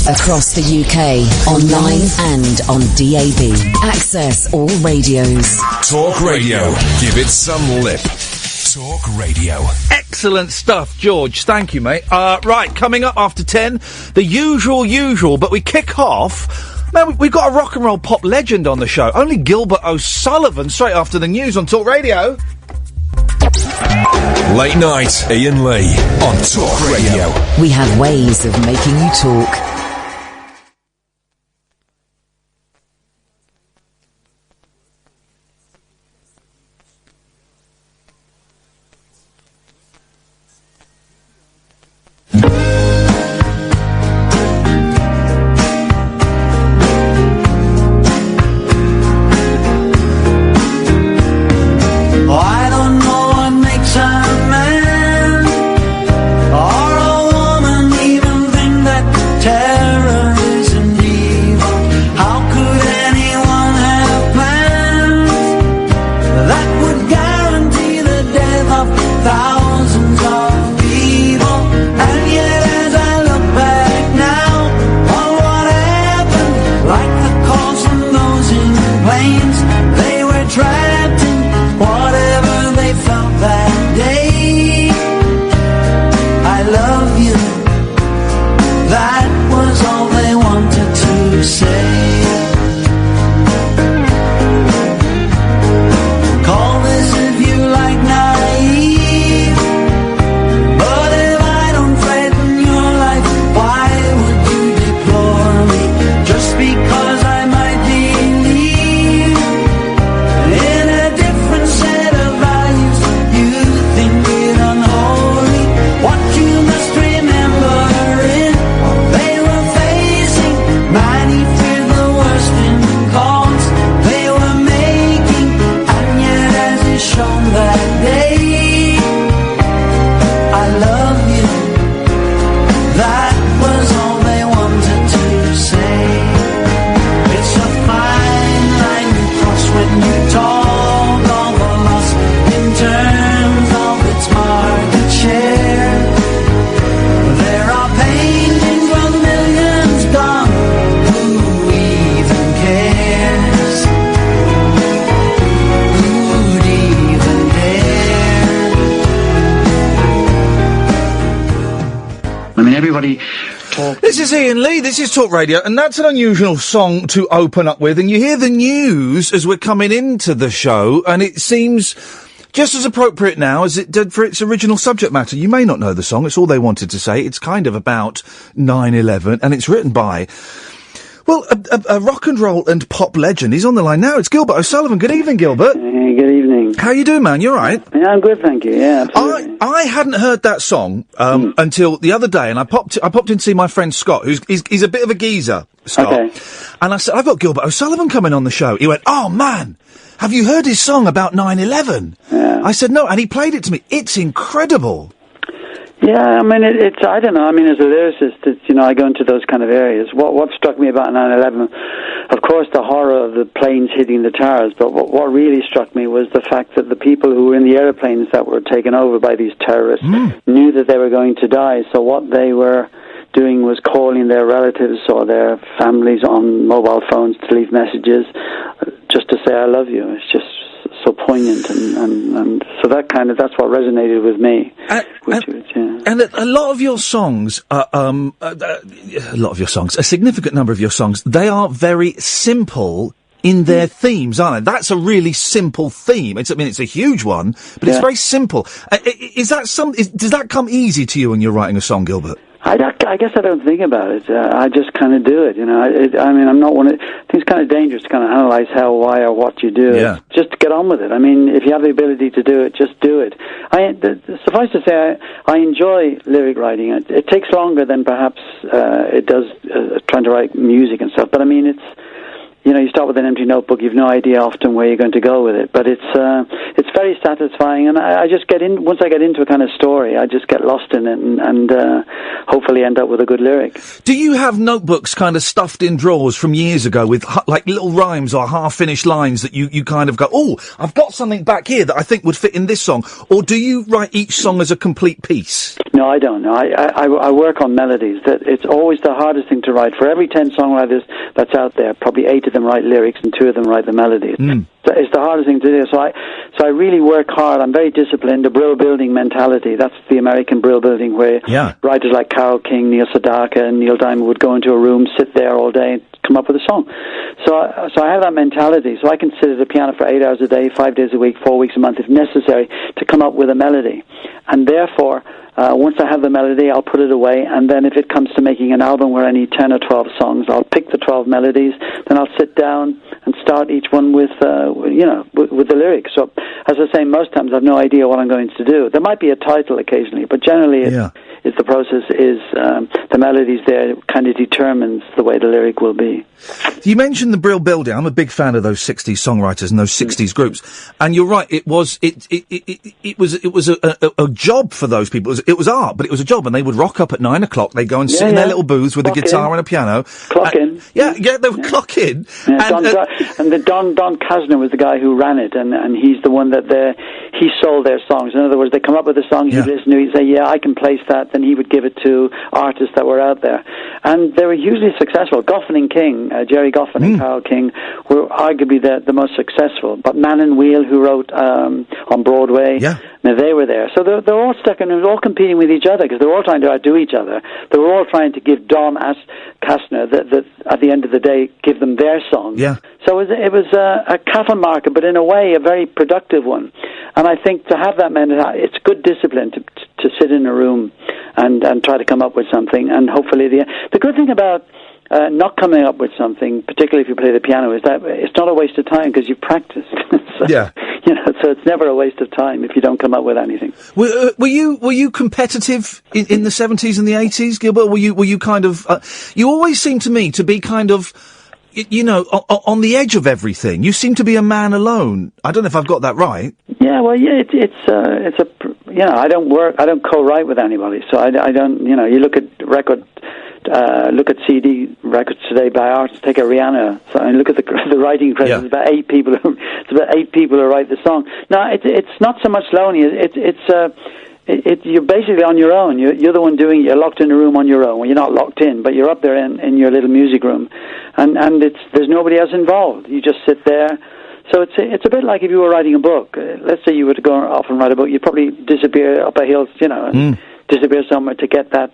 Across the UK, online and on DAB. Access all radios. Talk Radio. Give it some lip. Talk Radio. Excellent stuff, George. Thank you, mate. Right, coming up after 10, the usual, but we kick off. Man, we've got a rock and roll pop legend on the show. Only Gilbert O'Sullivan straight after the news on Talk Radio. Late night, Iain Lee on Talk Radio. We have ways of making you talk. This is Iain Lee, this is Talk Radio, and that's an unusual song to open up with, and you hear the news as we're coming into the show, and it seems just as appropriate now as it did for its original subject matter. You may not know the song, it's all they wanted to say. It's kind of about 9/11, and it's written by, well, a rock and roll and pop legend. He's on the line now. It's Gilbert O'Sullivan. Good evening, Gilbert. Hey, good evening. How you doing, man? You all right? Yeah, I'm good, thank you. Yeah, absolutely. I hadn't heard that song until the other day, and I popped in to see my friend Scott, he's a bit of a geezer, Scott. Okay. And I said, I've got Gilbert O'Sullivan coming on the show. He went, oh, man, have you heard his song about 9/11? Yeah. I said, no, and he played it to me. It's incredible. Yeah, I mean, it's I don't know. I mean, as a lyricist, I go into those kind of areas. What struck me about 9/11, of course, the horror of the planes hitting the towers, but what really struck me was the fact that the people who were in the airplanes that were taken over by these terrorists knew that they were going to die, so what they were doing was calling their relatives or their families on mobile phones to leave messages just to say, I love you. It's just so poignant, and so that's what resonated with me. And a lot of your songs, a significant number of your songs, they are very simple in their themes, aren't they? That's a really simple theme. It's a huge one, but it's very simple. Does that come easy to you when you're writing a song, Gilbert? I guess I don't think about it. I just kind of do it, I'm not one of... I think it's kind of dangerous to kind of analyse how, why, or what you do. Yeah. Just to get on with it. I mean, if you have the ability to do it, just do it. Suffice to say, I enjoy lyric writing. It takes longer than perhaps it does trying to write music and stuff, but I mean, you start with an empty notebook. You've no idea often where you're going to go with it, but it's very satisfying. And I just once I get into a kind of story, I just get lost in it, and hopefully end up with a good lyric. Do you have notebooks kind of stuffed in drawers from years ago with like little rhymes or half-finished lines that you kind of go, oh, I've got something back here that I think would fit in this song? Or do you write each song as a complete piece? No, I don't. No, I work on melodies. That it's always the hardest thing to write. For every 10 songwriters that's out there, probably 8 of them write lyrics and 2 of them write the melodies. So it's the hardest thing to do. So I really work hard. I'm very disciplined. The Brill Building mentality. That's the American Brill Building, where writers like Carole King, Neil Sedaka, and Neil Diamond would go into a room, sit there all day, and come up with a song. So I have that mentality. So I can sit at the piano for 8 hours a day, 5 days a week, 4 weeks a month, if necessary, to come up with a melody. And therefore, once I have the melody, I'll put it away, and then if it comes to making an album where I need 10 or 12 songs, I'll pick the 12 melodies, then I'll sit down and start each one with the lyrics. So, as I say, most times I've no idea what I'm going to do. There might be a title occasionally, but generally the process is the melodies there kind of determines the way the lyric will be. You mentioned the Brill Building. I'm a big fan of those 60s songwriters and those 60s groups. And you're right, it was a job for those people. It was art, but it was a job, and they would rock up at 9 o'clock. They'd go and sit in their little booths with a guitar and a piano. Clock in. Yeah, they would clock in. Yeah, Don Kasner was the guy who ran it, and he's the one that he sold their songs. In other words, they come up with a song, he'd listen to it, he'd say, yeah, I can place that, then he would give it to artists that were out there. And they were hugely successful. Goffin and King, Jerry Goffin and Carole King, were arguably the most successful. But Man and Wheel, who wrote on Broadway, now they were there. So they're all stuck and they're all competing with each other because they're all trying to outdo each other. They were all trying to give Don Kasner, that at the end of the day, give them their song. Yeah. So it was a cattle market, but in a way, a very productive one. And I think to have that mentality, it's good discipline to sit in a room and try to come up with something. And hopefully, the good thing about not coming up with something, particularly if you play the piano, is that it's not a waste of time because you've practiced. So it's never a waste of time if you don't come up with anything. Were you competitive in the 70s and the 80s, Gilbert? Were you kind of? You always seem to me to be kind of, on the edge of everything. You seem to be a man alone. I don't know if I've got that right. Yeah, well, I don't co-write with anybody, so I don't. You look at CD records today by artists. Take a Rihanna. So and look at the writing credits. It's about 8 people. It's about 8 people who write the song. No, it's not so much lonely. You're basically on your own. You're the one doing it. You're locked in a room on your own. Well, you're not locked in, but you're up there in your little music room, and there's nobody else involved. You just sit there. So it's a bit like if you were writing a book. Let's say you were to go off and write a book, you'd probably disappear up a hill, and disappear somewhere to get that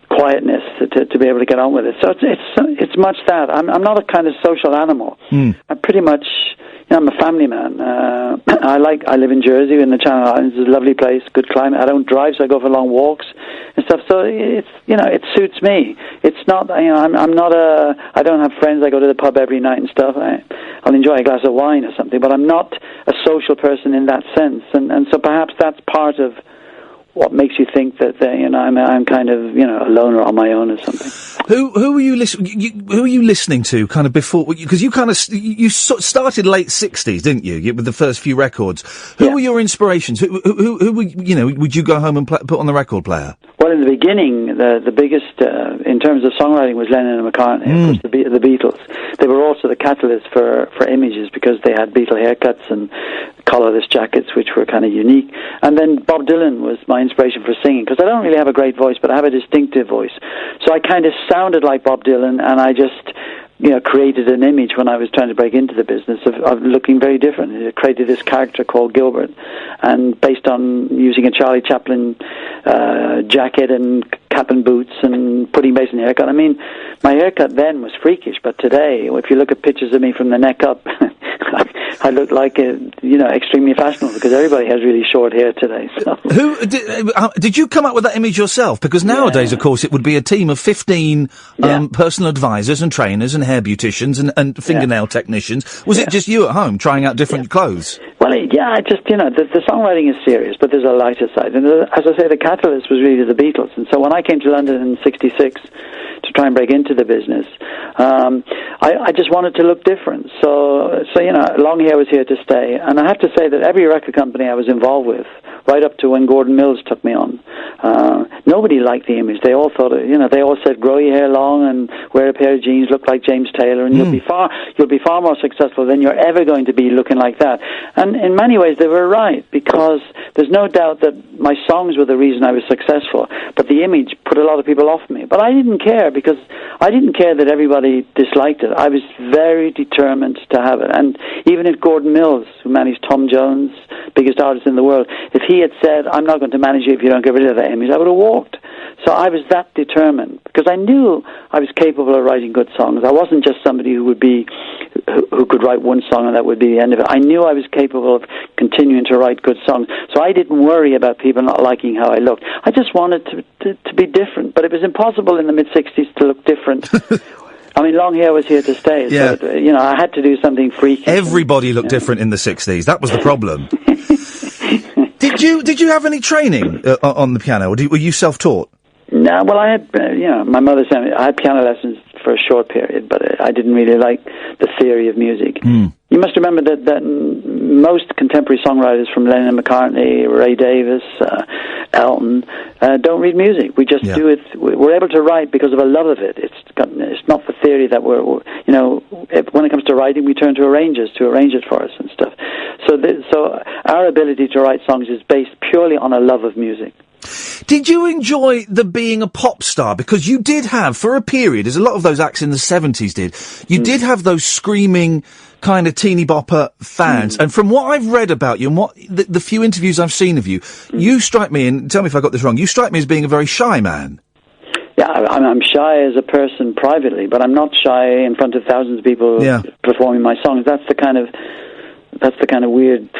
quietness to be able to get on with it. So it's much that. I'm not a kind of social animal. I'm pretty much. I'm a family man. I live in Jersey in the Channel Islands. It's a lovely place, good climate. I don't drive, so I go for long walks and stuff. So it suits me. It's not, I'm not I don't have friends. I go to the pub every night and stuff. I'll enjoy a glass of wine or something, but I'm not a social person in that sense. And so perhaps that's part of what makes you think that I'm kind of a loner on my own or something. Who were you listening to kind of before? Because you kind of you started late 60s, didn't you? With the first few records. Who were your inspirations? Who would you go home and put on the record player? Well, in the beginning, the biggest in terms of songwriting was Lennon and McCartney. Of course, the Beatles. They were also the catalyst for images because they had Beatle haircuts and collarless jackets, which were kind of unique. And then Bob Dylan was my inspiration for singing because I don't really have a great voice, but I have a distinctive voice. So I kind of sounded like Bob Dylan, and I just created an image when I was trying to break into the business of looking very different. I created this character called Gilbert, and based on using a Charlie Chaplin jacket and cap and boots and putting bass in the haircut. I mean, my haircut then was freakish, but today, if you look at pictures of me from the neck up, I look like extremely fashionable because everybody has really short hair today. So. Did you come up with that image yourself? Because nowadays, of course, it would be a team of 15 personal advisors and trainers and hair beauticians and fingernail technicians. Was it just you at home trying out different clothes? Well, I just, the songwriting is serious, but there's a lighter side. And as I say, the catalyst was really the Beatles. And so when I came to London in '66 to try and break into the business, I just wanted to look different. So long hair was here to stay. And I have to say that every record company I was involved with, right up to when Gordon Mills took me on, nobody liked the image. They all thought, they all said, grow your hair long and wear a pair of jeans, look like James Taylor, and you'll be far more successful than you're ever going to be looking like that. And in many ways, they were right, because there's no doubt that my songs were the reason I was successful, but the image put a lot of people off me. But I didn't care, because I didn't care that everybody disliked it. I was very determined to have it. And even if Gordon Mills, who managed Tom Jones, biggest artist in the world, if he had said, I'm not going to manage you if you don't get rid of that image, I would have walked. So I was that determined, because I knew I was capable of writing good songs. I wasn't just somebody who could write one song and that would be the end of it. I knew I was capable of continuing to write good songs. So I didn't worry about people not liking how I looked. I just wanted to be different. But it was impossible in the mid-'60s to look different. I mean, long hair was here to stay. Yeah. So, I had to do something freaky. Everybody looked different in the 60s. That was the problem. Did you have any training on the piano, or were you self-taught? No, well, I had, my mother sent me, I had piano lessons for a short period, but I didn't really like the theory of music. You must remember that most contemporary songwriters, from Lennon and McCartney, Ray Davis, Elton, don't read music. We just do it. We're able to write because of a love of it. It's not the theory that when it comes to writing, we turn to arrangers to arrange it for us and stuff. So our ability to write songs is based purely on a love of music. Did you enjoy the being a pop star? Because you did have, for a period, as a lot of those acts in the 70s did, you did have those screaming kind of teeny bopper fans. And from what I've read about you and what the few interviews I've seen of you, you strike me, and tell me if I got this wrong, you strike me as being a very shy man. Yeah, I'm shy as a person privately, but I'm not shy in front of thousands of people performing my songs. That's the kind of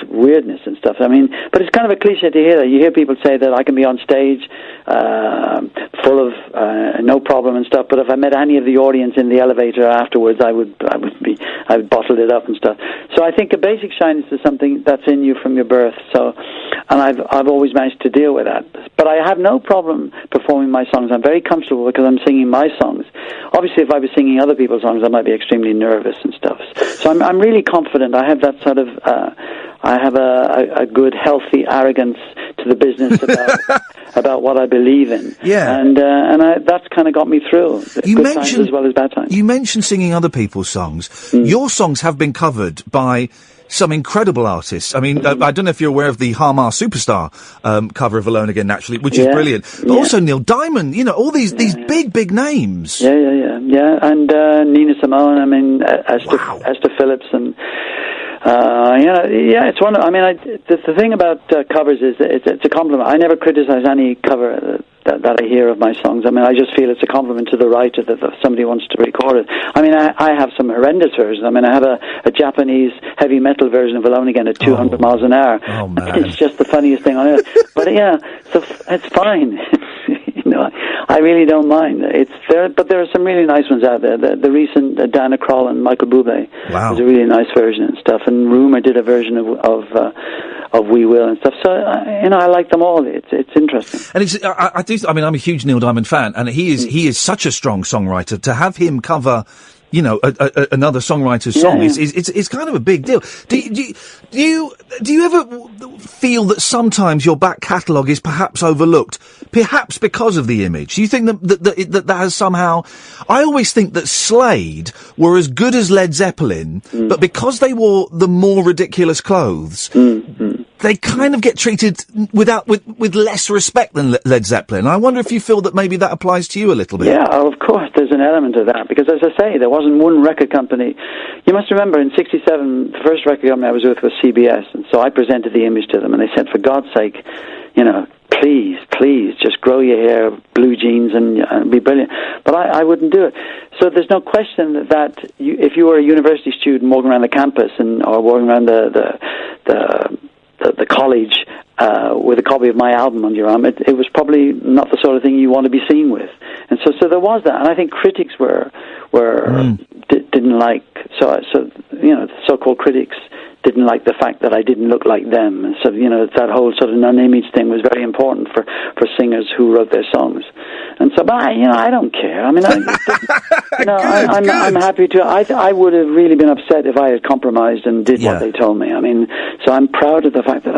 weirdness and stuff. I mean, but it's kind of a cliche to hear that. You hear people say that I can be on stage full of no problem and stuff, but if I met any of the audience in the elevator afterwards, I would bottle it up and stuff. So I think a basic shyness is something that's in you from your birth. So, and I've always managed to deal with that. But I have no problem performing my songs. I'm very comfortable because I'm singing my songs. Obviously, if I was singing other people's songs, I might be extremely nervous and stuff. So I'm really confident. I have that sort of I have a good, healthy arrogance to the business about what I believe in. Yeah. And that's kind of got me through. Good times as well as bad times. You mentioned singing other people's songs. Your songs have been covered by some incredible artists. I mean, I don't know if you're aware of the Harmar Superstar cover of Alone Again, naturally, which is brilliant. But also Neil Diamond, all these big names. Yeah. And Nina Simone, I mean, Esther Phillips, and it's one. I mean, the thing about covers is it's a compliment. I never criticize any cover that I hear of my songs. I mean, I just feel it's a compliment to the writer that somebody wants to record it. I mean, I have some horrendous versions. I mean, I have a Japanese heavy metal version of Alone Again at 200 miles an hour. Oh, man. It's just the funniest thing on earth. But so it's fine. I really don't mind. But there are some really nice ones out there. The recent Dana Kroll and Michael Bublé was a really nice version and stuff. And Rumour did a version of We Will and stuff. So I like them all. It's interesting. And I'm a huge Neil Diamond fan, and he is such a strong songwriter. To have him cover another songwriter's song is kind of a big deal. Do you ever feel that sometimes your back catalogue is perhaps overlooked, perhaps because of the image? Do you think that has somehow? I always think that Slade were as good as Led Zeppelin, but because they wore the more ridiculous clothes, they kind of get treated with less respect than Led Zeppelin. I wonder if you feel that maybe that applies to you a little bit. Yeah, of course, there's an element of that, because as I say, there wasn't one record company. You must remember, in '67, the first record company I was with was CBS, and so I presented the image to them, and they said, for God's sake, please, just grow your hair, blue jeans, and be brilliant. But I wouldn't do it. So there's no question that if you were a university student walking around the campus or walking around the college with a copy of my album on your arm, it was probably not the sort of thing you want to be seen with. And so there was that, and I think critics didn't like, the so-called critics didn't like the fact that I didn't look like them. And so, that whole sort of non-image thing was very important for singers who wrote their songs. And so, but I don't care. I mean, I'm happy to. I would have really been upset if I had compromised and did what they told me. I mean, so I'm proud of the fact that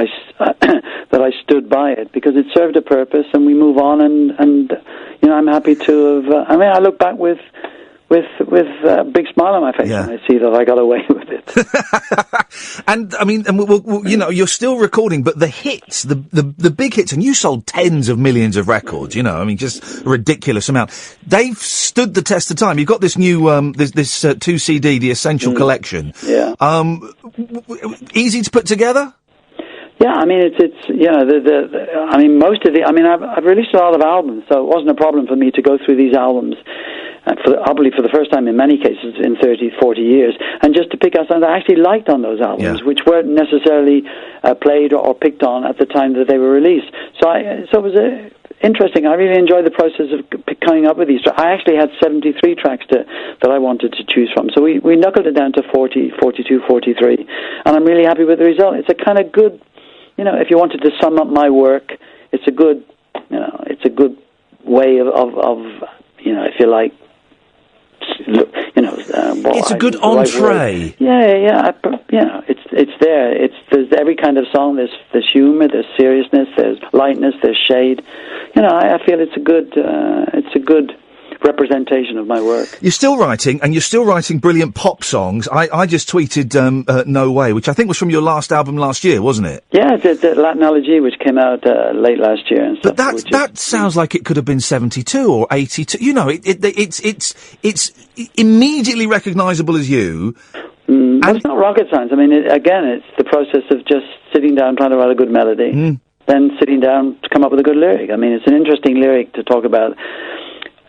that I stood by it, because it served a purpose, and we move on. And I'm happy to have. I look back with a big smile on my face when I see that I got away with it. And you're still recording, but the hits, the big hits, and you sold tens of millions of records. Just a ridiculous amount. They've stood the test of time. You've got this new this 2 CD, the Essential Collection. Yeah. Easy to put together. Yeah, I mean, most of the. I've released a lot of albums, so it wasn't a problem for me to go through these albums. Probably for the first time in many cases in 30, 40 years, and just to pick out something I actually liked on those albums, which weren't necessarily played or picked on at the time that they were released. So it was interesting. I really enjoyed the process of coming up with these. I actually had 73 tracks that I wanted to choose from. So we knuckled it down to 40, 42, 43, and I'm really happy with the result. It's a kind of good, if you wanted to sum up my work, it's a good way of if you like. It's a good entree. It's there. There's every kind of song. There's humor, there's seriousness, there's lightness, there's shade. I feel it's a good representation of my work. You're still writing, and you're still writing brilliant pop songs. I just tweeted No Way, which I think was from your last album last year, wasn't it? Yeah, the Latin Elegy, which came out late last year. And but that sounds like it could have been 72 or 82. It's immediately recognisable as you. But it's not rocket science. I mean, it's the process of just sitting down, trying to write a good melody, then sitting down to come up with a good lyric. I mean, it's an interesting lyric to talk about.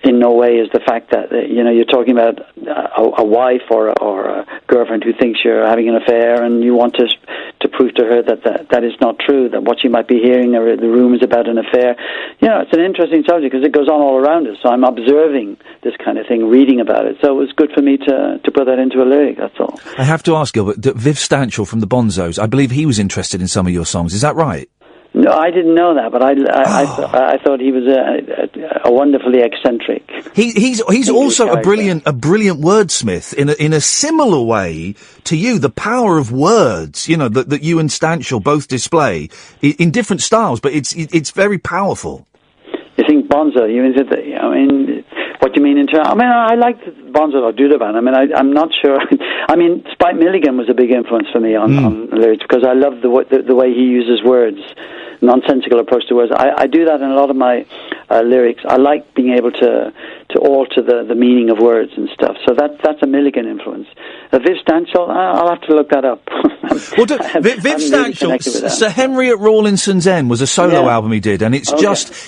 In no way is the fact that you're talking about a wife or a girlfriend who thinks you're having an affair, and you want to prove to her that is not true, that what she might be hearing are the rumours about an affair. It's an interesting subject because it goes on all around us. So I'm observing this kind of thing, reading about it. So it was good for me to put that into a lyric. That's all. I have to ask, Gilbert, that Viv Stanchel from the Bonzos, I believe he was interested in some of your songs. Is that right? No, I didn't know that, but I thought he was a wonderfully eccentric. He's also character. a brilliant wordsmith in a similar way to you. The power of words, that you and Stanchel both display in different styles, but it's very powerful. You think Bonzo? What do you mean in terms? I liked Bonzo or Dudaban. I'm not sure. Spike Milligan was a big influence for me on lyrics, because I love the way he uses words, nonsensical approach to words. I do that in a lot of my lyrics. I like being able to alter the meaning of words and stuff. So that's a Milligan influence. Viv Stanchel, I'll have to look that up. Viv Stanchel, Sir Henry at Rawlinson's End was a solo album he did, and it's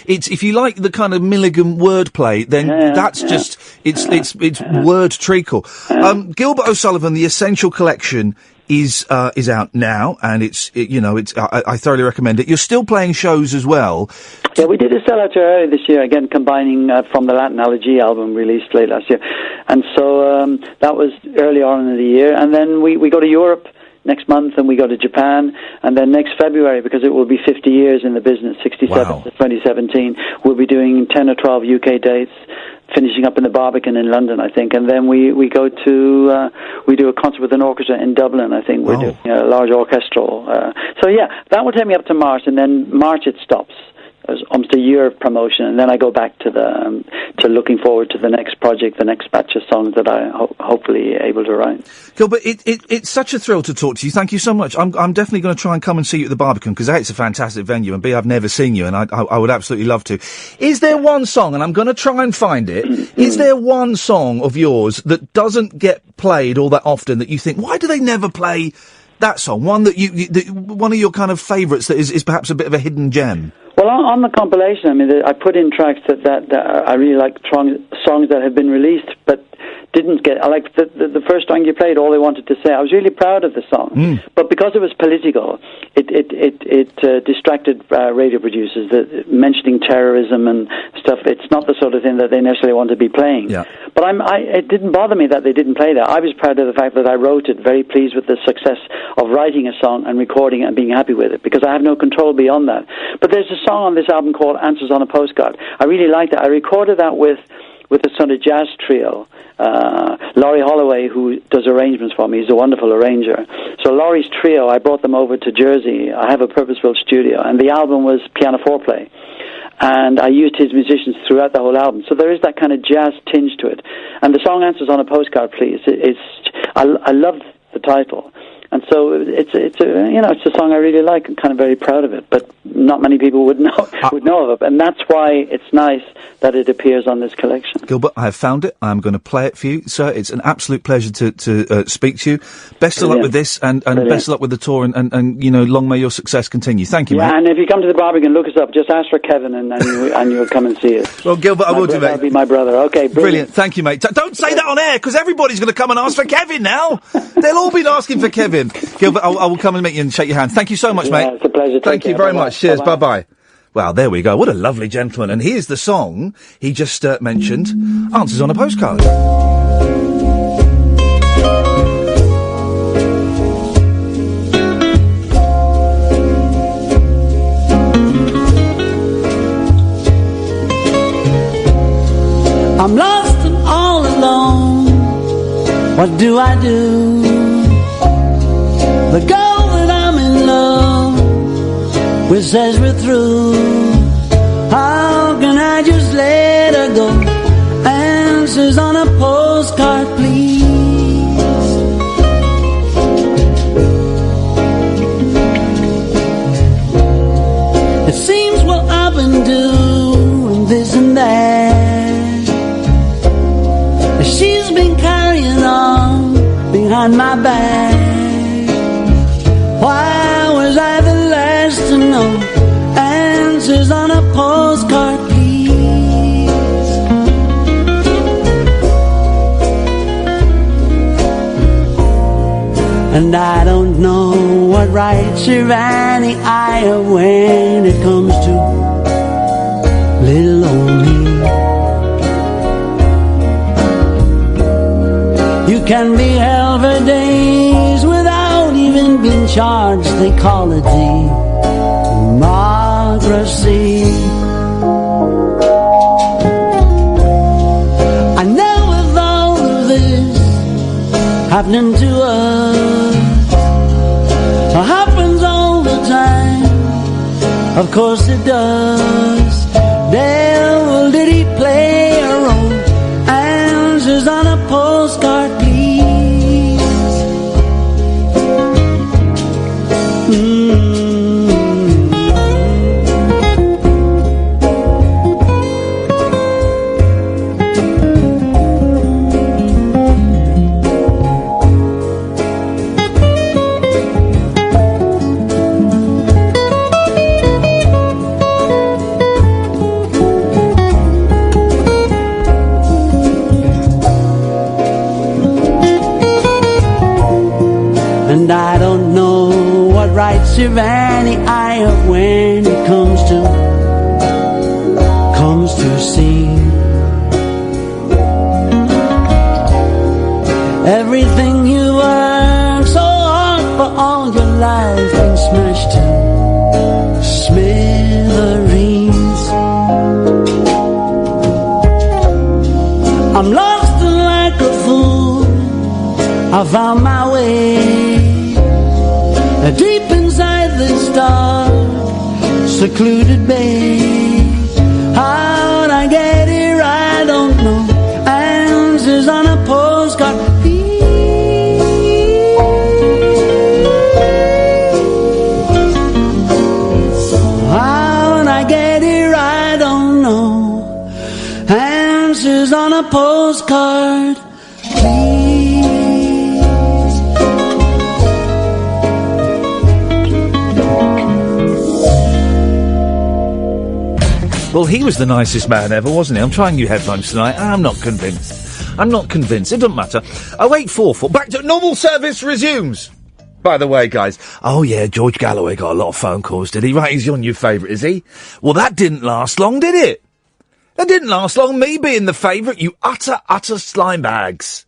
if you like the kind of Milligan wordplay, then that's just it's word treacle. Gilbert O'Sullivan, the Essential Collection is out now, and I thoroughly recommend it. You're still playing shows as well. Yeah, we did a sellout earlier this year, again combining from the Latin Elegy album released late last year, and so that was early on in the year, and then we go to Europe next month, and we go to Japan, and then next February, because it will be 50 years in the business, 67 to 2017, we'll be doing 10 or 12 UK dates, finishing up in the Barbican in London, I think, and then we go to we do a concert with an orchestra in Dublin. I think we're doing a large orchestral. That will take me up to March, and then March it stops. There's almost a year of promotion, and then I go back to looking forward to the next project, the next batch of songs that I hopefully able to write. Gilbert, it's such a thrill to talk to you. Thank you so much. I'm definitely going to try and come and see you at the Barbican, because A, it's a fantastic venue, and B, I've never seen you, and I would absolutely love to. Is there one song, and I'm going to try and find it, is there one song of yours that doesn't get played all that often that you think, why do they never play that song? One that one of your kind of favourites that is perhaps a bit of a hidden gem? Well, on the compilation, I put in tracks that I really like, songs that have been released but didn't get. I like the first song you played, All They Wanted to Say. I was really proud of the song, but because it was political, it distracted radio producers. Mentioning terrorism and stuff, it's not the sort of thing that they necessarily want to be playing. Yeah. But it didn't bother me that they didn't play that. I was proud of the fact that I wrote it, very pleased with the success of writing a song and recording it and being happy with it, because I have no control beyond that. But there's a song on this album called Answers on a Postcard. I really liked it. I recorded that with a sort of jazz trio, Laurie Holloway, who does arrangements for me. He's a wonderful arranger. So Laurie's trio, I brought them over to Jersey. I have a purpose-built studio, and the album was piano foreplay. And I used his musicians throughout the whole album. So there is that kind of jazz tinge to it. And the song Answers on a Postcard, Please. I love the title. And so it's a song I really like. I'm kind of very proud of it, but not many people would know of it, and that's why it's nice that it appears on this collection. Gilbert, I have found it. I'm going to play it for you, sir. It's an absolute pleasure to speak to you. Best of luck with this, and best of luck with the tour, and long may your success continue. Thank you, mate. And if you come to the Barbican, look us up. Just ask for Kevin, and you'll come and see us. Well, Gilbert, I will do, mate. That'll be my brother. Okay, brilliant. Thank you, mate. Don't say that on air, because everybody's going to come and ask for Kevin now. They'll all be asking for Kevin. Gilbert, I will come and meet you and shake your hand. Thank you so much, mate. It's a pleasure. Thank you very much. Cheers. Bye-bye. Well, there we go. What a lovely gentleman. And here's the song he just mentioned, Answers on a Postcard. I'm lost and all alone. What do I do? The girl that I'm in love with says we're through. How can I just let her go? Answers on a postcard, please. It seems what I've been doing this and that. She's been carrying on behind my back. Why was I the last to know? Answers on a postcard, please. And I don't know what writes your Annie eye when it comes to little old me. You can be held for days without even being charged. They call it democracy. I know with all of this happening to us, it happens all the time. Of course it does. Devil, did he play a role? Answers on a postcard, please. And I don't know what writes your Annie eye up when it comes to see everything you worked so hard for all your life and smashed to smithereens. I'm lost and like a fool. I found my way deep inside this dark, secluded bay. How'd I get here? I don't know. Answers on a postcard, please. How'd I get here? I don't know. Answers on a postcard, please. Well, he was the nicest man ever, wasn't he? I'm trying new headphones tonight. I'm not convinced. It doesn't matter. 0844. Back to normal service resumes. By the way, guys. Oh, yeah, George Galloway got a lot of phone calls, did he? Right, he's your new favourite, is he? Well, that didn't last long, did it? That didn't last long, me being the favourite, you utter slime bags.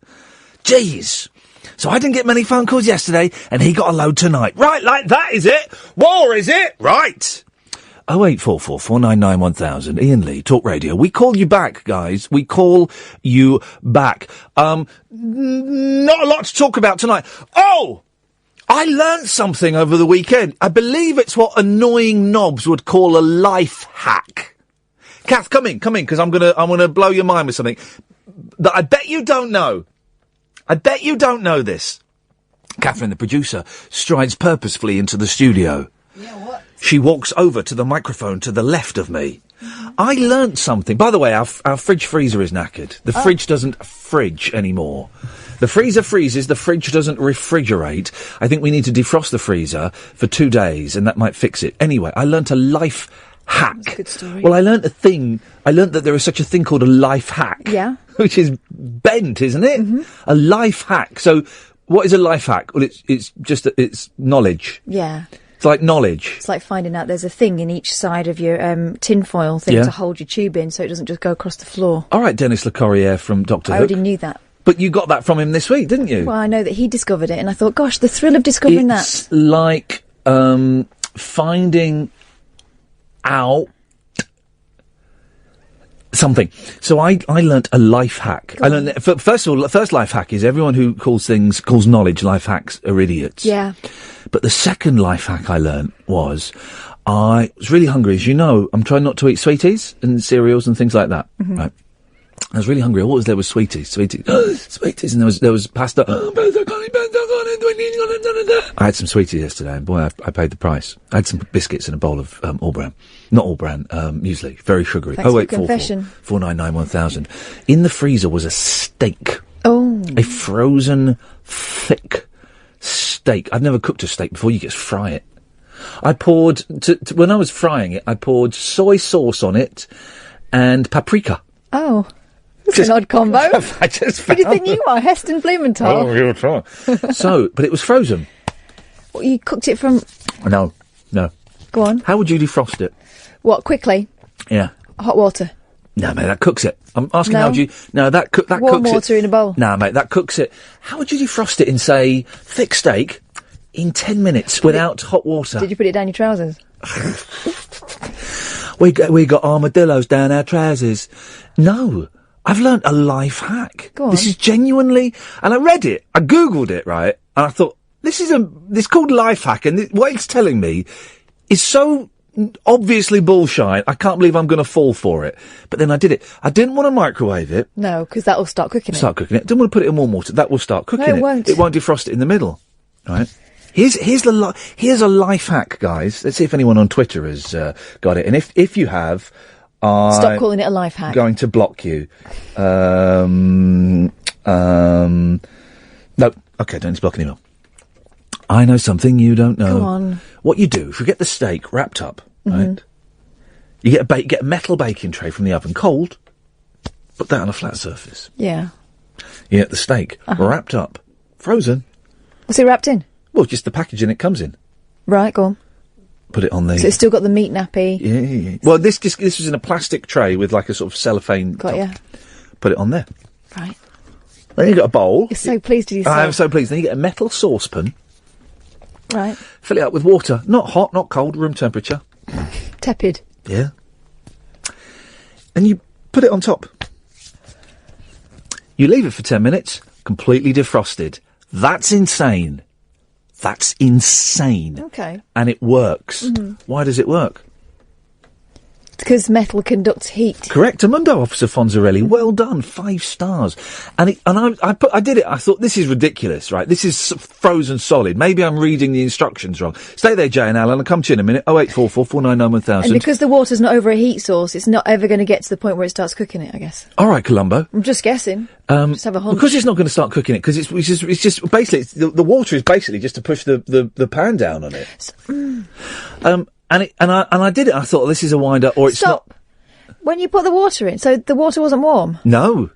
Jeez. So I didn't get many phone calls yesterday, and he got a load tonight. Right, like that, is it? War, is it? Right. 0844 499 1000. Iain Lee, Talk Radio. We call you back, guys. We call you back. Not a lot to talk about tonight. Oh! I learnt something over the weekend. I believe it's what annoying knobs would call a life hack. Kath, come in, because I'm gonna blow your mind with something that I bet you don't know. I bet you don't know this. Catherine, the producer, strides purposefully into the studio. Yeah, what? She walks over to the microphone to the left of me. I learnt something. By the way, our fridge freezer is knackered. The fridge doesn't fridge anymore. The freezer freezes, the fridge doesn't refrigerate. I think we need to defrost the freezer for 2 days, and that might fix it. Anyway, I learnt a life hack. That's a good story. Well, I learnt that there is such a thing called a life hack. Yeah. Which is bent, isn't it? Mm-hmm. A life hack. So, what is a life hack? Well, it's just that it's knowledge. Yeah. It's like knowledge. It's like finding out there's a thing in each side of your tinfoil thing to hold your tube in so it doesn't just go across the floor. All right, Dennis Le Corriere from Doctor Who. I already knew that. But you got that from him this week, didn't you? Well, I know that he discovered it, and I thought, gosh, the thrill of discovering it's like finding out something. So I learnt a life hack. I learned first of all, the first life hack is everyone who calls knowledge life hacks are idiots. Yeah. But the second life hack I learnt was I was really hungry. As you know, I'm trying not to eat sweeties and cereals and things like that. Mm-hmm. Right. I was really hungry. All there was sweeties, and there was pasta. I had some sweeties yesterday, and boy, I paid the price. I had some biscuits and a bowl of not all bran, muesli, very sugary. Thanks for your confession. 499 1000. In the freezer was a steak. Oh, a frozen thick steak. I've never cooked a steak before. You just fry it. I poured when I was frying it. I poured soy sauce on it and paprika. Oh. That's an odd combo. I just found Who do you think you are, Heston Blumenthal? Oh, you're trying. So, but it was frozen. Well, you cooked it from... No. Go on. How would you defrost it? What, quickly? Yeah. Hot water? No, mate, that cooks it. I'm asking how would you... No, that cooks it. Warm water in a bowl? No, mate, that cooks it. How would you defrost it in, say, thick steak in 10 minutes without hot water? Did you put it down your trousers? We got armadillos down our trousers. No. I've learnt a life hack. Go on. This is genuinely, and I read it, I googled it, right, and I thought, this called life hack, and what it's telling me is so obviously bullshit, I can't believe I'm going to fall for it. But then I did it. I didn't want to microwave it. No, because that will start cooking it. Didn't want to put it in warm water. That will start cooking it. No, it won't. It won't defrost it in the middle, right? Here's a life hack, guys. Let's see if anyone on Twitter has got it, and if you have... Stop calling it a life hack. Going to block you. No. Okay, don't block anymore. I know something you don't know. Go on. What you do, if you get the steak wrapped up, right? You get a metal baking tray from the oven, cold, put that on a flat surface. Yeah. You get the steak wrapped up, frozen. What's it wrapped in? Well, just the packaging it comes in. Right, go on. Put it on the... So it's still got the meat nappy? Yeah. Well, this was in a plastic tray with like a sort of cellophane Got top. ya. Put it on there. Right. Then you got a bowl. You're so pleased with yourself. I am so pleased. Then you get a metal saucepan. Right. Fill it up with water. Not hot, not cold, room temperature. Tepid. Yeah. And you put it on top. You leave it for 10 minutes, completely defrosted. That's insane. That's insane. Okay. And it works. Why does it work? Because metal conducts heat. Correctamundo, Officer Fonzarelli. Well done. 5 stars. And I did it. I thought, this is ridiculous, right? This is frozen solid. Maybe I'm reading the instructions wrong. Stay there, Jay and Alan. I'll come to you in a minute. 0844 499 1000. And because the water's not over a heat source, it's not ever going to get to the point where it starts cooking it, I guess. All right, Columbo. I'm just guessing. Just have a hunch. Because it's not going to start cooking it, because it's just basically, the water is basically just to push the pan down on it. And I did it. I thought, this is a wind up, or it's Stop. not. When you put the water in, so the water wasn't warm? No.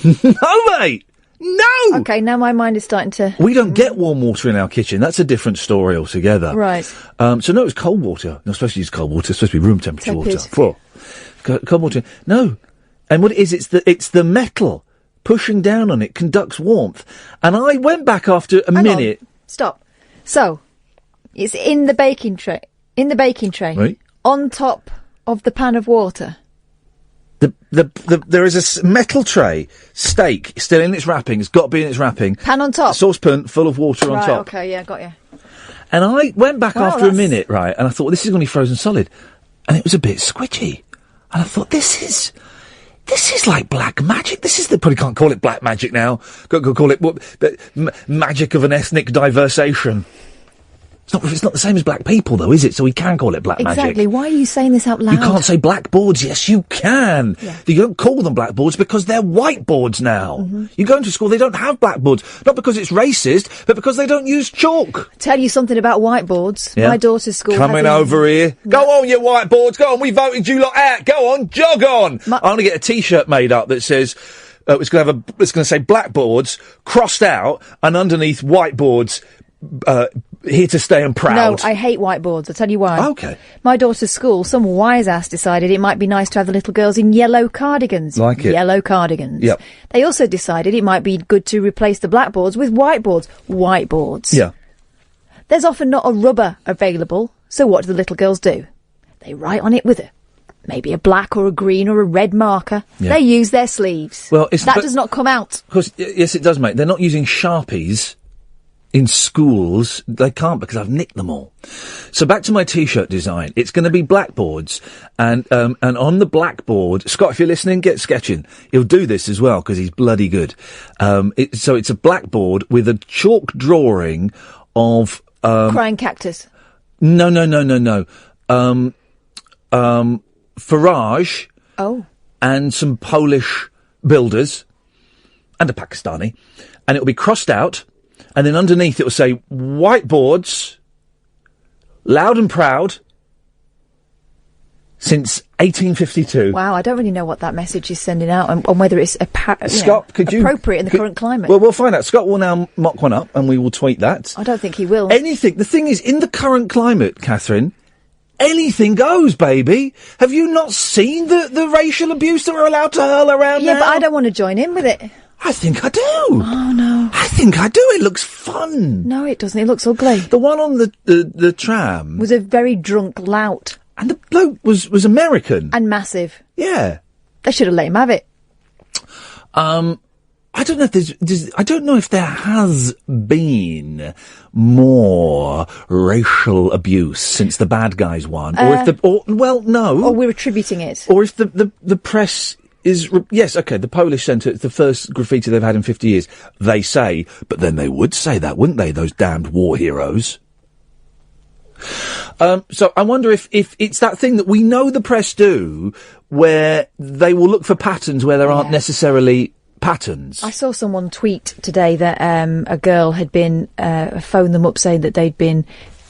No, mate! No! Okay, now my mind is starting to... We don't get warm water in our kitchen. That's a different story altogether. Right. So no, it's cold water. Not supposed to use cold water. It's supposed to be room temperature Tepid. water. Cold water. No. And what it is, it's the metal pushing down on it conducts warmth. And I went back after a minute. Stop. So, it's in the baking tray. In the baking tray. Right. on top of the pan of water. There is a metal tray, steak, still in its wrapping. It's got to be in its wrapping. Pan on top. Saucepan full of water on top. Okay, yeah, got you. And I went back after a minute, right, and I thought, well, this is going to be frozen solid. And it was a bit squidgy. And I thought, this is like black magic. They probably can't call it black magic now. Go call it magic of an ethnic diversation. It's not the same as black people, though, is it? So we can call it black magic. Exactly. Why are you saying this out loud? You can't say blackboards. Yes, you can. Yeah. You don't call them blackboards because they're whiteboards now. Mm-hmm. You go into school, they don't have blackboards. Not because it's racist, but because they don't use chalk. Tell you something about whiteboards. Yeah. My daughter's school Coming over here. No. Go on, you whiteboards. Go on, we voted you lot out. Go on, jog on. I want to get a T-shirt made up that says... it's going to say blackboards crossed out and underneath whiteboards, here to stay and proud. No, I hate whiteboards. I'll tell you why. Okay. My daughter's school, some wise ass decided it might be nice to have the little girls in yellow cardigans. Like it. Yellow cardigans. Yep. They also decided it might be good to replace the blackboards with whiteboards. Whiteboards. Yeah. There's often not a rubber available, so what do the little girls do? They write on it with maybe a black or a green or a red marker. Yeah. They use their sleeves. Well, that does not come out. Of course, yes, it does, mate. They're not using Sharpies in schools. They can't because I've nicked them all. So back to my T-shirt design. It's going to be blackboards, and on the blackboard, Scott, if you're listening, get sketching. He'll do this as well because he's bloody good. So it's a blackboard with a chalk drawing of crying cactus. No. Farage. Oh. And some Polish builders and a Pakistani, and it'll be crossed out. And then underneath it will say, whiteboards, loud and proud, since 1852. Wow, I don't really know what that message is sending out and whether it's Scott, appropriate in the current climate. Well, we'll find out. Scott will now mock one up and we will tweet that. I don't think he will. Anything. The thing is, in the current climate, Catherine, anything goes, baby. Have you not seen the racial abuse that we're allowed to hurl around now? Yeah, but I don't want to join in with it. I think I do. Oh, no. I think I do. It looks fun. No, it doesn't. It looks ugly. The one on the tram... was a very drunk lout. And the bloke was American. And massive. Yeah. They should have let him have it. I don't know if I don't know if there has been more racial abuse since the bad guys won. No. Or we're attributing it. Or if the press... yes, okay, the Polish centre, it's the first graffiti they've had in 50 years, they say, but then they would say that, wouldn't they, those damned war heroes? So I wonder if it's that thing that we know the press do, where they will look for patterns where there aren't necessarily patterns. I saw someone tweet today that a girl had been phoned them up saying that they'd been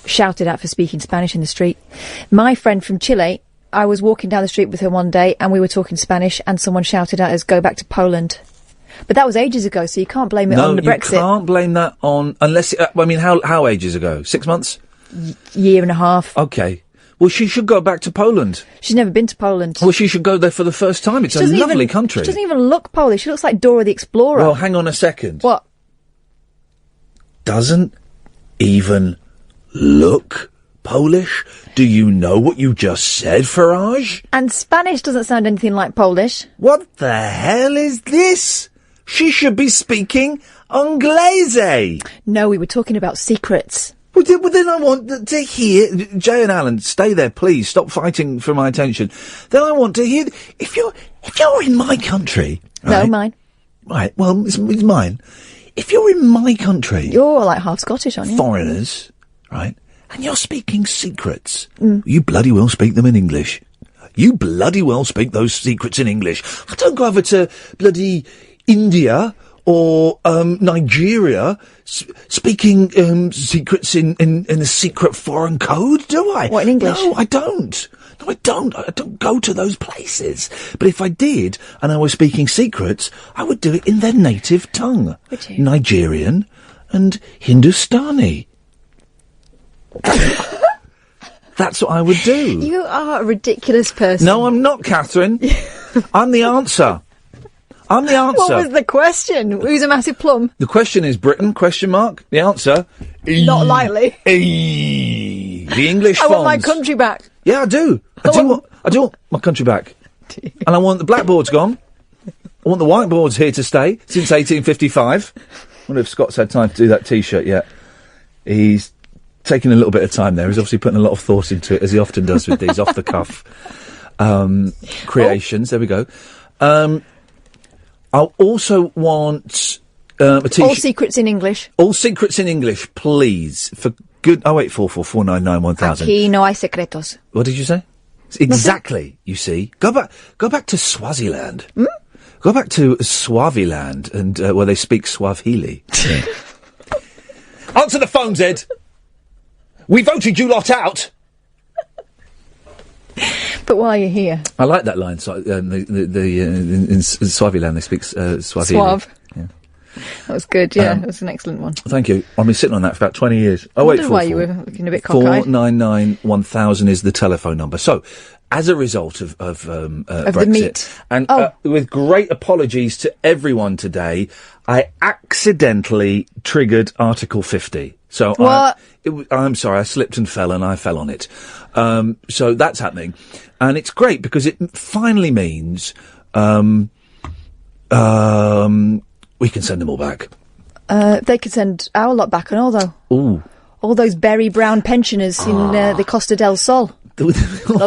shouted at for speaking Spanish in the street. My friend from Chile, I was walking down the street with her one day and we were talking Spanish and someone shouted at us, "Go back to Poland." But that was ages ago, so you can't blame it on the Brexit. No, you can't blame that on... Unless... how ages ago? 6 months? Year and a half. Okay. Well, she should go back to Poland. She's never been to Poland. Well, she should go there for the first time. It's a lovely country. She doesn't even look Polish. She looks like Dora the Explorer. Well, hang on a second. What? Doesn't even look Polish? Do you know what you just said, Farage? And Spanish doesn't sound anything like Polish. What the hell is this? She should be speaking Inglese. No, we were talking about secrets. Well, then I want to hear... Jay and Alan, stay there, please. Stop fighting for my attention. Then I want to hear... If you're in my country... Right, no, mine. Right, well, it's mine. If you're in my country... You're like half Scottish, aren't you? Foreigners, right? And you're speaking secrets. You bloody well speak them in English. You bloody well speak those secrets in English. I don't go over to bloody India or Nigeria speaking secrets in a secret foreign code, do I? What, in English? No, I don't. No, I don't. I don't go to those places. But if I did, and I was speaking secrets, I would do it in their native tongue. Would you? Nigerian and Hindustani. That's what I would do. You are a ridiculous person. No, I'm not, Catherine. I'm the answer. I'm the answer. What was the question? Who's a massive plum? The question is Britain, question mark. The answer... Not likely. The English I fonts. want my country back. Yeah, I do. I do want my country back. And I want the blackboards gone. I want the whiteboards here to stay since 1855. I wonder if Scott's had time to do that T-shirt yet. He's taking a little bit of time there. He's obviously putting a lot of thought into it, as he often does with these off-the-cuff creations. There we go. I'll also want a T-shirt. All secrets in English. All secrets in English, please. For good. 08444991000. Aquí no hay secretos. What did you say? Exactly. You see, go back to Swaziland. Go back to Swaziland and where they speak Swahili. Answer the phone, Ed. We voted you lot out. But why are you here? I like that line. In Swaziland they speak Swahili. Suave. Yeah. That was good. Yeah, that was an excellent one. Thank you. I've been sitting on that for about 20 years. I wondered why you were looking a bit cockeyed. 499-1000 is the telephone number. So, as a result of Brexit, the meat. And with great apologies to everyone today, I accidentally triggered Article 50. So what? I'm sorry, I slipped and fell, and I fell on it. So that's happening, and it's great because it finally means we can send them all back. They could send our lot back and all, though. Ooh. All those berry brown pensioners in the Costa del Sol. They'll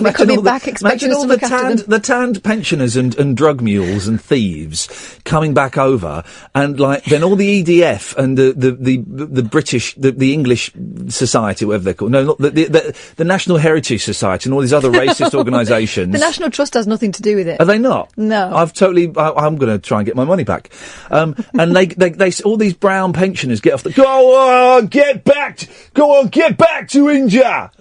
be coming back expecting us to look after them. The tanned pensioners and drug mules and thieves coming back over, and then all the EDF and the British, the English Society, whatever they're called. No, not the National Heritage Society and all these other racist organisations. The National Trust has nothing to do with it. Are they not? No. I'm going to try and get my money back. And they all these brown pensioners get off go on, get back to India.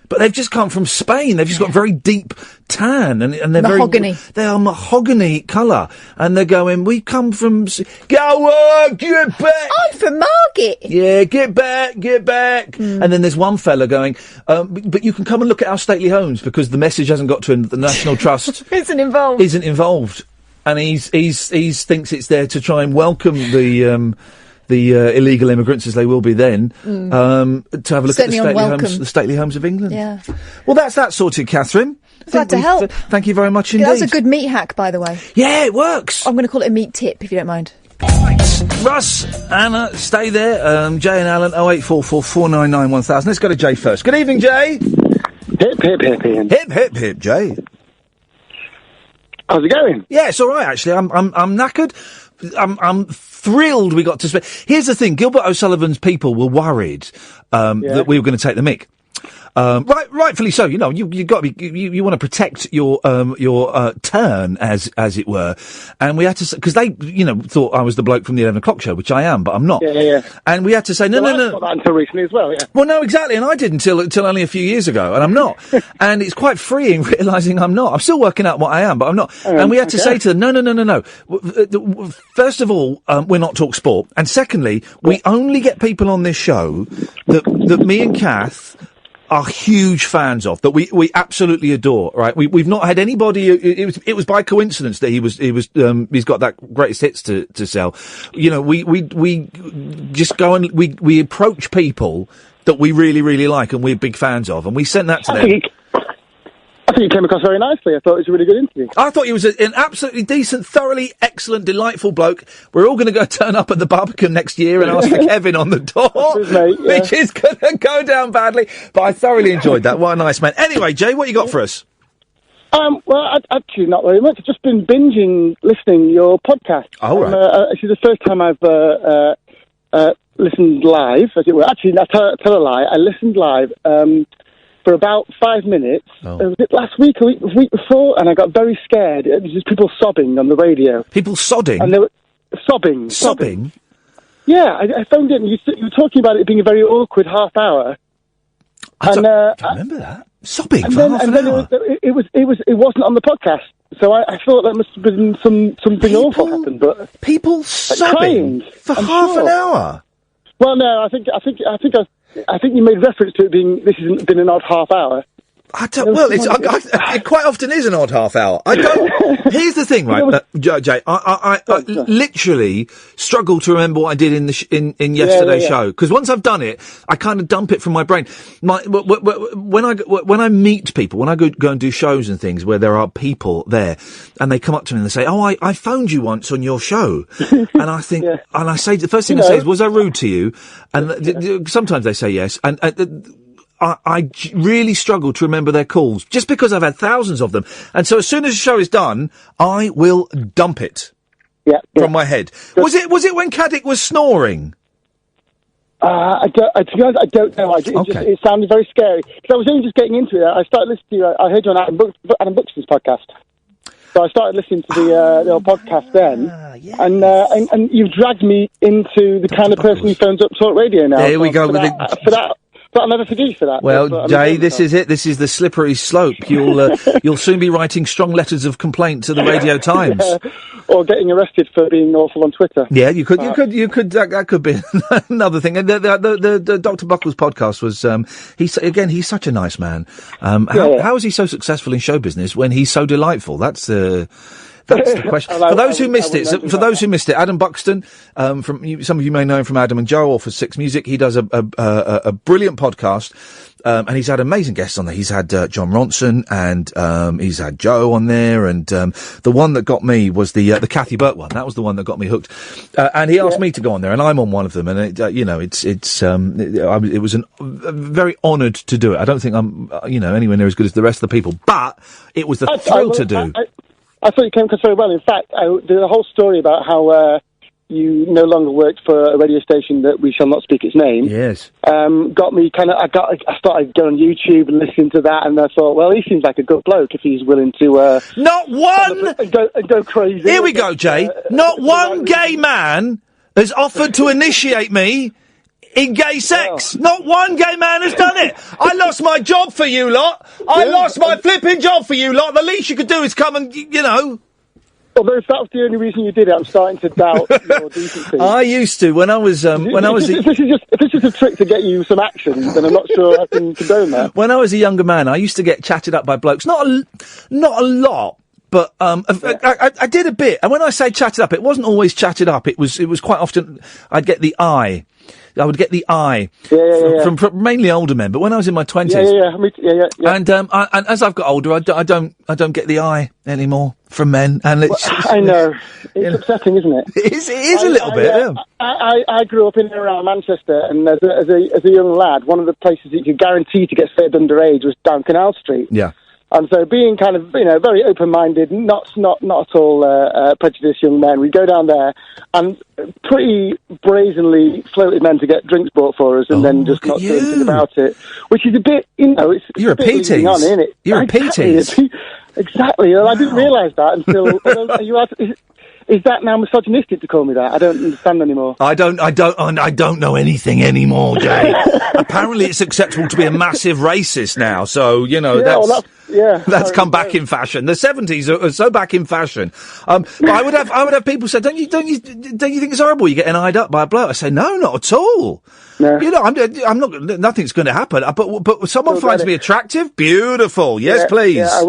But they've just come from Spain. They've just got very deep tan, and they're mahogany. They are mahogany colour, and they're going. We come from. Go on, get back. I'm from Margate. Yeah, get back. And then there's one fella going. But you can come and look at our stately homes because the message hasn't got to him that the National Trust isn't involved, and he thinks it's there to try and welcome the illegal immigrants, as they will be then, to have a look Certainly at the stately homes of England. Yeah. Well, that's that sorted, Catherine. Glad to help. Thank you very much indeed. That's a good meat hack, by the way. Yeah, it works. I'm going to call it a meat tip, if you don't mind. Right. Russ, Anna, stay there. Jay and Alan, 08444991000. Let's go to Jay first. Good evening, Jay. Hip, hip, hip, Ian. Hip, hip, hip, Jay. How's it going? Yeah, it's all right, actually. I'm knackered. I'm thrilled we got to spend. Here's the thing: Gilbert O'Sullivan's people were worried that we were going to take the mick. Rightfully so. You know, you got to be. You want to protect your turn, as it were. And we had to, because they, thought I was the bloke from the 11 o'clock show, which I am, but I'm not. Yeah. And we had to say no. I got that until recently as well. Yeah. Well, no, exactly, and I did until only a few years ago, and I'm not. And it's quite freeing realising I'm not. I'm still working out what I am, but I'm not. And we had to say to them, no. First of all, we're not Talk Sport, and secondly, we only get people on this show that me and Kath are huge fans of, that we absolutely adore, right? We've not had anybody. It was by coincidence that he's got that greatest hits to sell. We just go and we approach people that we really, really like and we're big fans of, and we sent that to them. I think you came across very nicely. I thought it was a really good interview. I thought he was an absolutely decent, thoroughly excellent, delightful bloke. We're all going to turn up at the Barbican next year and ask for Kevin on the door, which is going to go down badly. But I thoroughly enjoyed that. What a nice man. Anyway, Jay, what you got for us? Well, actually, not very much. I've just been listening your podcast. Oh, right. This is the first time I've listened live, as it were. Actually, I tell a lie. I listened live for about 5 minutes. Oh. Was it last week or week before? And I got very scared. It was just people sobbing on the radio. People sodding? And they were sobbing. Sobbing? Yeah, I phoned in. You were talking about it being a very awkward half hour. I don't remember that. Sobbing for half an hour? It wasn't on the podcast. So I thought that must have been something awful happened. But people sobbing for half an hour? Well, no, I think you made reference to it being, this has been an odd half hour. I don't. Well, it quite often is an odd half hour. I don't. Here's the thing, right, Jay. I literally struggle to remember what I did in yesterday's show, because once I've done it, I kind of dump it from my brain. When I meet people, when I go and do shows and things where there are people there, and they come up to me and they say, "Oh, I phoned you once on your show," and I think, and I say, the first thing I say is, "Was I rude to you?" And sometimes they say yes, and. I really struggle to remember their calls, just because I've had thousands of them. And so as soon as the show is done, I will dump it from my head. Was it when Caddick was snoring? To be honest, I don't know. It sounded very scary. Because I was only just getting into it. I started listening to you. I heard you on Adam Buxton's podcast. So I started listening to the old podcast then. Yes. And you've dragged me into the kind of person who phones up Talk Radio now. There we go. For that. But I'll never forgive you for that. Well, Jay, this is it. This is the slippery slope. You'll soon be writing strong letters of complaint to the Radio Times, or getting arrested for being awful on Twitter. Yeah, you could. That could be another thing. And the Dr. Buckles podcast was. He's such a nice man. How is he so successful in show business when he's so delightful? That's the question. For those who missed it, Adam Buxton, some of you may know him from Adam and Joe or for Six Music. He does a brilliant podcast, and he's had amazing guests on there. He's had John Ronson, and he's had Joe on there, and the one that got me was the Kathy Burke one. That was the one that got me hooked. And he asked me to go on there, and I'm on one of them. And it was very honoured to do it. I don't think I'm anywhere near as good as the rest of the people, but it was the thrill to do. I thought you came across very well. In fact, the whole story about how you no longer worked for a radio station that we shall not speak its name. Yes. Got me kind of. I started going on YouTube and listening to that, and I thought, well, he seems like a good bloke if he's willing to. Not one. And go crazy. Here we go, Jay. Not one gay man has offered to initiate me in gay sex. Not one gay man has done it. I lost my job for you lot. I lost my flipping job for you lot. The least you could do is come and, Although if that was the only reason you did it, I'm starting to doubt your decency. I used to when I was. If this is a trick to get you some action, then I'm not sure I can condone that. When I was a younger man, I used to get chatted up by blokes. Not a lot. But I did a bit, and when I say chatted up, it wasn't always chatted up. It was quite often I'd get the eye. I would get the eye from mainly older men. But when I was in my 20s, and as I've got older, I don't get the eye anymore from men. And I know it's upsetting, isn't it? It is a little bit. Yeah. I grew up in and around Manchester, and as a young lad, one of the places that you could guarantee to get served underage was down Canal Street. Yeah. And so being kind of, very open-minded, not at all prejudiced young men, we go down there and pretty brazenly floated men to get drinks brought for us and then just not do anything about it, which is a bit, You're a P-tease. You're a P-tease. Exactly. Well, I didn't realise that until... Is that now misogynistic to call me that? I don't understand anymore. I don't know anything anymore, Jay. Apparently it's acceptable to be a massive racist now, so, that's come back in fashion. The 70s are so back in fashion. But I would have people say, don't you think it's horrible you getting eyed up by a bloke? I say, no, not at all. No. I'm not, nothing's going to happen. But someone finds me attractive, beautiful. Yes, please. Yeah,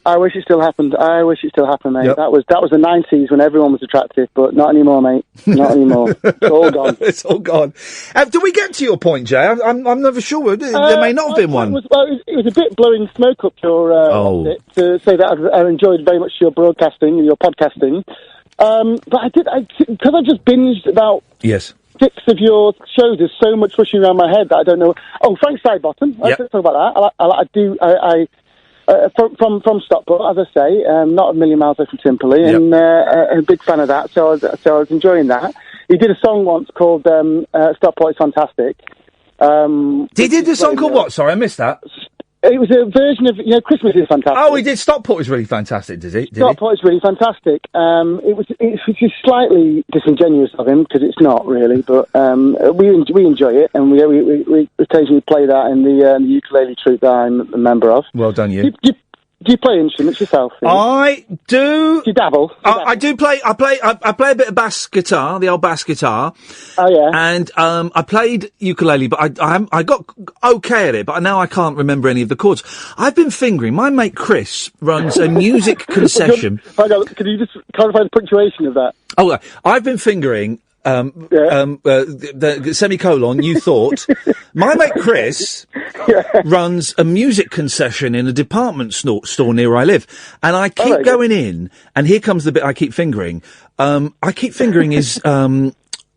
I wish it still happened. I wish it still happened, mate. Yep. That was the 90s when everyone was attractive, but not anymore, mate. Not anymore. It's all gone. It's all gone. Did we get to your point, Jay? I'm never sure. There may not have been one. It was a bit blowing smoke up your bit to say that I enjoyed very much your broadcasting and your podcasting. But because I just binged about 6 of your shows. There's so much rushing around my head that I don't know. Oh, Frank Sidebottom. Let's talk about that. From Stockport, as I say, not a million miles away from Timperley, and a big fan of that. So I was enjoying that. He did a song once called "Stockport is Fantastic." He did a song called what? Sorry, I missed that. It was a version of Christmas is Fantastic. Oh, he did. Stockport is really fantastic. Did he? Stockport is really fantastic. It's just slightly disingenuous of him because it's not really, but we enjoy it, and we occasionally play that in the ukulele troupe that I'm a member of. Well done, you. Do Do you play instruments yourself? I do. Do you dabble? I do play. I play a bit of bass guitar, the old bass guitar. Oh yeah. And I played ukulele, but I got okay at it. But now I can't remember any of the chords. I've been fingering. My mate Chris runs a music concession. Hang on, can you just clarify the punctuation of that? Oh, I've been fingering. The semicolon, you thought. My mate Chris runs a music concession in a department store near where I live. And I keep going in, and here comes the bit I keep fingering. I keep fingering his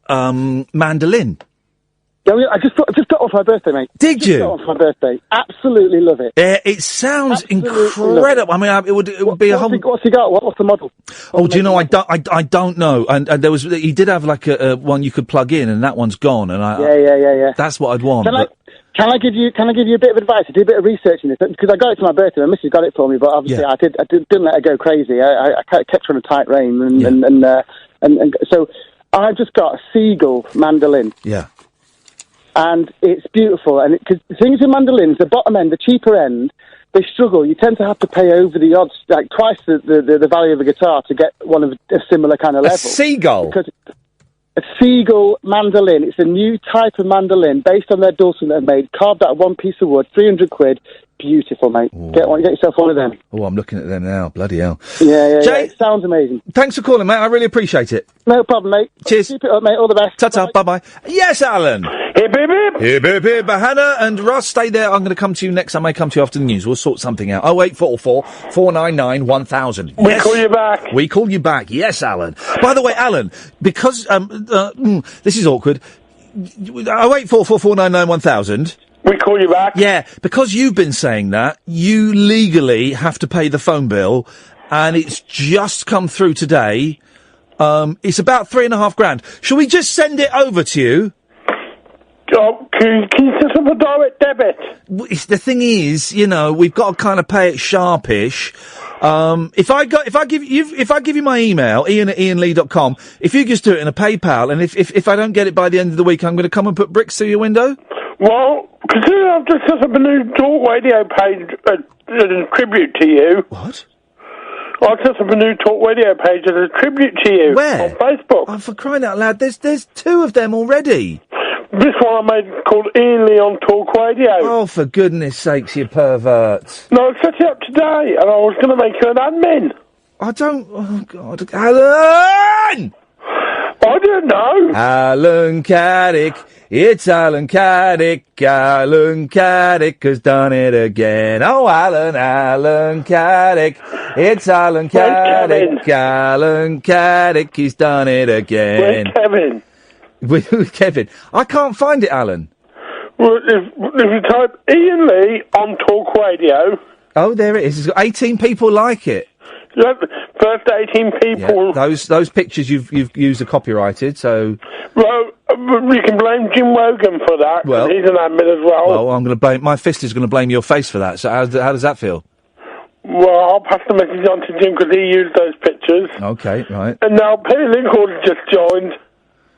mandolin. Yeah, I just got off my birthday, mate. Did you? Got off my birthday. Absolutely love it. It sounds incredible. I mean, it would be a whole. What's he got? What's the model? Do you know? I don't know. And he did have like a one you could plug in, and that one's gone. And Yeah. That's what I'd want. Can I give you a bit of advice? I did a bit of research in this because I got it to my birthday. My missus got it for me, but obviously I didn't let her go crazy. I kept her on a tight rein, and so I've just got a Seagull mandolin. Yeah. And it's beautiful. And because things with mandolins, the bottom end, the cheaper end, they struggle. You tend to have to pay over the odds, like twice the value of a guitar to get one of a similar kind of level. A Seagull? Because a Seagull mandolin. It's a new type of mandolin based on their dulcimer that made, carved out of one piece of wood, 300 quid. Beautiful, mate. Get yourself one of them. Oh, I'm looking at them now. Bloody hell. Yeah. Jay, it sounds amazing. Thanks for calling, mate. I really appreciate it. No problem, mate. Cheers. Keep it up, mate. All the best. Ta-ta. Bye-bye. Yes, Alan. Hip, hip, hip. Hip, hip, hip. Hannah and Russ, stay there. I'm going to come to you next. I may come to you after the news. We'll sort something out. 0844 499 1000. We call you back. We call you back. Yes, Alan. By the way, Alan, because this is awkward. 0844 499 1000. We call you back. Yeah, because you've been saying that, you legally have to pay the phone bill, and it's just come through today. It's about $3,500. Shall we just send it over to you? Can you set up a direct debit? The thing is, we've got to kind of pay it sharpish. If I give you my email, Iain@iainlee.com, if you just do it in a PayPal, and if I don't get it by the end of the week, I'm going to come and put bricks through your window. Well, consider I've just set up a new talk radio page as a tribute to you. What? I've set up a new talk radio page as a tribute to you. Where? On Facebook. Oh, for crying out loud, there's two of them already. This one I made called Iain Lee on Talk Radio. Oh, for goodness sakes, you pervert. No, I set it up today, and I was going to make you an admin. Oh, God. Alan! I don't know. Alan Caddick. It's Alan Caddick. Alan Caddick has done it again. Oh, Alan Caddick. It's Alan Caddick. Alan Caddick, he's done it again. Where's Kevin? With Kevin. I can't find it, Alan. Well, if you type Iain Lee on Talk Radio... Oh, there it is. It's got 18 people like it. First 18 people... Yeah, those pictures you've used are copyrighted, so... Well, you can blame Jim Wogan for that, because he's an admin as well. Well, I'm going to blame... My fist is going to blame your face for that, so how does that feel? Well, I'll pass the message on to Jim, because he used those pictures. Okay, right. And now Penny Lincoln just joined.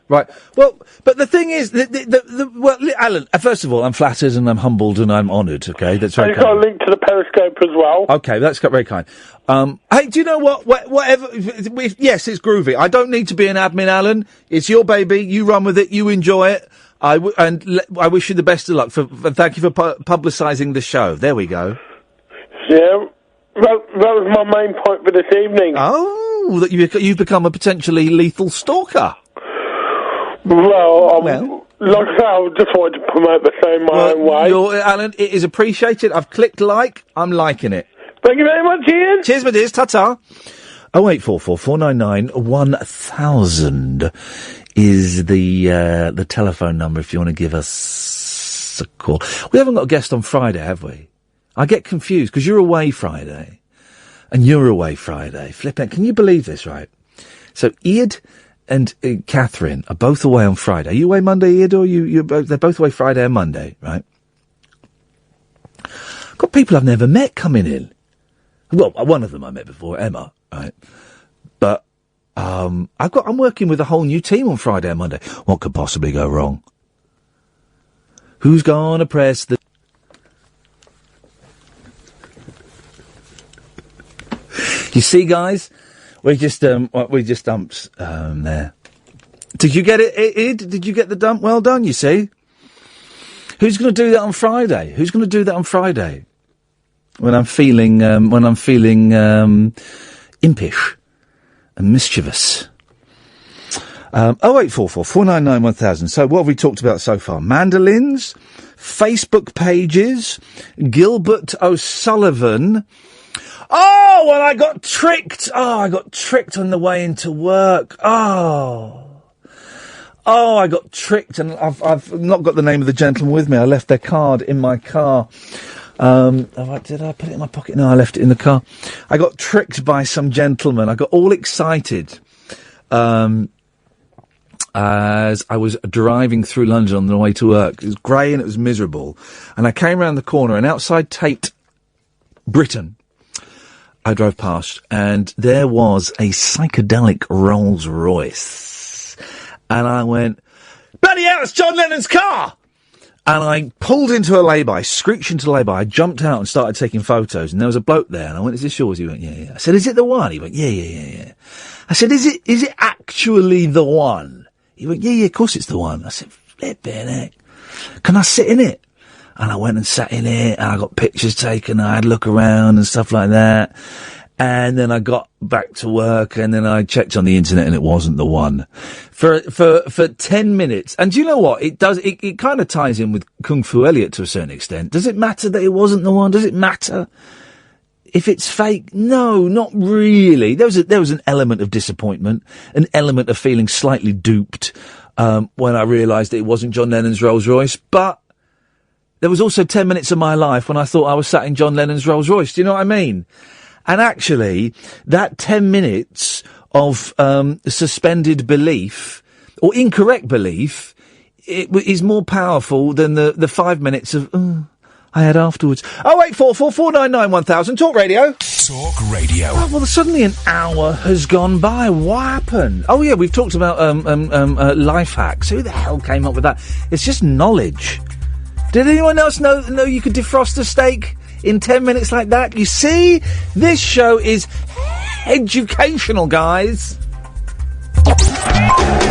Right. Well, but the thing is, well, Alan, first of all, I'm flattered and I'm humbled and I'm honoured, okay? That's very kind. You've got a link to the Periscope as well. Okay, that's very kind. Hey, do you know what? Whatever, yes, it's groovy. I don't need to be an admin, Alan. It's your baby. You run with it. You enjoy it. I wish you the best of luck. Thank you for publicising the show. There we go. Yeah, that was my main point for this evening. Oh, that you've become a potentially lethal stalker. Well, like I say, I just wanted to promote the show my own way. Alan, it is appreciated. I've clicked like. I'm liking it. Thank you very much, Iain. Cheers, my dears. Ta-ta. 0844 499 1000 is the telephone number if you want to give us a call. We haven't got a guest on Friday, have we? I get confused because you're away Friday and you're away Friday. Flipping, can you believe this, right? So Iad and Catherine are both away on Friday. Are you away Monday, Iad, or they're both away Friday and Monday, right? Got people I've never met coming in. Well, one of them I met before, Emma, right? But I'm working with a whole new team on Friday and Monday. What could possibly go wrong? Who's gonna press the... You see, guys, we just dumped there. Did you get it, Id? Did you get the dump? Well done, you see. Who's going to do that on Friday? Who's going to do that on Friday? When I'm feeling impish and mischievous. 0844 499 1000. So what have we talked about so far? Mandolins, Facebook pages, Gilbert O'Sullivan. Oh, well, I got tricked. Oh, I got tricked on the way into work. Oh, I got tricked, and I've not got the name of the gentleman with me. I left their card in my car. Did I put it in my pocket? No, I left it in the car. I got tricked by some gentleman. I got all excited as I was driving through London on the way to work. It was grey and it was miserable. And I came round the corner, and outside Tate Britain, I drove past, and there was a psychedelic Rolls Royce. And I went, bloody hell, it's John Lennon's car! And I pulled into a lay-by, screeched into a lay-by. I jumped out and started taking photos, and there was a bloke there, and I went, is this yours? He went, yeah. I said, is it the one? He went, yeah. I said, is it actually the one? He went, yeah, of course it's the one. I said, flipping heck. Can I sit in it? And I went and sat in it, and I got pictures taken, I had a look around and stuff like that. And then I got back to work, and then I checked on the internet, and it wasn't the one. For 10 minutes. And do you know what? It kind of ties in with Kung Fu Elliot to a certain extent. Does it matter that it wasn't the one? Does it matter if it's fake? No, not really. There was an element of disappointment, an element of feeling slightly duped, when I realised that it wasn't John Lennon's Rolls Royce. But there was also 10 minutes of my life when I thought I was sat in John Lennon's Rolls Royce. Do you know what I mean? And actually, that 10 minutes of suspended belief, or incorrect belief, is more powerful than the 5 minutes of, I had afterwards. 0844 499 1000. Talk Radio. Talk Radio. Oh, well, suddenly an hour has gone by. What happened? Oh, yeah, we've talked about life hacks. Who the hell came up with that? It's just knowledge. Did anyone else know you could defrost a steak in 10 minutes like that? You see, this show is educational, guys.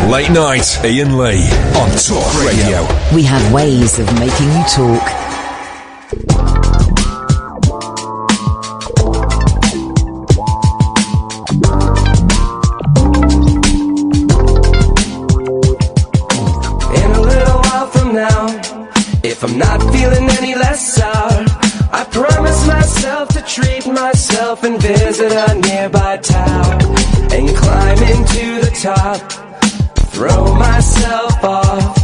Late night, Iain Lee on Talk Radio. We have ways of making you talk. In a little while from now, if I'm not feeling any less sour, I promise myself to treat myself and visit a nearby tower and climb into the top, throw myself off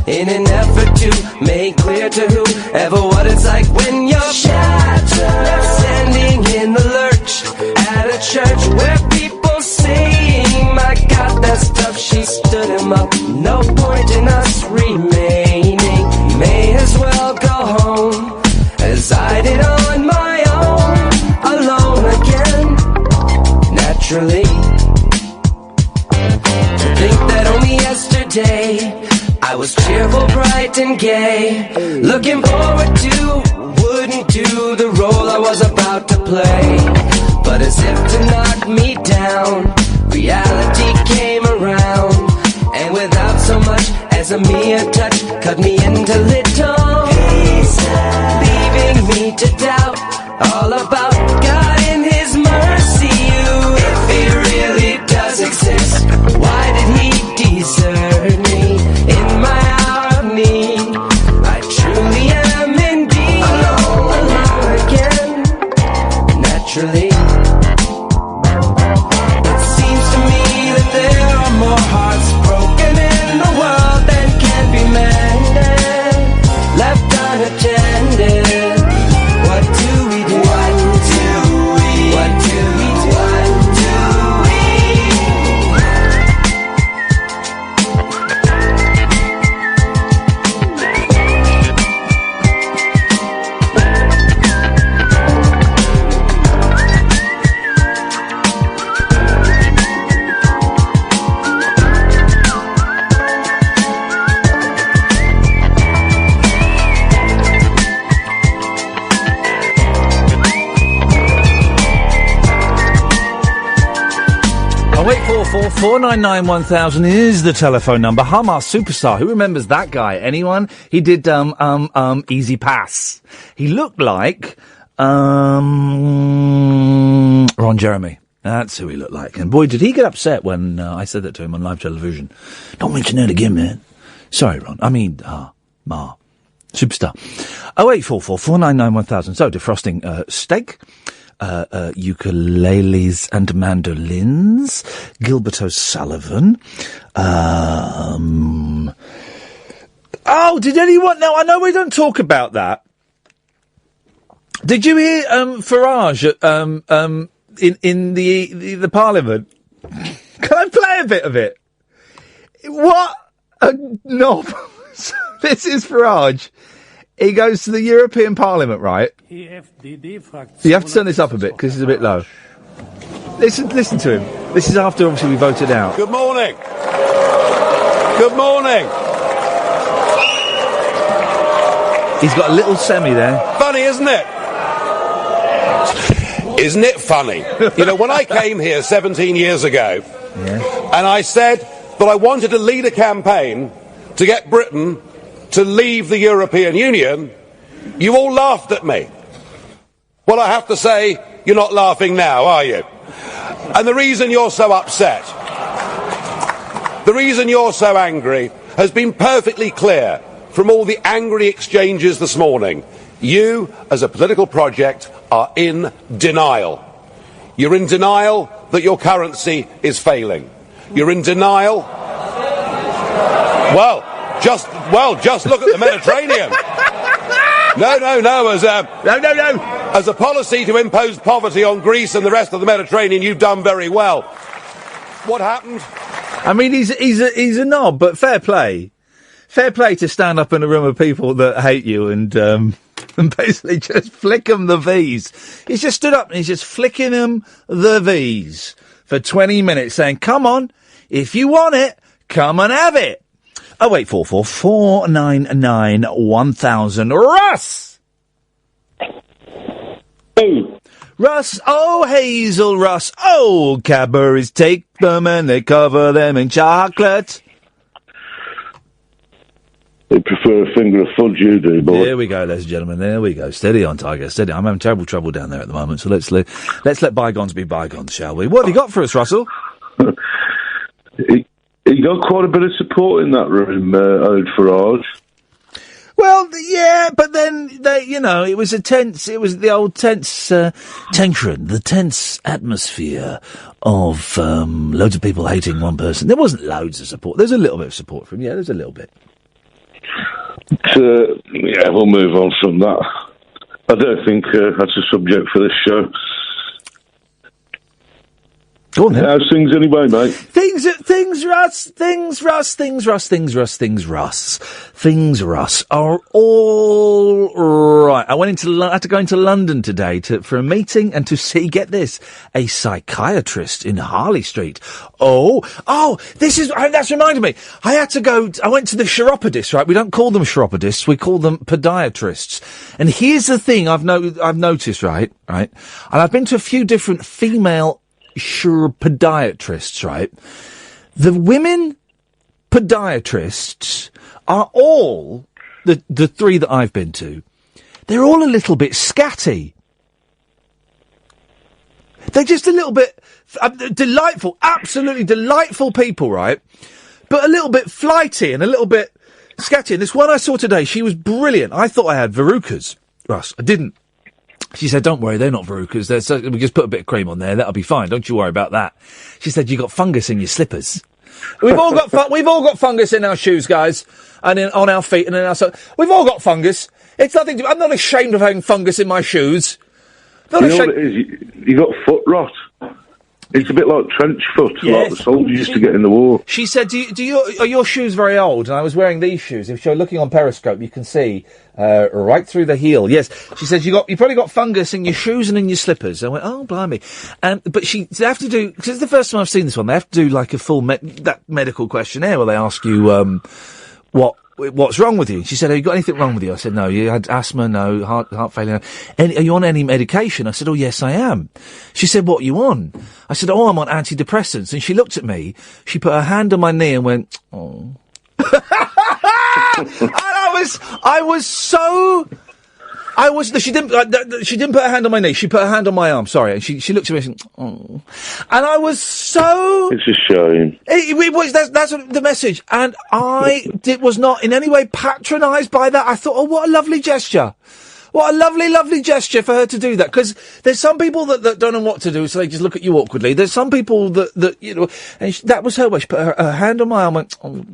in an effort to make clear to whoever what it's like when you're shattered, standing in the lurch at a church where people sing, my God, that stuff, she stood him up, no point in us remaining, may as well go home as I did on my own, alone again, naturally. To think that only yesterday I was cheerful, bright and gay, looking forward to, wouldn't do the role I was about to play, but as if to knock me down, reality came around, and without so much as a mere touch, cut me into little pieces, leaving me to doubt all about God and His mercy. If He really does exist, why did He desert me in my hour of need? I truly am indeed alone again, naturally. It seems to me that there are more hearts broken in the world than can be mended, left unattended. What do we do? What do 084 499 1000 is the telephone number. Hamas Superstar. Who remembers that guy? Anyone? He did, Easy Pass. He looked like, Ron Jeremy. That's who he looked like. And boy, did he get upset when I said that to him on live television. Don't mention that again, man. Sorry, Ron. I mean, Ma. Superstar. 0844 499 1000. So, defrosting steak, ukuleles and mandolins, Gilbert O'Sullivan. Oh, did anyone... No, I know we don't talk about that. Did you hear Farage in the Parliament? Can I play a bit of it? What a knob. This is Farage. He goes to the European Parliament, right? You have to turn this up a bit, because it's a bit low. Listen to him. This is after, obviously, we voted out. Good morning. Good morning. He's got a little semi there. Funny, isn't it? Isn't it funny? You know, when I came here 17 years ago, and I said that I wanted to lead a campaign to get Britain to leave the European Union, you all laughed at me. Well, I have to say, you're not laughing now, are you? And the reason you're so upset, the reason you're so angry, has been perfectly clear from all the angry exchanges this morning. You, as a political project, are in denial. You're in denial that your currency is failing. You're in denial... Just look at the Mediterranean. No. As a policy to impose poverty on Greece and the rest of the Mediterranean, you've done very well. What happened? I mean, he's a knob, but fair play. Fair play to stand up in a room of people that hate you and basically just flick them the V's. He's just stood up and he's just flicking them the V's for 20 minutes saying, come on, if you want it, come and have it. 0844 499 1000. Russ! Hey. Russ, oh Hazel Russ, oh Cadbury's take them and they cover them in chocolate. They prefer a finger of fudge, you do, boy. There we go, ladies and gentlemen. There we go. Steady on, Tiger. Steady. I'm having terrible trouble down there at the moment, so let's let bygones be bygones, shall we? What have you got for us, Russell? He got quite a bit of support in that room, Owen Farage. Well, yeah, but then, it was the old tense tension, the tense atmosphere of loads of people hating one person. There wasn't loads of support. There's a little bit of support from him. Yeah, there's a little bit. We'll move on from that. I don't think that's a subject for this show. Go on then. How's things anyway, mate? Things, Russ are all right. I had to go into London today for a meeting and to see, get this, a psychiatrist in Harley Street. That's reminded me. I went to the chiropodists, right? We don't call them chiropodists, we call them podiatrists. And here's the thing I've noticed, right? And I've been to a few different female podiatrists, right? The women podiatrists are all, the three that I've been to, they're all a little bit scatty. They're just a little bit delightful, absolutely delightful people, right? But a little bit flighty and a little bit scatty. And this one I saw today, she was brilliant. I thought I had verrucas, Russ. I didn't. She said, don't worry, they're not verrucas. We just put a bit of cream on there. That'll be fine. Don't you worry about that. She said, you got fungus in your slippers. We've all got fungus in our shoes, guys, and on our feet and in our we've all got fungus. It's nothing to... I'm not ashamed of having fungus in my shoes. You know what it is? You got foot rot. It's a bit like trench foot, like the soldiers used to get in the war. She said, are your shoes very old? And I was wearing these shoes. If you're looking on Periscope, you can see right through the heel. Yes, she said you probably got fungus in your shoes and in your slippers. I went, oh blimey! But they have to do, because it's the first time I've seen this one. They have to do like a full medical questionnaire where they ask you what what's wrong with you? She said, have you got anything wrong with you? I said, no. You had asthma? No. Heart failure? No. Are you on any medication? I said, oh, yes, I am. She said, what are you on? I said, oh, I'm on antidepressants. And she looked at me, she put her hand on my knee and went, oh. And she didn't put her hand on my knee, she put her hand on my arm, sorry, and she looked at me and said, oh. And I was so... It's a shame. It was, that's the message. And I was not in any way patronised by that. I thought, oh, what a lovely gesture. What a lovely, lovely gesture for her to do that. Because there's some people that don't know what to do, so they just look at you awkwardly. There's some people that you know, and that was her way. She put her hand on my arm and went, oh.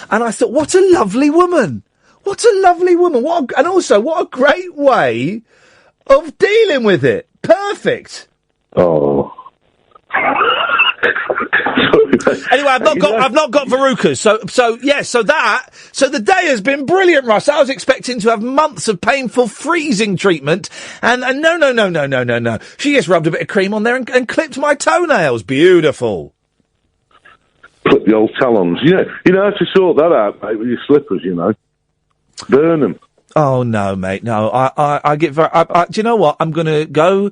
And I thought, what a lovely woman. What a lovely woman. And also, what a great way of dealing with it. Perfect. Oh. Anyway, I've not got verrucas. So the day has been brilliant, Russ. I was expecting to have months of painful freezing treatment, and no. She just rubbed a bit of cream on there and clipped my toenails. Beautiful. Clip the old talons. You know how to sort that out, mate, with your slippers, you know. Burn them. Oh, no, mate, no. I get very... do you know what? I'm going to go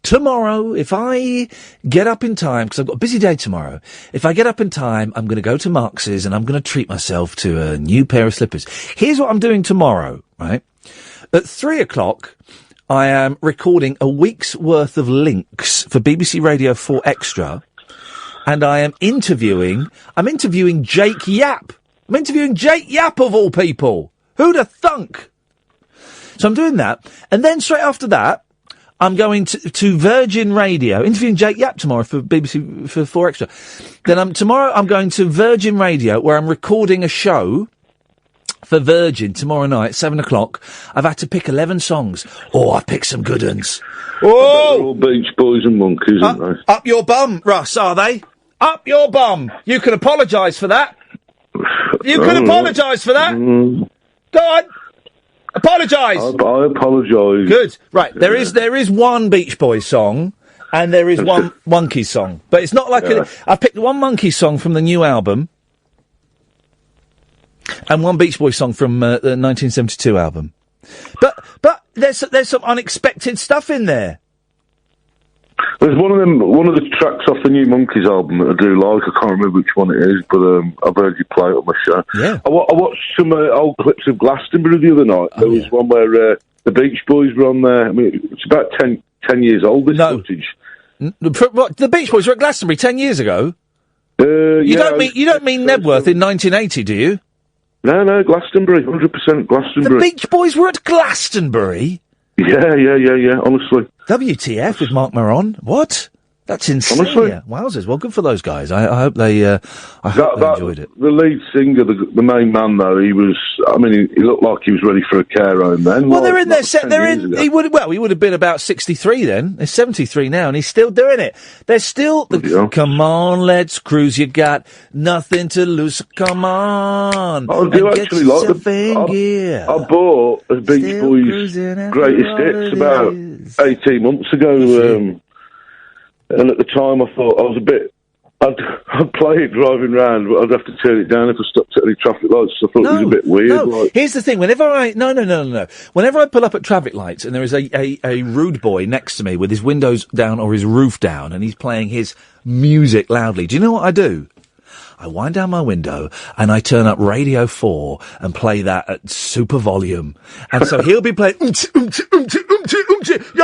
tomorrow. If I get up in time, because I've got a busy day tomorrow, if I get up in time, I'm going to go to Marx's and I'm going to treat myself to a new pair of slippers. Here's what I'm doing tomorrow, right? At 3:00, I am recording a week's worth of links for BBC Radio 4 Extra, and I am interviewing Jake Yapp. I'm interviewing Jake Yapp, of all people. Who'd have thunk? So I'm doing that. And then straight after that, I'm going to Virgin Radio, interviewing Jake Yapp tomorrow for BBC for 4 Extra. Then tomorrow I'm going to Virgin Radio, where I'm recording a show for Virgin tomorrow night, 7:00. I've had to pick 11 songs. Oh, I've picked some good ones. Oh! They're all Beach Boys and Monkeys, aren't they? Up your bum, Russ, are they? Up your bum. You can apologise for that. You can apologise for that. Go on. Apologise. I apologise. Good. Right. There is one Beach Boys song, and there is one Monkeys song, but it's not like I picked one Monkeys song from the new album, and one Beach Boys song from the 1972 album. But there's some unexpected stuff in there. There's one of the tracks off the new Monkeys album that I do like. I can't remember which one it is, but I've heard you play it on my show. Yeah. I watched some old clips of Glastonbury the other night. There was one where the Beach Boys were on there. I mean, it's about 10 years old, this footage. What, the Beach Boys were at Glastonbury 10 years ago? You don't mean Nebworth in 1980, do you? No, Glastonbury, 100% Glastonbury. The Beach Boys were at Glastonbury? Yeah, honestly. WTF with Mark Maron? What? That's insane. Honestly. Wowzers. Well, good for those guys. I hope they enjoyed it. The lead singer, the main man, though, he looked like he was ready for a care home then. Well, they're in their set. He would have been about 63 then. He's 73 now, and he's still doing it. They're still, come on, let's cruise. You got nothing to lose. Come on. I do actually like I bought a Beach Boys greatest hits about 18 months ago. And at the time, I thought I was I'd play it driving round, but I'd have to turn it down if I stopped at any traffic lights. So I thought it was a bit weird. No, here's the thing. Whenever I pull up at traffic lights and there is a rude boy next to me with his windows down or his roof down and he's playing his music loudly, do you know what I do? I wind down my window and I turn up Radio 4 and play that at super volume. And so he'll be playing, yo,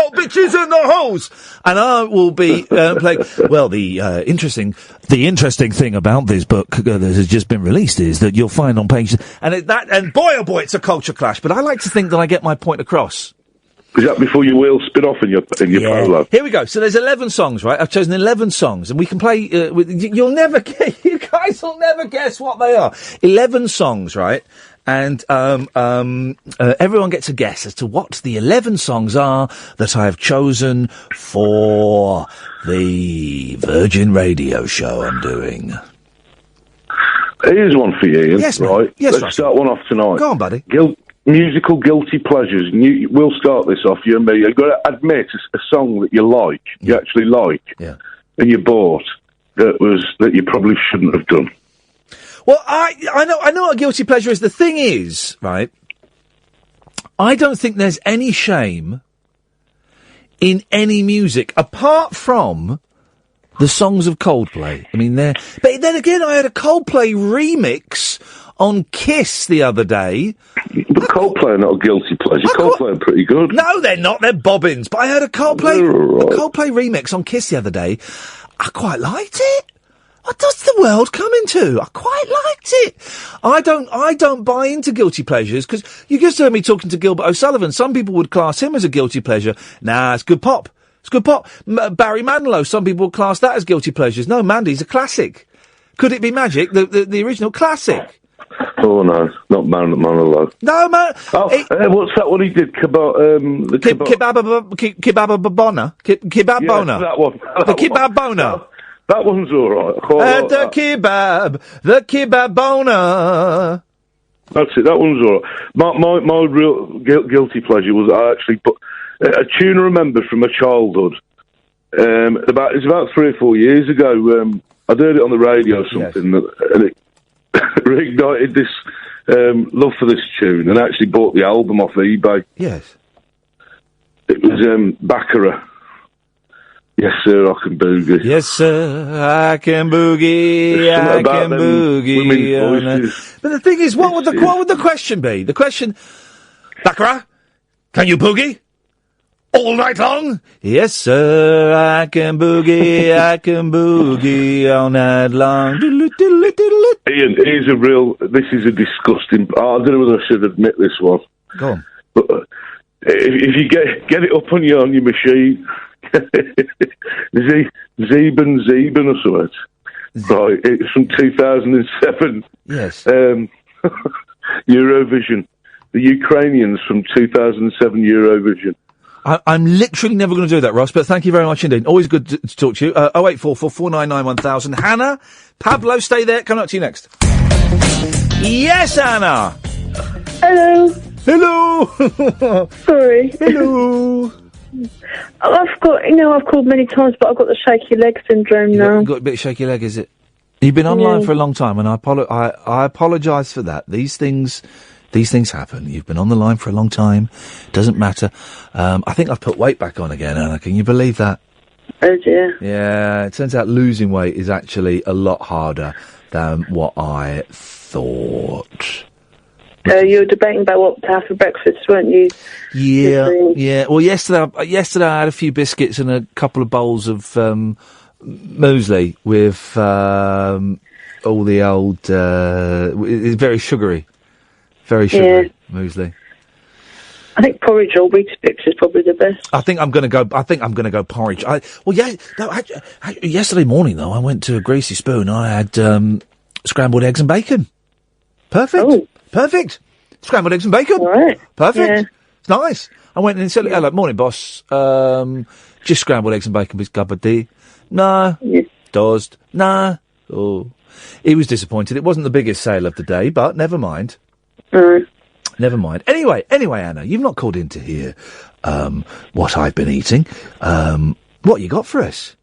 bitches in the holes. And I will be playing, well, the interesting thing about this book that has just been released is that you'll find on page, and boy, oh boy, it's a culture clash. But I like to think that I get my point across. Is that before your wheels spin off in your polo? Here we go. So there's 11 songs, right? I've chosen 11 songs, and we can play. You guys will never guess what they are. 11 songs, right? And everyone gets a guess as to what the 11 songs are that I have chosen for the Virgin Radio show I'm doing. Here's one for you, Ian. Yes, right. Yes, let's start one off tonight. Go on, buddy. Musical guilty pleasures. We'll start this off, you and me. You've got to admit a song that you like, you actually like, and you bought that you probably shouldn't have done. Well, I know what a guilty pleasure is. The thing is, right, I don't think there's any shame in any music, apart from the songs of Coldplay. I mean, but then again, I had a Coldplay remix on Kiss the other day. But Coldplay are not a guilty pleasure. Coldplay are pretty good. No, they're not. They're bobbins. But I heard a Coldplay remix on Kiss the other day. I quite liked it. What does the world come into? I quite liked it. I don't buy into guilty pleasures, because you just heard me talking to Gilbert O'Sullivan. Some people would class him as a guilty pleasure. Nah, it's good pop. It's good pop. Barry Manilow, some people would class that as guilty pleasures. No, Mandy's a classic. Could it be Magic, the original classic? Oh no, not Manilow. No, man. What's that one he did? Kebababona. Kebabona. That one. The Kebabona. That one's all right. The Kebabona. That's it. That one's all right. My real guilty pleasure was I actually put a tune I remember from my childhood. It's about 3 or 4 years ago. I'd heard it on the radio or something, and it reignited this love for this tune, and I actually bought the album off eBay. Yes. It was Baccarat. Yes, sir, I can boogie. Yes, sir, I can boogie. I can boogie. But the thing is, what would the question be? The question, Baccarat, can you boogie all night long? Yes, sir, I can boogie. I can boogie all night long. Ian, this is a disgusting. I don't know whether I should admit this one. Go on. But if you get it up on your machine. Zeben or something. Right, it's from 2007. Yes. Eurovision. The Ukrainians from 2007 Eurovision. I'm literally never going to do that, Ross, but thank you very much indeed. Always good to talk to you. 0844 499 1000. Hannah, Pablo, stay there. Coming up to you next. Yes, Anna. Hello. Hello. Sorry. Hello. I've called many times, but I've got the shaky leg syndrome now. You've got a bit of shaky leg, is it? You've been online for a long time, and I apologise for that. These things happen. You've been on the line for a long time. Doesn't matter. I think I've put weight back on again, Anna. Can you believe that? Oh dear. Yeah, it turns out losing weight is actually a lot harder than what I thought. You were debating about what to have for breakfast, weren't you? Yeah. Well, yesterday I had a few biscuits and a couple of bowls of muesli with all the old. It's very sugary muesli. I think porridge or Weetabix is probably the best. I think I'm going to go porridge. Yesterday morning though, I went to a Greasy Spoon. I had scrambled eggs and bacon. Perfect. Oh. Perfect. Scrambled eggs and bacon. All right. Perfect. Yeah. It's nice. I went in and said, hello, morning, boss. Just scrambled eggs and bacon with cup of tea. Nah. Yes. Dozed. Nah. Oh. He was disappointed. It wasn't the biggest sale of the day, but never mind. Never mind. Anyway, Anna, you've not called in to hear what I've been eating. What you got for us?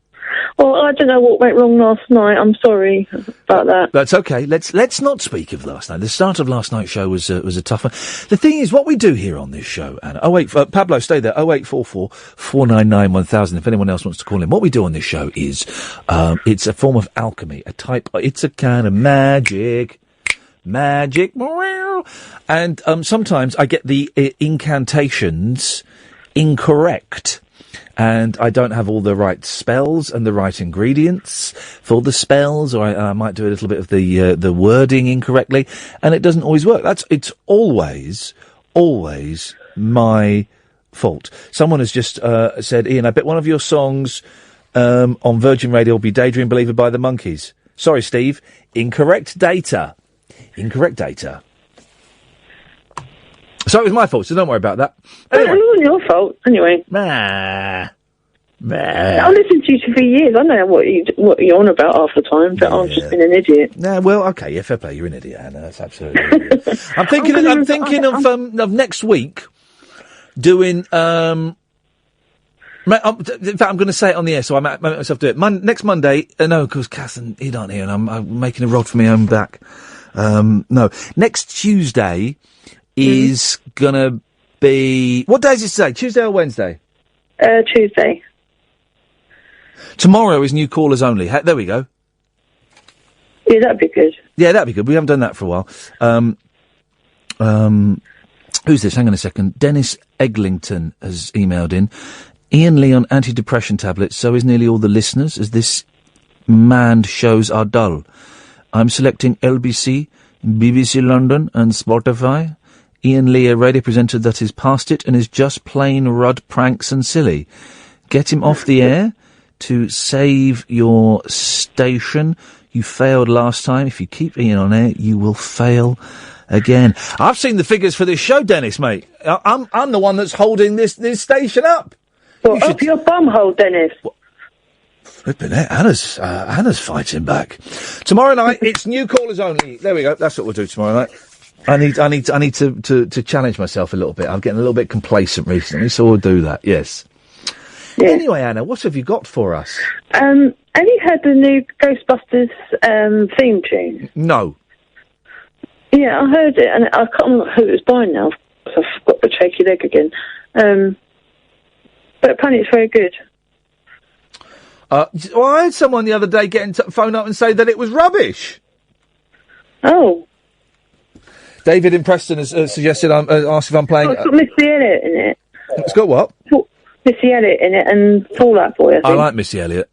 Well, I don't know what went wrong last night. I'm sorry about that. That's okay. Let's not speak of last night. The start of last night's show was a tough one. The thing is, what we do here on this show, Anna. Pablo, stay there. 0844 499 1000. If anyone else wants to call in, what we do on this show is it's a form of alchemy, it's a kind of magic. And sometimes I get the incantations incorrect. And I don't have all the right spells and the right ingredients for the spells, or I might do a little bit of the wording incorrectly, and it doesn't always work. It's always my fault. Someone has just said, Ian, I bet one of your songs on Virgin Radio will be Daydream Believer by the Monkees. Sorry, Steve. Incorrect data. So it was my fault, so don't worry about that. Anyway. It wasn't your fault, anyway. I've listened to you for years. I know what you're on about half the time, but I've just been an idiot. Nah, well, okay, yeah, fair play. You're an idiot, Anna. That's absolutely an idiot. I'm thinking of next week doing In fact, I'm going to say it on the air, so I might make myself do it. Next Monday, no, because Kath and Ed aren't here, and I'm making a rod for my own back. No. Next Tuesday is going to be... What day is it today? Tuesday or Wednesday? Tuesday. Tomorrow is new callers only. There we go. Yeah, that'd be good. Yeah, that'd be good. We haven't done that for a while. Who's this? Hang on a second. Dennis Eglinton has emailed in. Iain Lee on antidepressant tablets, so is nearly all the listeners, as this manned shows are dull. I'm selecting LBC, BBC London and Spotify. Iain Lee, a radio presenter that is past it and is just plain Rudd pranks and silly. Get him off the air to save your station. You failed last time. If you keep Iain on air, you will fail again. I've seen the figures for this show, Dennis, mate. I'm the one that's holding this station up. Well, up your bumhole, Dennis. Flipping it. Anna's fighting back. Tomorrow night, it's new callers only. There we go. That's what we'll do tomorrow night. I need to challenge myself a little bit. I'm getting a little bit complacent recently, so we'll do that. Yes. Yeah. Anyway, Anna, what have you got for us? Have you heard the new Ghostbusters theme tune? No. Yeah, I heard it, and I can't remember who it was by now, because I've got the shaky leg again. But apparently it's very good. Well, I had someone the other day phone up and say that it was rubbish. Oh. David in Preston has suggested asked if I'm playing... It's got Missy Elliott in it. It's got what? Missy Elliott in it and Fall Out Boy, I think. I like Missy Elliott.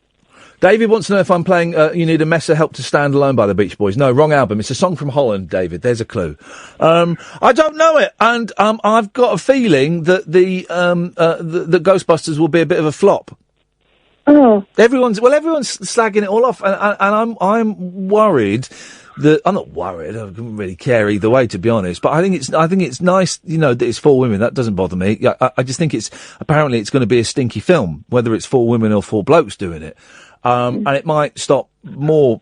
David wants to know if I'm playing You Need a Mess of Help to Stand Alone by the Beach Boys. No, wrong album. It's a song from Holland, David. There's a clue. I don't know it, and I've got a feeling that the Ghostbusters will be a bit of a flop. Oh. Everyone's slagging it all off, and I'm worried that... I'm not worried. I don't really care either way, to be honest. But I think it's nice, that it's for women. That doesn't bother me. I just think apparently it's going to be a stinky film, whether it's for women or for blokes doing it. And it might stop more,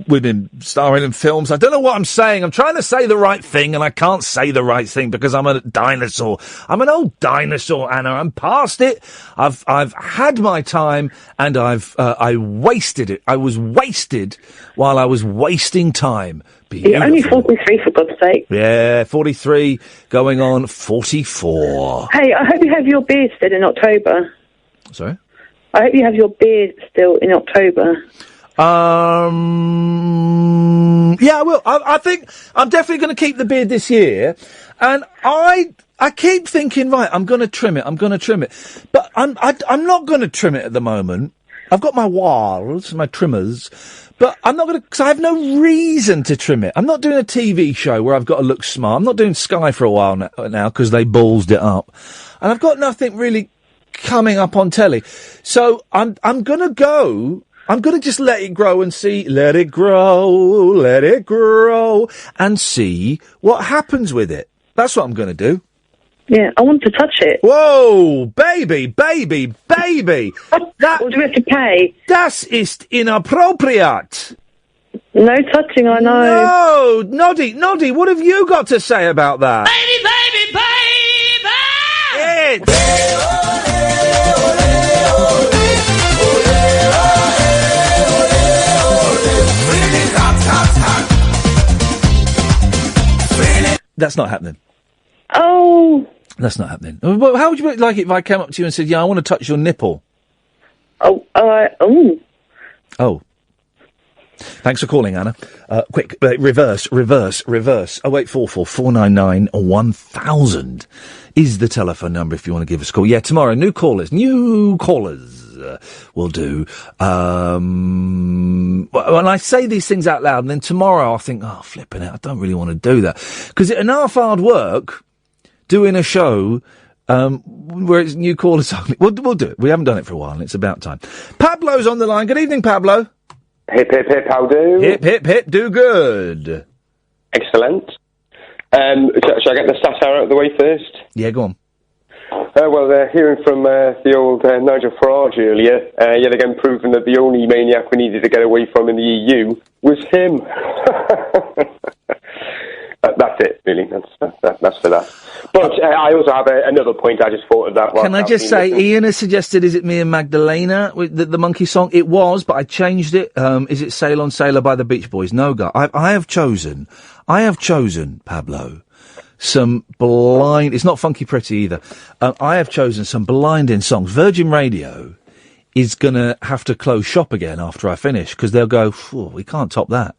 women starring in films. I don't know what I'm saying. I'm trying to say the right thing, and I can't say the right thing because I'm a dinosaur. I'm an old dinosaur, Anna. I'm past it. I've had my time, and I wasted it. I was wasted while I was wasting time. Beautiful. You're only 43, for God's sake. Yeah, 43, going on 44. Hey, I hope you have your beard still in October. Sorry? I hope you have your beard still in October. Yeah, I will. I think I'm definitely going to keep the beard this year, and I keep thinking, right, I'm going to trim it, but I'm not going to trim it at the moment. I've got my wires, my trimmers, but I'm not going to, because I have no reason to trim it. I'm not doing a TV show where I've got to look smart. I'm not doing Sky for a while now because they ballsed it up, and I've got nothing really coming up on telly. So I'm going to just let it grow and see, let it grow, and see what happens with it. That's what I'm going to do. Yeah, I want to touch it. Whoa, baby. What do we have to pay? Das ist inappropriate. No touching, I know. No, Noddy, what have you got to say about that? Baby! That's not happening. Oh. That's not happening. How would you like it if I came up to you and said, yeah, I want to touch your nipple? Oh. Oh. Thanks for calling, Anna. Quick, reverse. 0844 499 1000 is the telephone number if you want to give us a call. Yeah, tomorrow, new callers will do. When I say these things out loud, and then tomorrow I'll think, oh, flipping it, I don't really want to do that. Because it's enough hard work doing a show where it's new callers only. We'll do it. We haven't done it for a while, and it's about time. Pablo's on the line. Good evening, Pablo. Hip, hip, hip, how do? Hip, hip, hip, do good. Excellent. Shall I get the satire out of the way first? Yeah, go on. Well, hearing from the old Nigel Farage earlier, yet again proving that the only maniac we needed to get away from in the EU was him. That's bit, really. That's for that. But I also have another point. I just thought of that. Can I just say, Ian has suggested, is it Me and Magdalena, with the Monkey song? It was, but I changed it. Is it Sail on Sailor by the Beach Boys? No, guy. I have chosen, Pablo, some it's not Funky Pretty either. I have chosen some blinding songs. Virgin Radio is going to have to close shop again after I finish, because they'll go, we can't top that.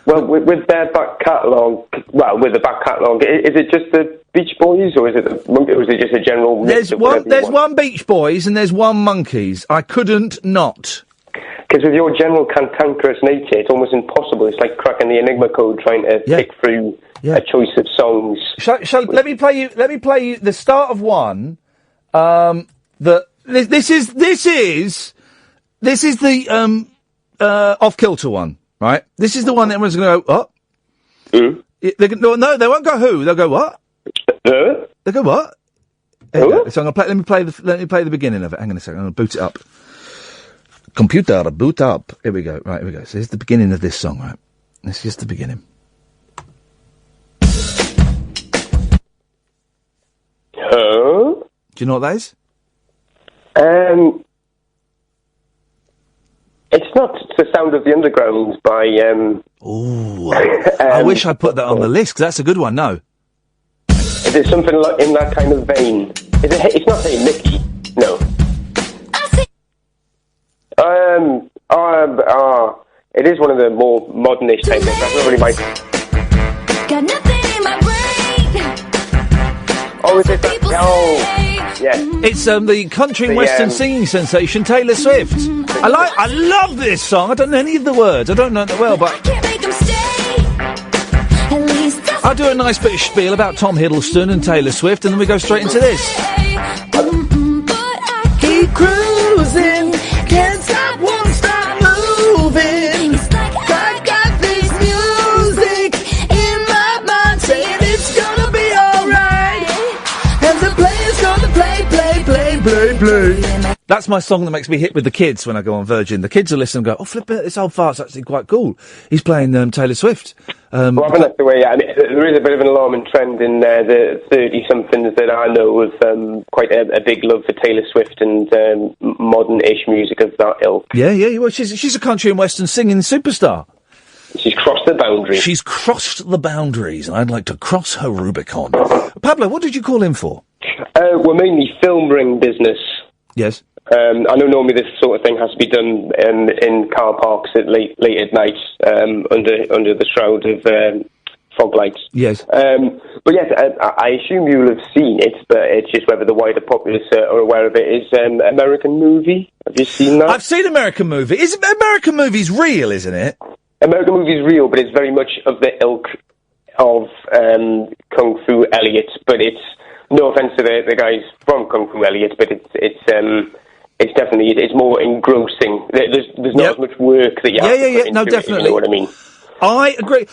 Well, with their back catalogue, is it just the Beach Boys, or is it just a general mix? There's one Beach Boys and there's one Monkeys. I couldn't not. Because with your general cantankerous nature, it's almost impossible. It's like cracking the Enigma code, trying to pick through a choice of songs. Let me play you the start of one. This is the Off Kilter one, right? This is the one that everyone's going to go, oh. Who? No, they won't go who. They'll go what? They'll go what? So I'm gonna play. Let me play the beginning of it. Hang on a second. I'm gonna boot it up. Computer, boot up. Here we go. Right, here we go. So here's the beginning of this song. Right, this is just the beginning. Huh? Do you know what that is? It's not The Sound of the Underground by, Ooh, I wish I put that on the list, 'cause that's a good one, no. Is it something in that kind of vein? It's not Hey Mickey, no. It is one of the more modernish type things. That's not really my... Got nothing in my brain. Oh, is it that? Oh, yeah. It's the country and western singing sensation Taylor Swift. I love this song. I don't know any of the words. I don't know it well, but I'll do a nice bit of spiel about Tom Hiddleston and Taylor Swift, and then we go straight into this. Keep cruising, can't stop, won't stop moving. I got this music in my mind saying it's gonna be alright. And the player's gonna play. That's my song that makes me hit with the kids when I go on Virgin. The kids will listen and go, oh, flip it, this old fart's actually quite cool. He's playing Taylor Swift. Well, I think that's the way, I mean, there is a bit of an alarming trend in the 30-somethings that I know of quite a big love for Taylor Swift and modern-ish music of that ilk. Yeah, well, she's a country and western singing superstar. She's crossed the boundaries. She's crossed the boundaries, and I'd like to cross her Rubicon. Pablo, what did you call in for? We're mainly film ring business. Yes. I know normally this sort of thing has to be done in car parks late at night under the shroud of fog lights. Yes. But yes, I assume you'll have seen it, but it's just whether the wider populace are aware of it. Is American Movie? Have you seen that? I've seen American Movie. American Movie's real, isn't it? American Movie's real, but it's very much of the ilk of Kung Fu Elliot. But it's no offense to the guys from Kung Fu Elliot, but it's definitely it's more engrossing. There's not as much work that you have to put into it, definitely. You know what I mean? I agree.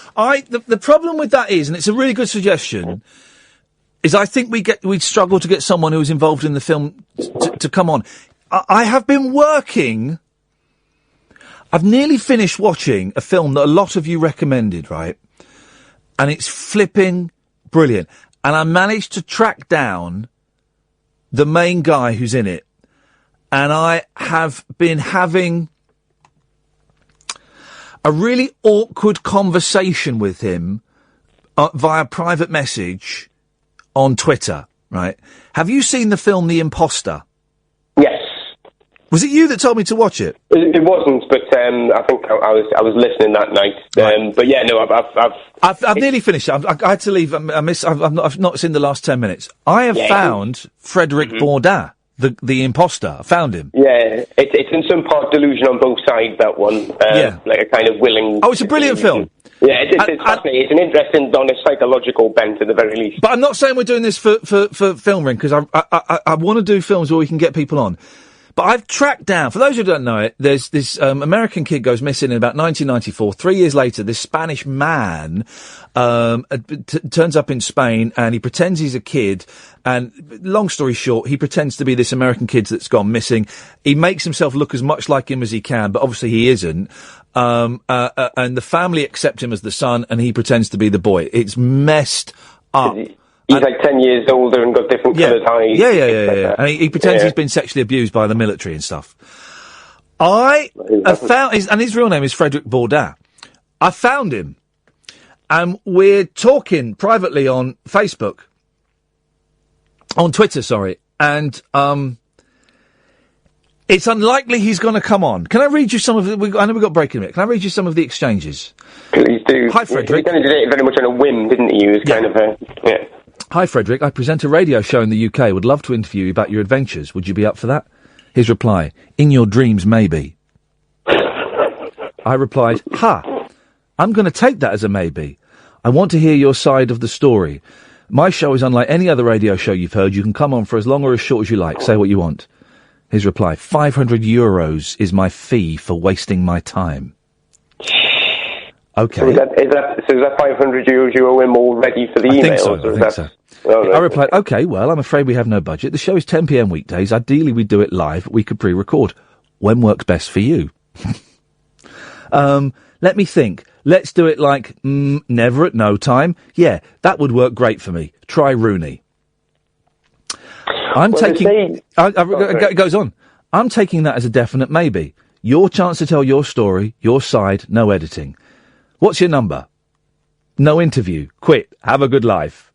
The problem with that is, and it's a really good suggestion, is I think we'd struggle to get someone who was involved in the film to come on. I have been working. I've nearly finished watching a film that a lot of you recommended, right? And it's flipping brilliant. And I managed to track down the main guy who's in it. And I have been having a really awkward conversation with him via private message on Twitter, right? Have you seen the film The Imposter? Yes. Was it you that told me to watch it? It wasn't, but I think I was listening that night. Right. But yeah, no, I've nearly finished it. I had to leave. I've not seen the last 10 minutes. I have found Frederic Bourdin, the imposter. I found him. Yeah, it's in some part delusion on both sides. That one, like a kind of willing. Oh, it's a brilliant film. Yeah, it's fascinating. It's an interesting on a psychological bent at the very least. But I'm not saying we're doing this for Film Ring, because I want to do films where we can get people on. But I've tracked down, for those who don't know it, there's this American kid goes missing in about 1994. 3 years later, this Spanish man turns up in Spain, and he pretends he's a kid. And long story short, he pretends to be this American kid that's gone missing. He makes himself look as much like him as he can, but obviously he isn't. And the family accept him as the son, and he pretends to be the boy. It's messed up. He's like 10 years older and got different coloured eyes. Yeah. And he pretends he's been sexually abused by the military and stuff. I found his real name is Frederick Bourdin. I found him, and we're talking privately on Facebook, on Twitter, sorry, and it's unlikely he's going to come on. Can I read you some of it? I know we've got breaking a minute. Can I read you some of the exchanges? Please do. Hi, Frederick. He kind of did it very much on a whim, didn't he? He was kind of a... Hi, Frederick. I present a radio show in the UK. Would love to interview you about your adventures. Would you be up for that? His reply, in your dreams, maybe. I replied, I'm going to take that as a maybe. I want to hear your side of the story. My show is unlike any other radio show you've heard. You can come on for as long or as short as you like. Say what you want. His reply, €500 is my fee for wasting my time. Okay. So is that €500 you owe him already for the emails? I think so. I replied, okay, well, I'm afraid we have no budget. The show is 10 p.m. weekdays. Ideally, we'd do it live, but we could pre-record. When works best for you? Let me think. Let's do it like, never at no time. Yeah, that would work great for me. Try Rooney. It goes on. I'm taking that as a definite maybe. Your chance to tell your story, your side, no editing. What's your number? No interview. Quit. Have a good life.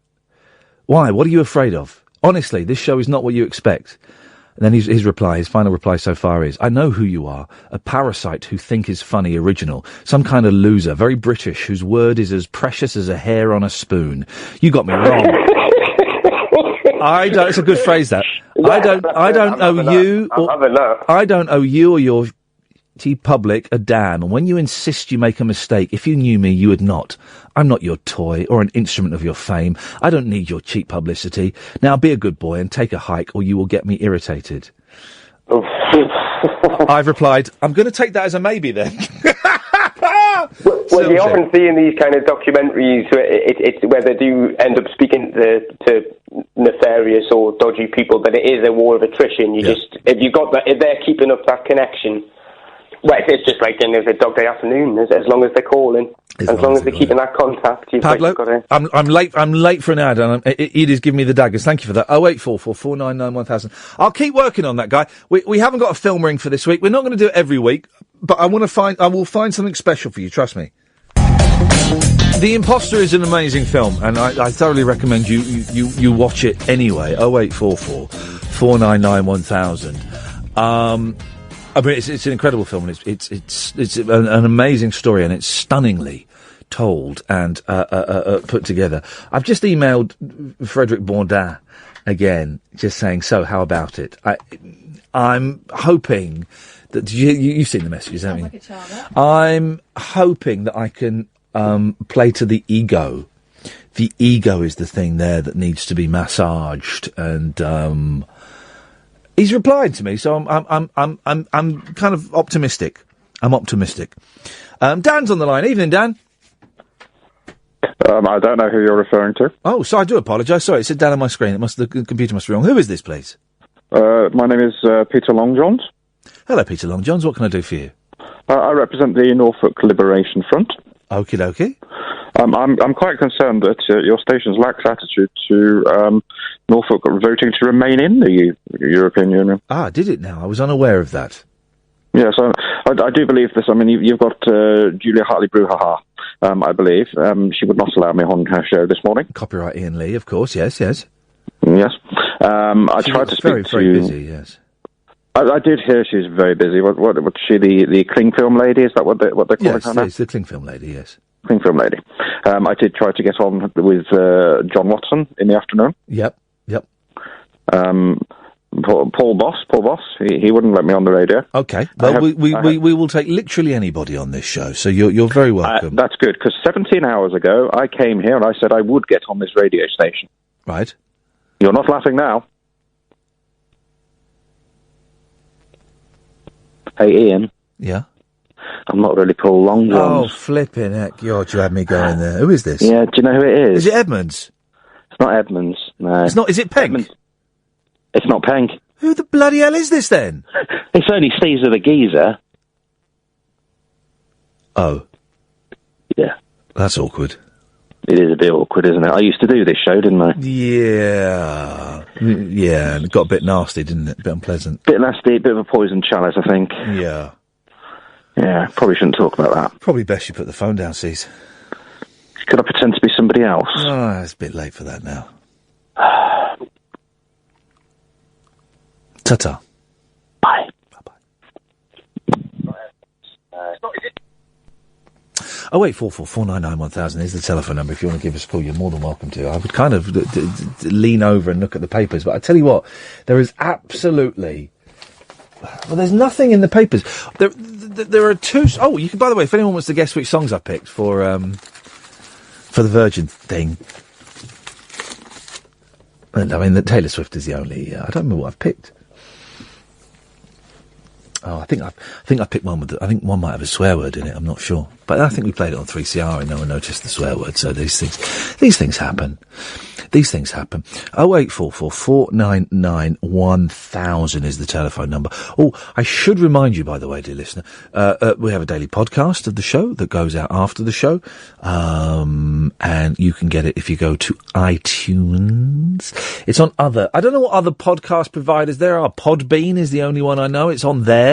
Why? What are you afraid of? Honestly, this show is not what you expect. And then his final reply so far is, I know who you are. A parasite who think is funny original. Some kind of loser, very British, whose word is as precious as a hair on a spoon. You got me wrong. It's a good phrase, that. I don't owe you or your public a damn, and when you insist you make a mistake, if you knew me, you would not. I'm not your toy or an instrument of your fame. I don't need your cheap publicity. Now be a good boy and take a hike, or you will get me irritated. I've replied, I'm going to take that as a maybe then. Well, you often see in these kind of documentaries where they do end up speaking to nefarious or dodgy people, but it is a war of attrition. If they're keeping up that connection. Well, it's just like in a dog day afternoon. As long as they're calling, as long as they're keeping that contact, Pablo, I'm late for an ad, and Edie's giving me the daggers. Thank you for that. 0844 499 1000. I'll keep working on that, guy. We haven't got a film ring for this week. We're not going to do it every week, but I will find something special for you. Trust me. The Imposter is an amazing film, and I thoroughly recommend you watch it anyway. 0844 499 1000. I mean, it's an incredible film, and it's an amazing story, and it's stunningly told and put together. I've just emailed Frederick Bourdin again, just saying, so how about it? I'm hoping that you've seen the messages, haven't you? I'm hoping that I can play to the ego. The ego is the thing there that needs to be massaged, and he's replied to me, so I'm kind of optimistic. I'm optimistic. Dan's on the line. Evening, Dan. I don't know who you're referring to. Oh, so I do apologise. Sorry, it said Dan on my screen. The computer must be wrong. Who is this, please? My name is Peter Longjohns. Hello, Peter Longjohns. What can I do for you? I represent the Norfolk Liberation Front. Okie dokie. I'm quite concerned that your station's lax attitude to Norfolk voting to remain in the European Union. Ah, did it now? I was unaware of that. Yes, I do believe this. I mean, you've got Julia Hartley-Brouhaha, I believe. She would not allow me on her show this morning. Copyright Iain Lee, of course. Yes. Yes. I tried to speak to... Very busy, yes. I did hear she's very busy. What she, the cling film lady? Is that what they're calling her now? Yes, the cling film lady, yes. Cling film lady. I did try to get on with John Watson in the afternoon. Yep. Paul Boss, he wouldn't let me on the radio. Okay, well, we will take literally anybody on this show, so you're very welcome. That's good, because 17 hours ago, I came here and I said I would get on this radio station. Right. You're not laughing now. Hey, Ian. Yeah? I'm not really Paul Longjohns. Oh, flipping heck. God, you had me going there. Who is this? Yeah, do you know who it is? Is it Edmonds? It's not Edmonds, no. It's not, is it Penk? It's not Penk. Who the bloody hell is this then? It's only Caesar the Geezer. Oh. Yeah. That's awkward. It is a bit awkward, isn't it? I used to do this show, didn't I? Yeah. Yeah, and it got a bit nasty, didn't it? A bit unpleasant. Bit nasty, bit of a poison chalice, I think. Yeah. Yeah, probably shouldn't talk about that. Probably best you put the phone down, Cease. Could I pretend to be somebody else? Oh, it's a bit late for that now. Ta-ta. Bye. Bye-bye. 08444991000 is the telephone number. If you want to give us a call, you're more than welcome to. I would kind of lean over and look at the papers, but I tell you what, there is absolutely... Well, there's nothing in the papers. There are two... Oh, you can, by the way, if anyone wants to guess which songs I picked for the Virgin thing... I mean, the Taylor Swift is the only... I don't remember what I've picked. Oh, I think I picked one with. I think one might have a swear word in it. I'm not sure, but I think we played it on 3CR and no one noticed the swear word. So these things happen. These things happen. 08444991000 is the telephone number. Oh, I should remind you, by the way, dear listener, we have a daily podcast of the show that goes out after the show, and you can get it if you go to iTunes. It's on other. I don't know what other podcast providers there are. Podbean is the only one I know. It's on there.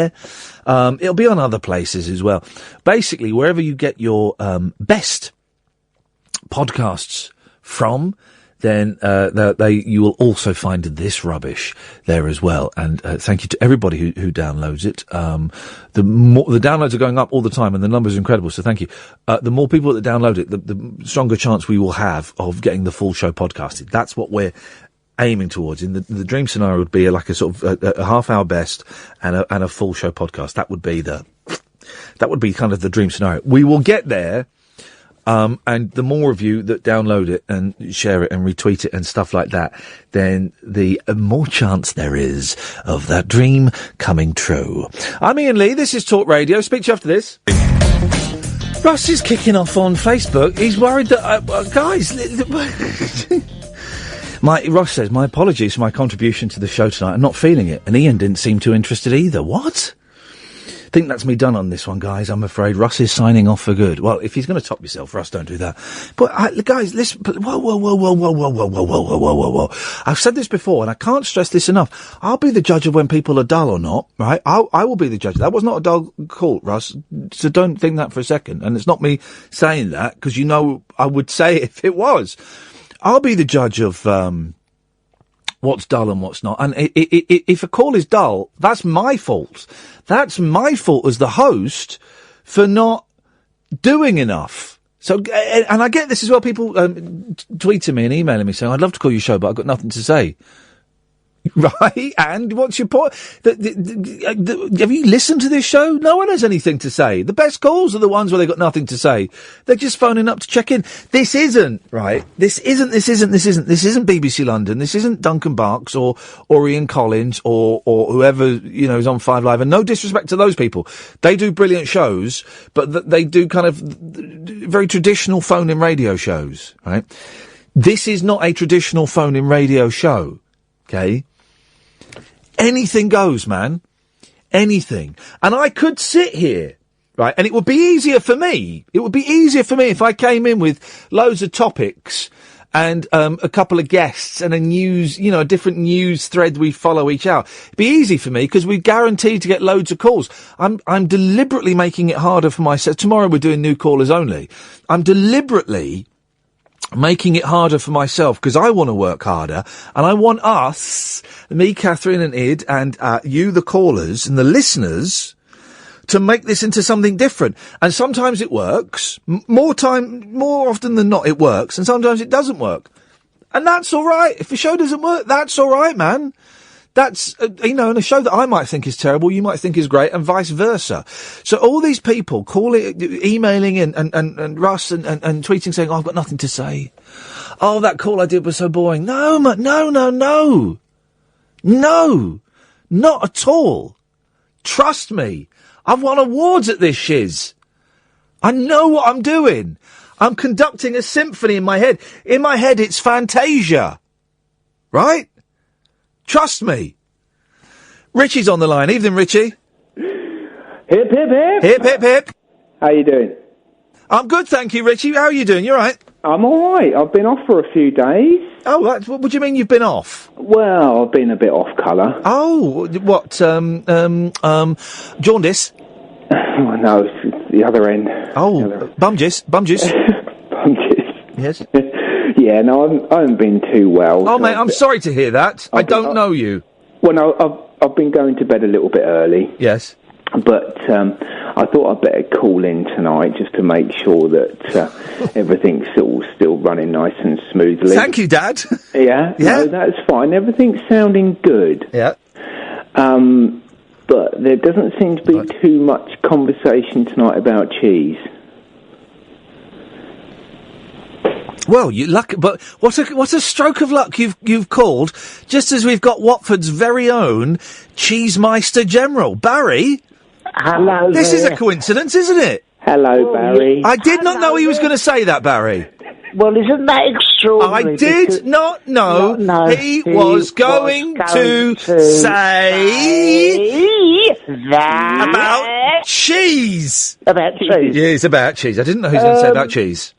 It'll be on other places as well. Basically, wherever you get your best podcasts from, then you will also find this rubbish there as well. And thank you to everybody who downloads it. The downloads are going up all the time, and the numbers are incredible. So thank you. The more people that download it, the stronger chance we will have of getting the full show podcasted. That's what we're aiming towards. In the dream scenario would be like a sort of a half-hour best and a full show podcast. That would be kind of the dream scenario. We will get there. And the more of you that download it and share it and retweet it and stuff like that, then the more chance there is of that dream coming true. I'm Iain Lee. This is Talk Radio. Speak to you after this. Russ is kicking off on Facebook. He's worried that guys. Ross says, my apologies for my contribution to the show tonight. I'm not feeling it. And Ian didn't seem too interested either. What? I think that's me done on this one, guys. I'm afraid Russ is signing off for good. Well, if he's going to top yourself, Russ, don't do that. But, guys, listen. Whoa. I've said this before, and I can't stress this enough. I'll be the judge of when people are dull or not, right? I will be the judge. That was not a dull call, Russ. So don't think that for a second. And it's not me saying that, because you know I would say it if it was. I'll be the judge of what's dull and what's not. And if a call is dull, that's my fault. That's my fault as the host for not doing enough. So, and I get this as well. People tweeting me and emailing me saying, I'd love to call your show, but I've got nothing to say. Right? And what's your point? Have you listened to this show? No one has anything to say. The best calls are the ones where they've got nothing to say. They're just phoning up to check in. This isn't, right? This isn't BBC London. This isn't Duncan Barks or Ian Collins or whoever, is on 5 Live. And no disrespect to those people. They do brilliant shows, but they do kind of very traditional phone-in radio shows, right? This is not a traditional phone-in radio show. Okay? Anything goes, man. Anything. And I could sit here, right, and it would be easier for me. It would be easier for me if I came in with loads of topics and a couple of guests and a different news thread we follow each hour. It'd be easy for me because we're guaranteed to get loads of calls. I'm deliberately making it harder for myself. Tomorrow we're doing new callers only. I'm deliberately making it harder for myself because I want to work harder, and I want us, me, Catherine and Id, and you, the callers and the listeners, to make this into something different. And sometimes it works. More often than not it works, and sometimes it doesn't work. And that's all right. If the show doesn't work, that's all right, man. That's, and a show that I might think is terrible, you might think is great, and vice versa. So all these people emailing in and Russ and tweeting saying, I've got nothing to say. Oh, that call I did was so boring. No, no, not at all. Trust me. I've won awards at this shiz. I know what I'm doing. I'm conducting a symphony in my head. In my head, it's Fantasia. Right? Trust me. Richie's on the line. Evening, Richie. Hip, hip, hip. Hip, hip, hip. How you doing? I'm good, thank you, Richie. How are you doing? You all right? I'm all right. I've been off for a few days. Oh, what do you mean you've been off? Well, I've been a bit off colour. Oh, what, jaundice? Oh, no, it's the other end. Oh, bumjus. Bumjus. Yes? Yeah, no, I haven't been too well. Oh, mate, I'm sorry to hear that. I don't know you. Well, no, I've been going to bed a little bit early. Yes. But I thought I'd better call in tonight just to make sure that everything's all still running nice and smoothly. Thank you, Dad. Yeah? Yeah. No, that's fine. Everything's sounding good. Yeah. But there doesn't seem to be too much conversation tonight about cheese. Well, you luck, but what a stroke of luck you've called, just as we've got Watford's very own Cheesemeister General, Barry. Hello. This is there. a coincidence, isn't it? Hello, Barry. I did not know he was going to say that, Barry. Well, isn't that extraordinary? I did not know he was going to say that about cheese. About cheese. Yeah, it's about cheese. I didn't know he was going to say about cheese.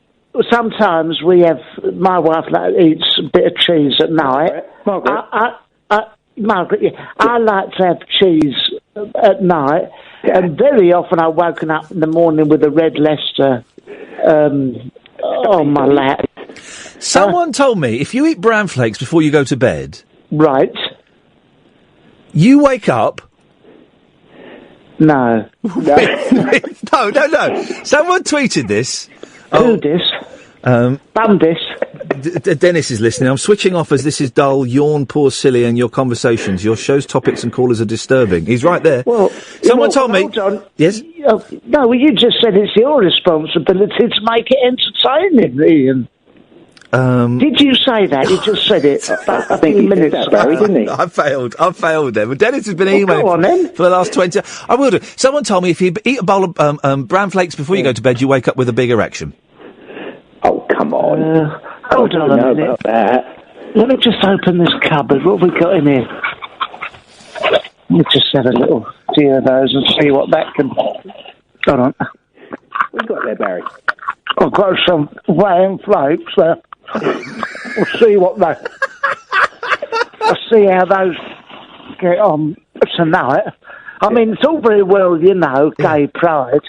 Sometimes my wife eats a bit of cheese at night. Margaret. Margaret, yeah. I like to have cheese at night, and very often I've woken up in the morning with a red Leicester on my lap. Someone told me if you eat bran flakes before you go to bed, right, you wake up. No. No. Someone tweeted this. Who dis? Bundis. Dennis is listening. I'm switching off as this is dull, yawn, poor, silly, and your conversations. Your show's topics and callers are disturbing. He's right there. Well, someone told me. Hold on. Yes? No, well, you just said it's your responsibility to make it entertaining, Ian. Did you say that? You just said it about a few minutes ago, didn't he? I failed there. But Dennis has been emailing go on, then. for the last 20... I will do. Someone told me if you eat a bowl of bran flakes before you go to bed, you wake up with a big erection. Oh, come on. Hold on a minute. About that. Let me just open this cupboard. What have we got in here? Let me just have a little few of those and see what that can... Hold on. What you got there, Barry? I've got some whale flakes there. We'll see what they... I'll see how those get on tonight. I mean, it's all very well, you know, gay pride.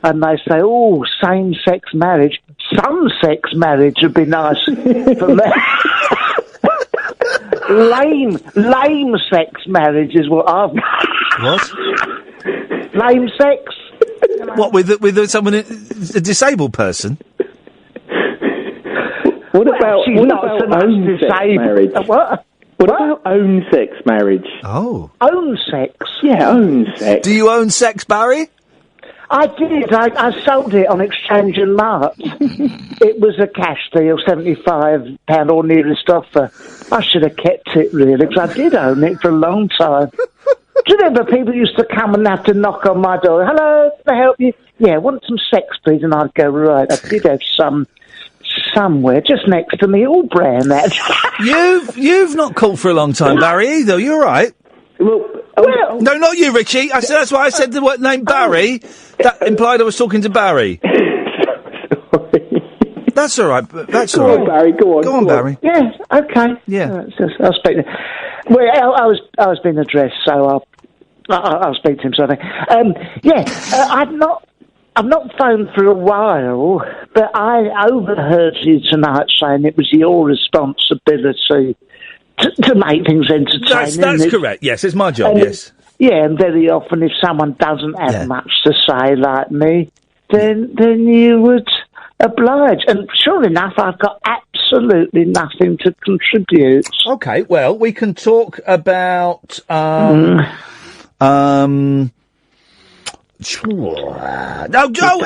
And they say, oh, same-sex marriage. Some-sex marriage would be nice for me. Lame sex marriage is what I've got. What? Lame sex. What, with someone, a disabled person? What about own sex marriage? What? What about own sex marriage? Oh. Own sex? Yeah, own sex. Do you own sex, Barry? I did. I sold it on Exchange and Mart. It was a cash deal, £75 or nearest offer. I should have kept it, really, because I did own it for a long time. Do you remember people used to come and have to knock on my door? Hello, can I help you? Yeah, want some sex, please? And I'd go, right, I did have some somewhere, just next to me, all brown, that. You've not called for a long time, Barry, either. You're all right. Well, no, not you, Richie. That's why I said the word name Barry. That implied I was talking to Barry. That's all right. That's all right. Go on, Barry. Go on. Go on, Barry. Yeah. Okay. Yeah. I'll speak. Well, I was being addressed, so I'll speak to him. Sorry. I've not phoned for a while, but I overheard you tonight saying it was your responsibility to make things entertaining. That's correct. Yes, it's my job. Yes. Yeah, and very often if someone doesn't have much to say, like me, then you would oblige. And sure enough, I've got absolutely nothing to contribute. Okay, well, we can talk about here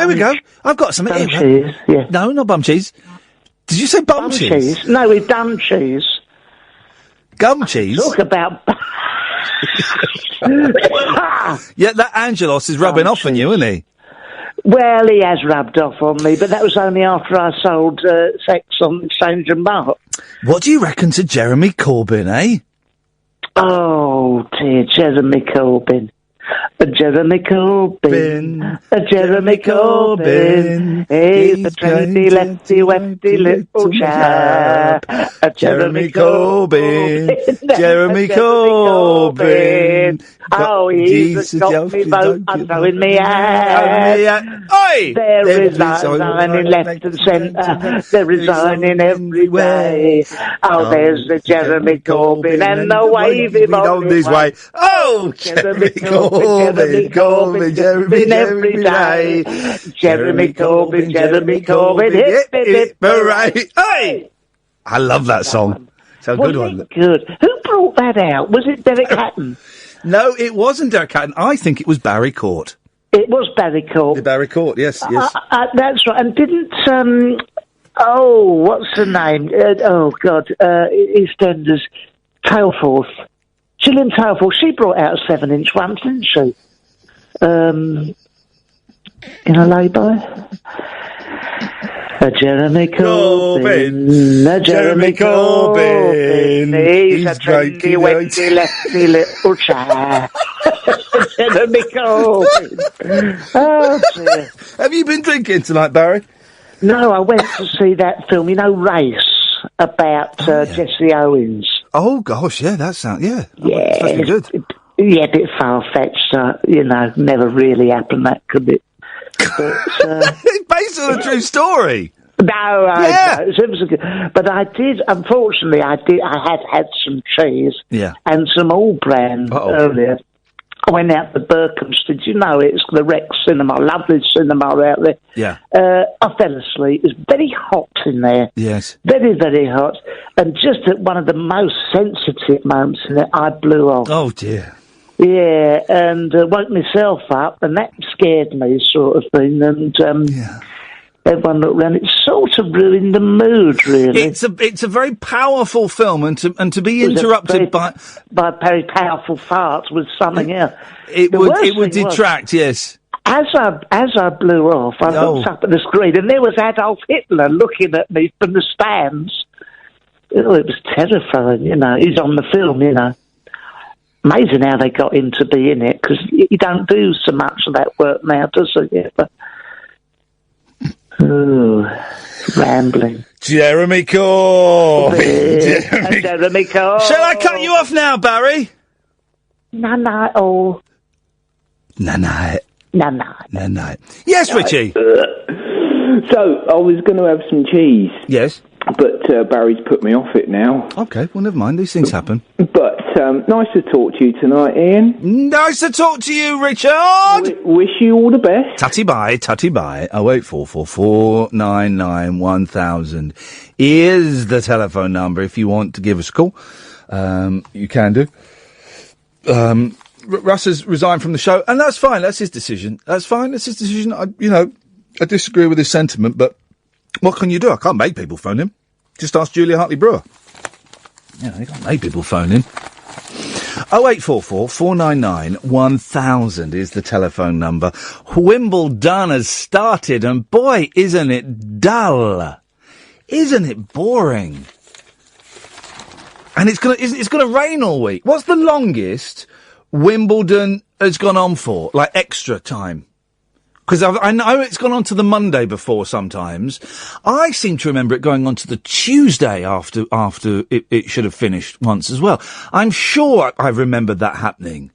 we go. I've got something. Bum cheese, yeah. No, not bum cheese. Did you say bum cheese? No, we've done cheese. Gum cheese? Talk about... Yeah, that Angelos is rubbing off on you, isn't he? Well, he has rubbed off on me, but that was only after I sold sex on Exchange and Mark. What do you reckon to Jeremy Corbyn, eh? Oh, dear, Jeremy Corbyn. Jeremy Corbyn. Jeremy Corbyn. He's a trendy, lefty, wefty little chap. Jeremy Corbyn. Jeremy Corbyn. Oh, he's got me vote. I'm throwing me out. Oi! They're resigning left and centre. They're resigning every way. Oh, there's the Jeremy Corbyn and the wavy on his way. Oh, Jeremy Corbyn. Jeremy Corbyn, every day. Jeremy Corbyn, hip, hip, hip, hooray. Hey! I love that song. It's a good one. Good. Who brought that out? Was it Derek Hatton? No, it wasn't Derek Hatton. I think it was Barry Court. It was Barry Court. Barry Court, yes. That's right. And didn't, what's the name? EastEnders, Tailforth. Gillian Tailforth, she brought out a 7-inch one, didn't she? In a lay-by? Jeremy Corbyn. Jeremy Corbyn. He's a trendy, wetty, lefty little chap. Jeremy Corbyn. Oh, dear. Have you been drinking tonight, Barry? No, I went to see that film, Race, about Jesse Owens. Oh, gosh, yeah, that sounds, yeah. Yeah. That's good. Yeah, a bit far-fetched, never really happened, that could it? But, it's based on a true story. No, it was a good, but unfortunately, I had some cheese and some All Brand earlier. I went out to Berkhamsted, it's the Rex Cinema, lovely cinema out there. Yeah. I fell asleep. It was very hot in there. Yes. Very, very hot. And just at one of the most sensitive moments in it, I blew off. Oh, dear. Yeah, and woke myself up, and that scared me, sort of thing. And everyone looked around. It sort of ruined the mood, really. It's a very powerful film, and to be interrupted by very powerful farts was something else. It would detract. Yes. As I blew off, I looked up at the screen, and there was Adolf Hitler looking at me from the stands. Oh, it was terrifying. He's on the film. Amazing how they got him to be in it, because you don't do so much of that work now, does it? Yeah, but, rambling. Jeremy Corbyn. Jeremy Corbyn. Shall I cut you off now, Barry? No. Yes, Richie. So, I was going to have some cheese. Yes. But Barry's put me off it now. Okay, well, never mind. These things happen. But nice to talk to you tonight, Ian. Nice to talk to you, Richard. Wish you all the best. Tutty bye. 08444 99 1000 is the telephone number if you want to give us a call. You can do. Russ has resigned from the show, and that's fine. That's his decision. That's fine. That's his decision. I disagree with his sentiment, but what can you do? I can't make people phone him. Just ask Julia Hartley-Brewer. Yeah, you can't make people phone in. 0844 499 1000 is the telephone number. Wimbledon has started, and boy, isn't it dull. Isn't it boring? And it's gonna rain all week. What's the longest Wimbledon has gone on for? Like extra time? Because I know it's gone on to the Monday before sometimes. I seem to remember it going on to the Tuesday after it should have finished once as well. I'm sure I remember that happening.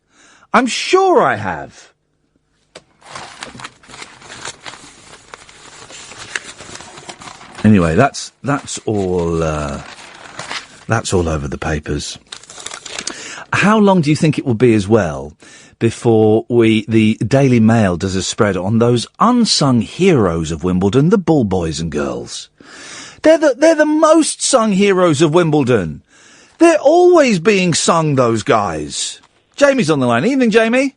I'm sure I have. Anyway, that's all over the papers. How long do you think it will be as well before the Daily Mail does a spread on those unsung heroes of Wimbledon, the ball boys and girls? They're the most sung heroes of Wimbledon. They're always being sung, those guys. Jamie's on the line. Evening, Jamie.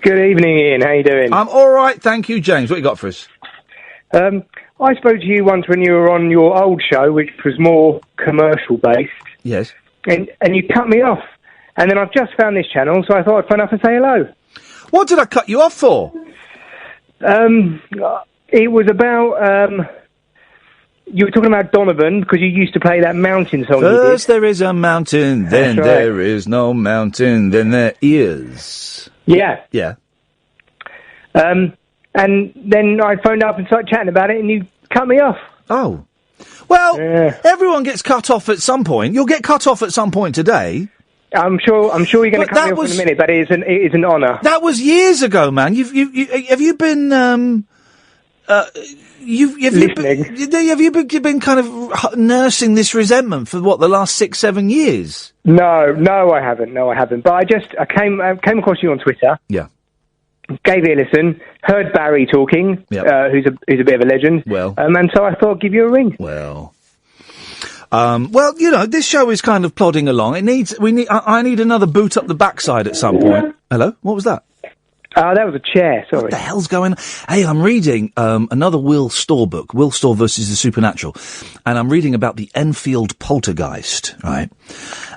Good evening, Ian. How you doing? I'm all right, thank you, James. What you got for us? I spoke to you once when you were on your old show, which was more commercial based. Yes. And you cut me off. and then I've just found this channel, so I thought I'd phone up and say hello. What did I cut you off for? It was about, you were talking about Donovan, because you used to play that mountain song. First there is a mountain, then That's right. there is no mountain, then there is. Yeah. Yeah. And then I phoned up and started chatting about it, and you cut me off. Oh. Well, everyone gets cut off at some point. You'll get cut off at some point today. I'm sure you're going to cut me off in a minute, but it is an honour. That was years ago, man. Have you been kind of nursing this resentment for the last 6-7 years? No, I haven't. But I came across you on Twitter. Yeah. Gave it a listen. Heard Barry talking. Yep. Who's a bit of a legend. Well. And so I thought I'd give you a ring. Well, this show is kind of plodding along. I need another boot up the backside at some point. Hello? What was that? That was a chair, sorry. What the hell's going on? Hey, I'm reading another Will Storr book, Will Storr versus the Supernatural, and I'm reading about the Enfield poltergeist, right?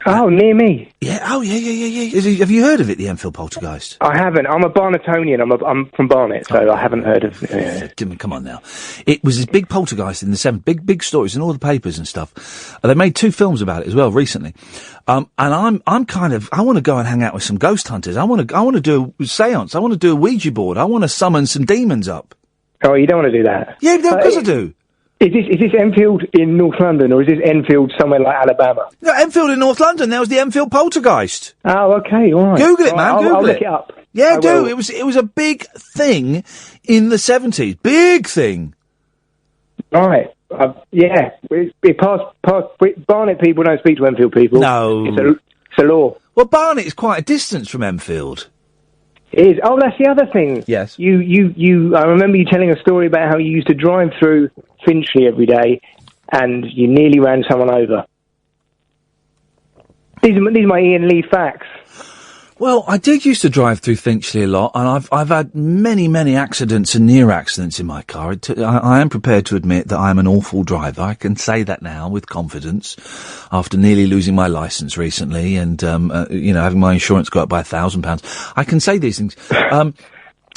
Oh, near me. Yeah, yeah. Have you heard of it, the Enfield poltergeist? I haven't. I'm a Barnetonian. I'm from Barnet, so I haven't heard of it. Come on now. It was this big poltergeist in the 70s, big stories in all the papers and stuff. They made 2 films about it as well recently. And I'm kind of, I want to go and hang out with some ghost hunters. I want to do a seance. I want to do a Ouija board. I want to summon some demons up. Oh, you don't want to do that? Yeah, because I do. Is this Enfield in North London, or is this Enfield somewhere like Alabama? No, Enfield in North London. There was the Enfield poltergeist. Oh, okay, all right. Google it, man. Google I'll it. look it up. Yeah, do. It was a big thing in the 70s. Big thing. Right. Yeah. It passed. Barnet people don't speak to Enfield people. No. It's a law. Well, Barnet is quite a distance from Enfield. It is. Oh, that's the other thing. Yes. I remember you telling a story about how you used to drive through Finchley every day, and you nearly ran someone over. These are my Iain Lee facts. Well, I did used to drive through Finchley a lot, and I've had many accidents and near accidents in my car. I am prepared to admit that I am an awful driver. I can say that now with confidence, after nearly losing my licence recently, and having my insurance go up by £1,000. I can say these things. I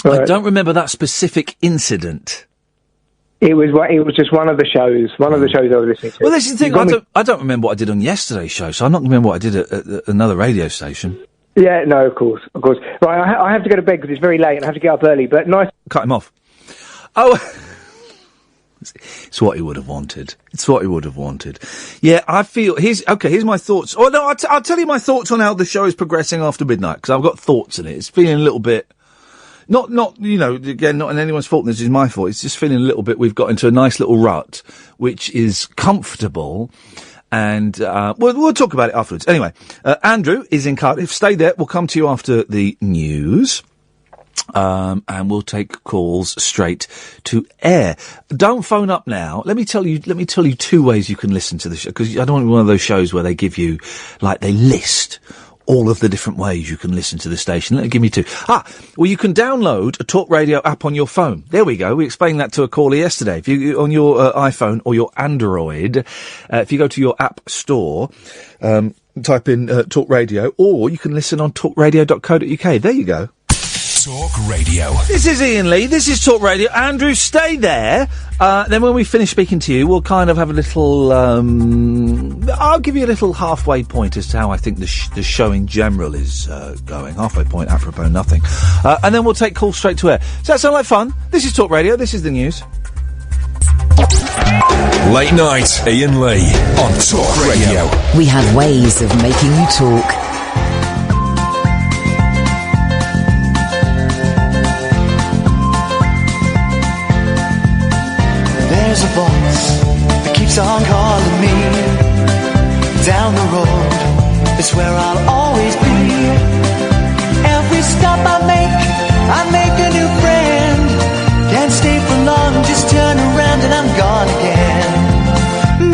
don't remember that specific incident. It was just one of the shows. One of the shows I was listening to. Well, this is the thing. I don't remember what I did on yesterday's show, so I'm not going to remember what I did at another radio station. Yeah, no, of course. Right, I have to go to bed because it's very late and I have to get up early, but nice... Cut him off. Oh, it's what he would have wanted. Yeah, I feel... Here's my thoughts. Oh, no, I'll tell you my thoughts on how the show is progressing after midnight, because I've got thoughts in it. It's feeling a little bit... Not again, not in anyone's fault, this is my fault. It's just feeling a little bit, we've got into a nice little rut, which is comfortable... And we'll talk about it afterwards. Anyway, Andrew is in Cardiff. Stay there. We'll come to you after the news. And we'll take calls straight to air. Don't phone up now. Let me tell you 2 ways you can listen to the show, because I don't want one of those shows where they give you, they list all of the different ways you can listen to the station. Let me give me 2. Well, you can download a Talk Radio app on your phone. There we go. We explained that to a caller yesterday. If you on your iPhone or your Android, if you go to your app store, type in Talk Radio, or you can listen on talkradio.co.uk. There you go. Talk Radio. This is Iain Lee. This is Talk Radio. Andrew, stay there. Then when we finish speaking to you, we'll kind of have a little... I'll give you a little halfway point as to how I think the show in general is going. Halfway point, apropos nothing. And then we'll take calls straight to air. Does that sound like fun? This is Talk Radio. This is the news. Late night, Iain Lee on Talk Radio. We have ways of making you talk. There's a voice that keeps on calling me down the road. It's where I'll always be. Every stop I make a new friend. Can't stay for long, just turn around and I'm gone again.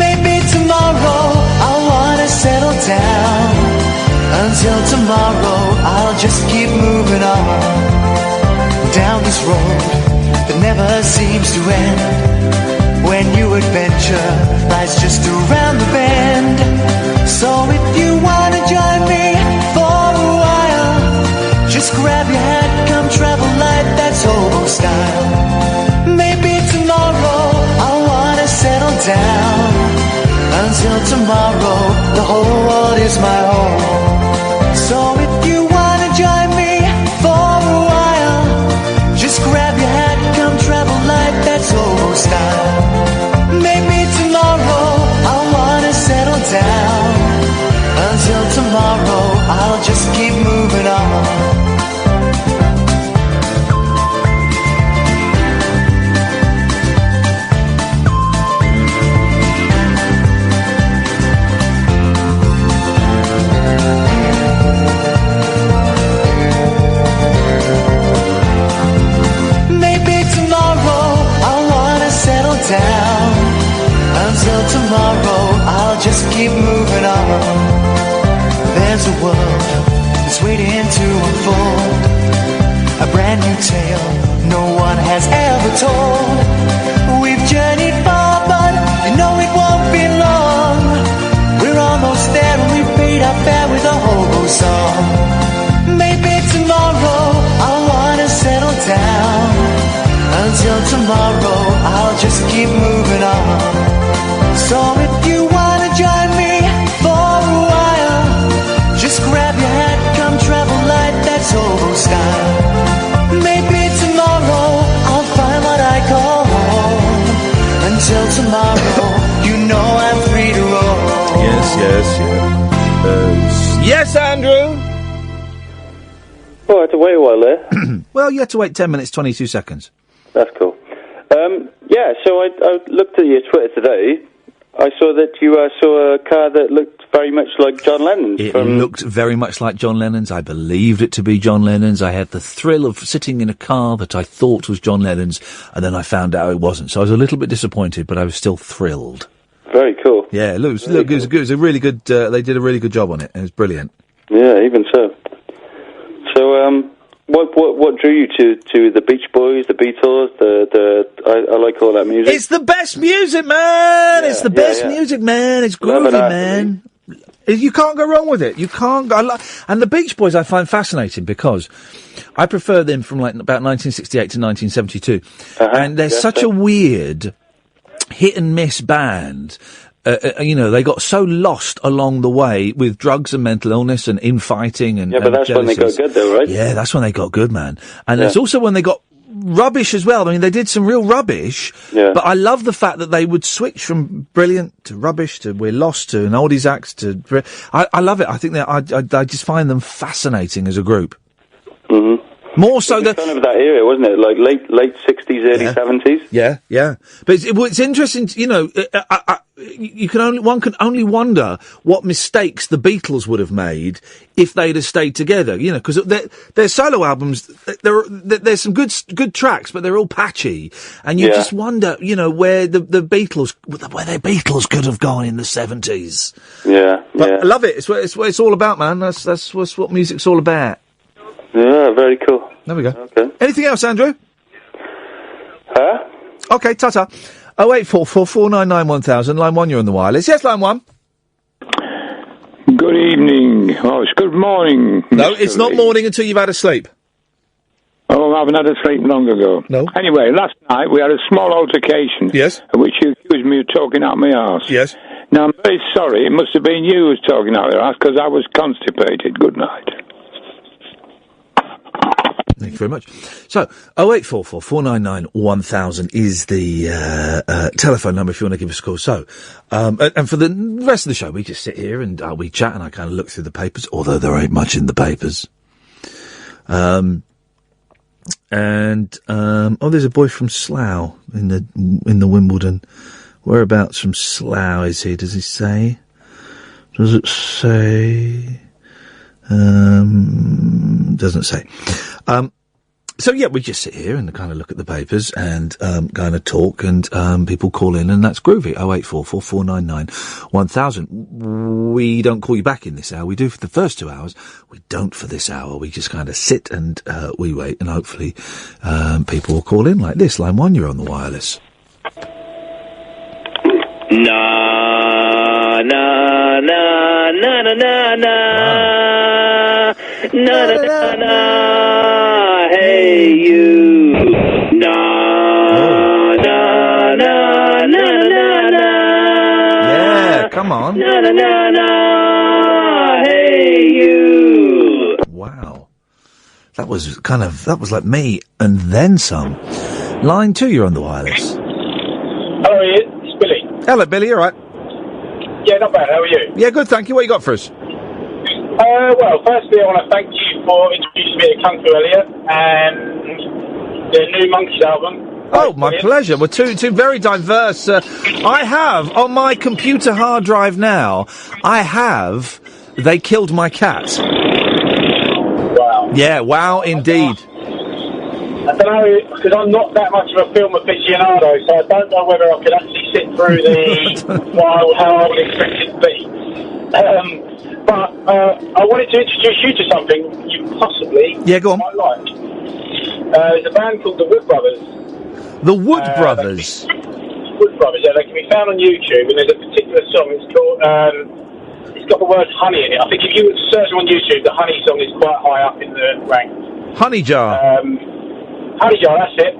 Maybe tomorrow I'll wanna settle down. Until tomorrow I'll just keep moving on down this road that never seems to end. When new adventure lies just around the bend. So if you wanna join me for until tomorrow. The whole world is my home. So if you wanna join me for a while, just grab your hat, come travel light, that's old style. Maybe tomorrow I wanna settle down. Until tomorrow I'll just keep moving on. Down. Until tomorrow I'll just keep moving on. There's a world that's waiting to unfold, a brand new tale no one has ever told. We've journeyed far but you know it won't be long. We're almost there and we've paid our fare with a hobo song. Maybe tomorrow I'll wanna settle down. Until tomorrow, I'll just keep moving on. So if you wanna join me for a while, just grab your hat, come travel light, that's hobo style. Maybe tomorrow, I'll find what I call home. Until tomorrow, you know I'm free to roll. Yes, Andrew! Oh, I had to wait a while there. Well, you had to wait 10 minutes, 22 seconds. That's cool. So I looked at your Twitter today. I saw that you saw a car that looked very much like John Lennon's. It looked very much like John Lennon's. I believed it to be John Lennon's. I had the thrill of sitting in a car that I thought was John Lennon's, and then I found out it wasn't. So I was a little bit disappointed, but I was still thrilled. Very cool. Yeah, it was a really good. They did a really good job on it. It was brilliant. Yeah, even so. So, what drew you to the Beach Boys, the Beatles? I like all that music. It's the best music, man. Yeah, it's the best music, man. It's groovy, man. You can't go wrong with it. You can't. And the Beach Boys I find fascinating because I prefer them from like about 1968 to 1972, and they're such a weird hit and miss band. They got so lost along the way with drugs and mental illness and infighting and but that's when they got good, though, right? Yeah, that's when they got good, man. And it's also when they got rubbish as well. I mean, they did some real rubbish, but I love the fact that they would switch from brilliant to rubbish to we're lost to an oldies act to. I love it. I think that I just find them fascinating as a group. Mm-hmm. More so than kind of that era, wasn't it? Like late 60s, early 70s. Yeah. But it's interesting. One can only wonder what mistakes the Beatles would have made if they'd have stayed together. Because their solo albums, there's some good tracks, but they're all patchy, and you just wonder, where the Beatles, where their Beatles could have gone in the 70s. Yeah. But I love it. It's what it's all about, man. That's what music's all about. Yeah, very cool. There we go. Okay. Anything else, Andrew? Huh? Okay, ta-ta. 0844 499 1000. Line 1, you're on the wireless. Yes, line 1. Good evening. Oh, it's good morning. No, it's not morning until you've had a sleep. Oh, I haven't had a sleep long ago. No. Anyway, last night we had a small altercation. Yes. In which you accused me of talking out my arse. Yes. Now, I'm very sorry. It must have been you who was talking out your arse because I was constipated. Good night. Thank you very much. So, 0844 499 1000 is the telephone number if you want to give us a call. So, and for the rest of the show, we just sit here and we chat and I kind of look through the papers, although there ain't much in the papers. There's a boy from Slough in the Wimbledon. Whereabouts from Slough is he? Does he say? Does it say? Doesn't say. So yeah, we just sit here and kind of look at the papers and kind of talk, and people call in, and that's groovy. 0844 499 1000. We don't call you back in this hour. We do for the first 2 hours. We don't for this hour. We just kind of sit and we wait, and hopefully people will call in like this. Line 1, you're on the wireless. Na na na na na na na na na na. Hey you. Na na na na na na. Yeah, Come on. Na na na na. Hey you. Wow. That was like me and then some. Line 2, you're on the wireless. Hello, Ian. It's Billy. Hello, Billy, you all right? Yeah, not bad. How are you? Yeah, good, thank you. What you got for us? Well, firstly, I want to thank you for introducing me to Kung Fu Elliot and the new Monkeys album. Oh, my pleasure. We're two very diverse. I have, on my computer hard drive now, They Killed My Cat. Wow. Yeah, wow, indeed. I don't know, because I'm not that much of a film aficionado, so I don't know whether I could actually sit through how I would expect it to be. But I wanted to introduce you to something you possibly might like. There's a band called the Wood Brothers. The Wood Brothers? Wood Brothers, yeah. They can be found on YouTube, and there's a particular song. It's called, it's got the word honey in it. I think if you search on YouTube, the honey song is quite high up in the ranks. Honey Jar. Honey Jar, that's it.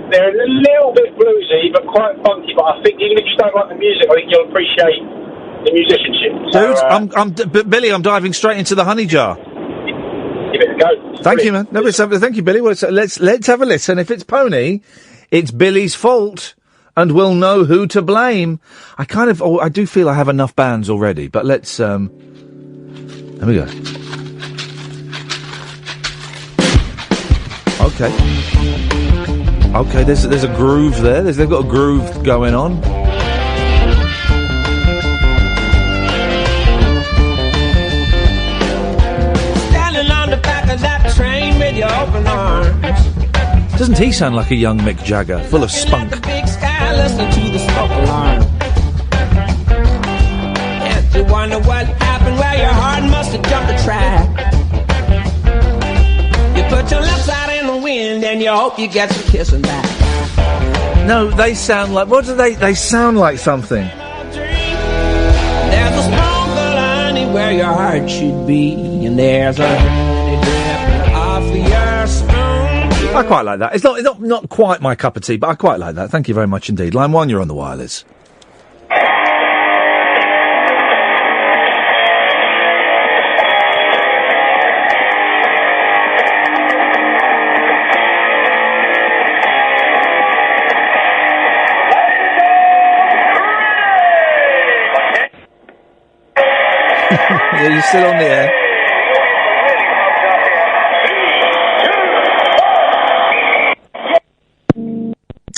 They're a little bit bluesy, but quite funky, but I think even if you don't like the music, I think you'll appreciate the musicianship. Dude, Billy, I'm diving straight into the Honey Jar. Give it a go. Thank you, man. No, thank you, Billy. Well, let's have a listen. If it's Pony, it's Billy's fault, and we'll know who to blame. I do feel I have enough bands already, but let's, there we go. Okay, there's a groove there. They've got a groove going on. Standing on the back of that train with your open arms. Doesn't he sound like a young Mick Jagger, full of spunk? The big sky, listen to the smoke alarm. And you wonder what happened, well, your heart must have jumped the track. You put your left side in the wind and you hope you get some kissing back. No, they sound like... What do they... They sound like something. There's a stronger lining where your heart should be, and there's a honey drip off your spoon. I quite like that. It's not quite my cup of tea, but I quite like that. Thank you very much indeed. Line 1, you're on the wireless. Yeah, you're still on the air.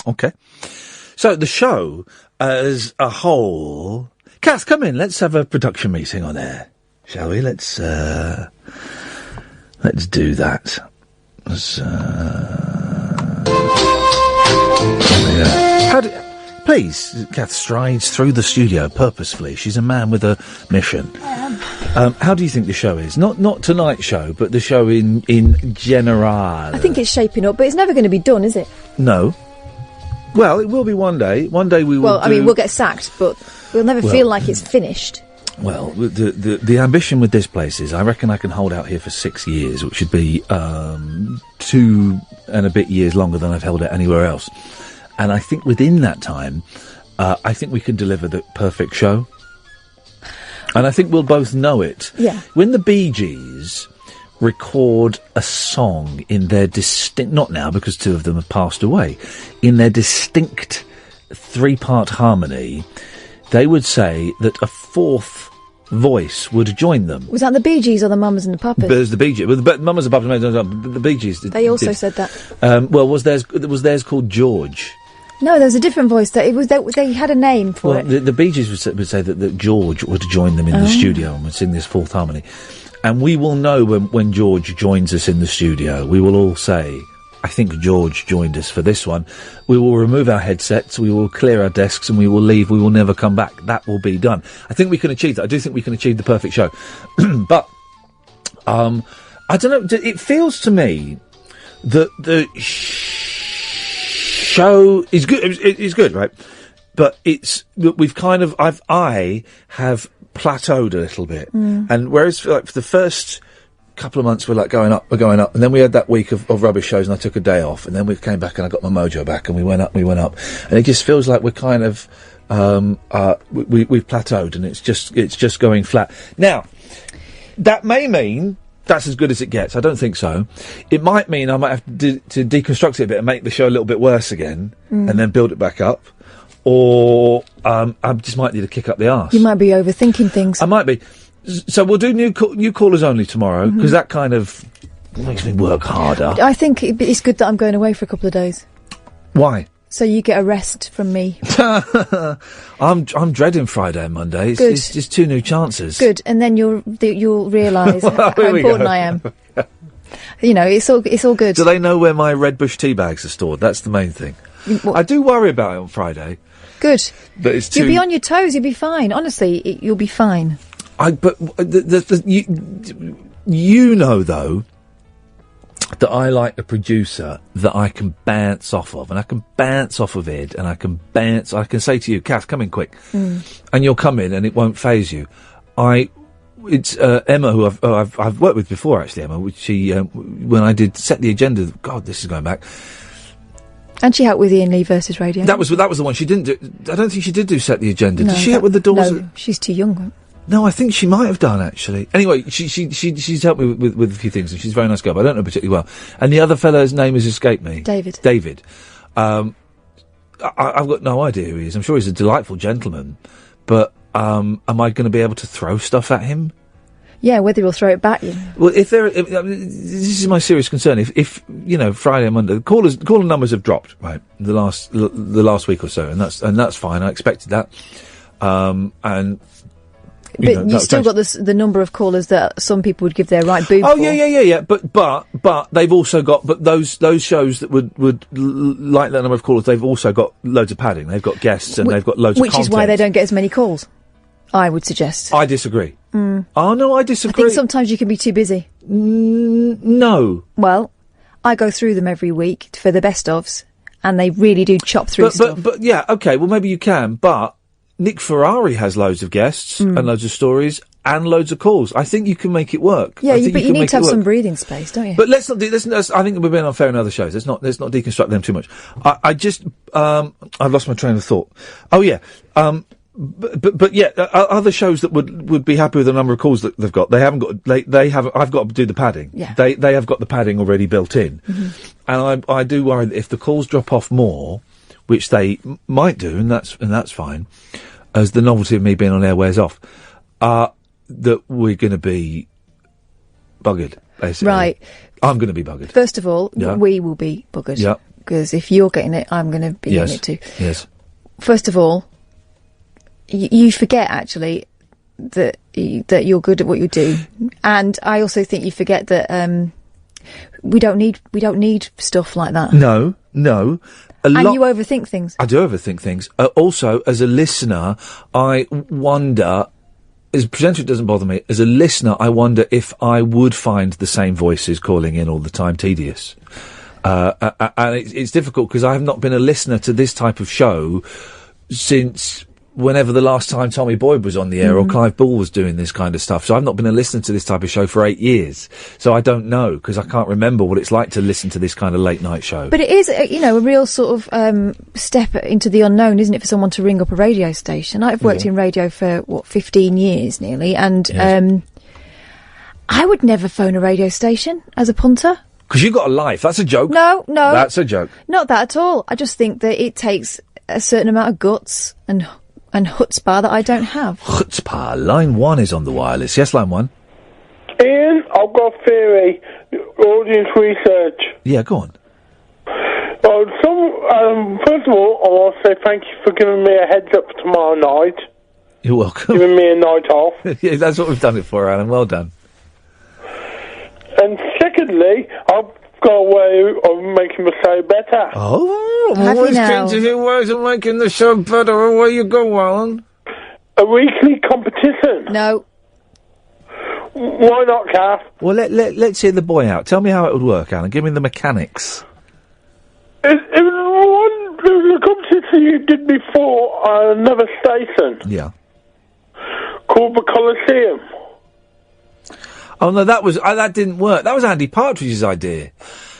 Okay. So the show as a whole... Kath, come in. Let's have a production meeting on air, shall we? Let's do that. Please, Kath strides through the studio purposefully. She's a man with a mission. How do you think the show is? Not tonight's show, but the show in general. I think it's shaping up, but it's never going to be done, is it? No. Well, it will be one day. One day we will. Well, I mean, we'll get sacked, but we'll never feel like it's finished. Well, the ambition with this place is, I reckon I can hold out here for 6 years, which should be 2 and a bit years longer than I've held it anywhere else. And I think within that time, I think we can deliver the perfect show. And I think we'll both know it. Yeah. When the Bee Gees record a song in their distinct... Not now, because 2 of them have passed away. In their distinct 3-part harmony, they would say that a 4th voice would join them. Was that the Bee Gees or the Mamas and the Papas? There's the Bee Gees. Well, the Mamas and Papas, the Bee Gees. They also said that. Well, was theirs called George? No, there was a different voice. They had a name for it. The Bee Gees would say that George would join them in the studio and would sing this 4th harmony. And we will know when George joins us in the studio. We will all say, I think George joined us for this one. We will remove our headsets, we will clear our desks, and we will leave. We will never come back. That will be done. I think we can achieve that. I do think we can achieve the perfect show. But, I don't know, it feels to me that the show is good. It's good, right? But I have plateaued a little bit. And whereas for the first couple of months we're going up, and then we had that week of rubbish shows and I took a day off, and then we came back and I got my mojo back and we went up, and it just feels like we're kind of we've plateaued, and it's just going flat. Now, that may mean that's as good as it gets. I don't think so. It might mean I might have to deconstruct it a bit and make the show a little bit worse again, and then build it back up. Or I just might need to kick up the arse. You might be overthinking things. I might be. So we'll do new callers only tomorrow, because that kind of makes me work harder. I think it's good that I'm going away for a couple of days. Why? So you get a rest from me. I'm dreading Friday and Monday. It's just 2 new chances. Good, and then you'll realise how important I am. You know, it's all good. Do they know where my Red Bush tea bags are stored? That's the main thing. I do worry about it on Friday. Good. But it's You'll be on your toes. You'll be fine. Honestly, you'll be fine. You know, though, that I like a producer that I can bounce off of, and I can bounce off of it, and I can say to you, Kath, come in quick, and you'll come in, and it won't faze you. It's Emma, who I've worked with before, actually. Emma, which when I did Set the Agenda. God, this is going back. And she helped with Iain Lee versus Radio. That was the one she didn't do. I don't think she did do Set the Agenda. No, did she help with the Doors? No, she's too young. No, I think she might have done, actually. Anyway, she's helped me with a few things, and she's a very nice girl, but I don't know particularly well. And the other fellow's name has escaped me. David. I've got no idea who he is. I'm sure he's a delightful gentleman, but am I going to be able to throw stuff at him? Yeah, whether he'll throw it back you. Well, this is my serious concern. If you know, Friday and Monday, caller numbers have dropped, right, the last week or so, and that's fine. I expected that. But you've still got the number of callers that some people would give their right boob for. Oh, yeah. But they've also got, those shows that would like that number of callers, they've also got loads of padding. They've got guests and they've got loads of content. Which is why they don't get as many calls, I would suggest. I disagree. Oh, no, I disagree. I think sometimes you can be too busy. No. Well, I go through them every week for the best ofs, and they really do chop through stuff. But yeah, okay, well, maybe you can, but Nick Ferrari has loads of guests and loads of stories and loads of calls. I think you can make it work. Yeah, but you need to have some breathing space, don't you? But let's not do this. I think we've been unfair in other shows. Let's not deconstruct them too much. I've lost my train of thought. Oh yeah. But yeah, other shows that would be happy with the number of calls that they've got. They haven't got. They have. I've got to do the padding. Yeah. They have got the padding already built in, and I do worry that if the calls drop off more, which they might do, and that's fine, as the novelty of me being on air wears off, that we're going to be buggered, basically. Right. I'm going to be buggered. First of all, we will be buggered. Yeah. Because if you're getting it, I'm going to be getting it too. Yes. First of all, you forget, actually, that you're good at what you do. And I also think you forget that we don't need stuff like that. No. And you overthink things. I do overthink things. Also, as a listener, I wonder, as a presenter it doesn't bother me, as a listener I wonder if I would find the same voices calling in all the time tedious. And it's difficult because I have not been a listener to this type of show since whenever the last time Tommy Boyd was on the air or Clive Bull was doing this kind of stuff. So I've not been a listener to this type of show for 8 years. So I don't know, because I can't remember what it's like to listen to this kind of late night show. But it is, a real sort of step into the unknown, isn't it, for someone to ring up a radio station? I've worked in radio for, 15 years nearly, and I would never phone a radio station as a punter. Because you've got a life. That's a joke. No. That's a joke. Not that at all. I just think that it takes a certain amount of guts and chutzpah that I don't have. Chutzpah. Line 1 is on the wireless. Yes, line 1. Ian, I've got a theory. Audience research. Yeah, go on. First of all, I want to say thank you for giving me a heads up for tomorrow night. You're welcome. Giving me a night off. Yeah, that's what we've done it for, Alan. Well done. And secondly, I've got a way of making the show better. Oh, I'm always keen to hear ways of making the show better. Away you go, Alan. A weekly competition. No. Why not, Kath? Well, let's hear the boy out. Tell me how it would work, Alan. Give me the mechanics. It was the competition you did before another station. Yeah. Called the Coliseum. Oh no, that didn't work. That was Andy Partridge's idea.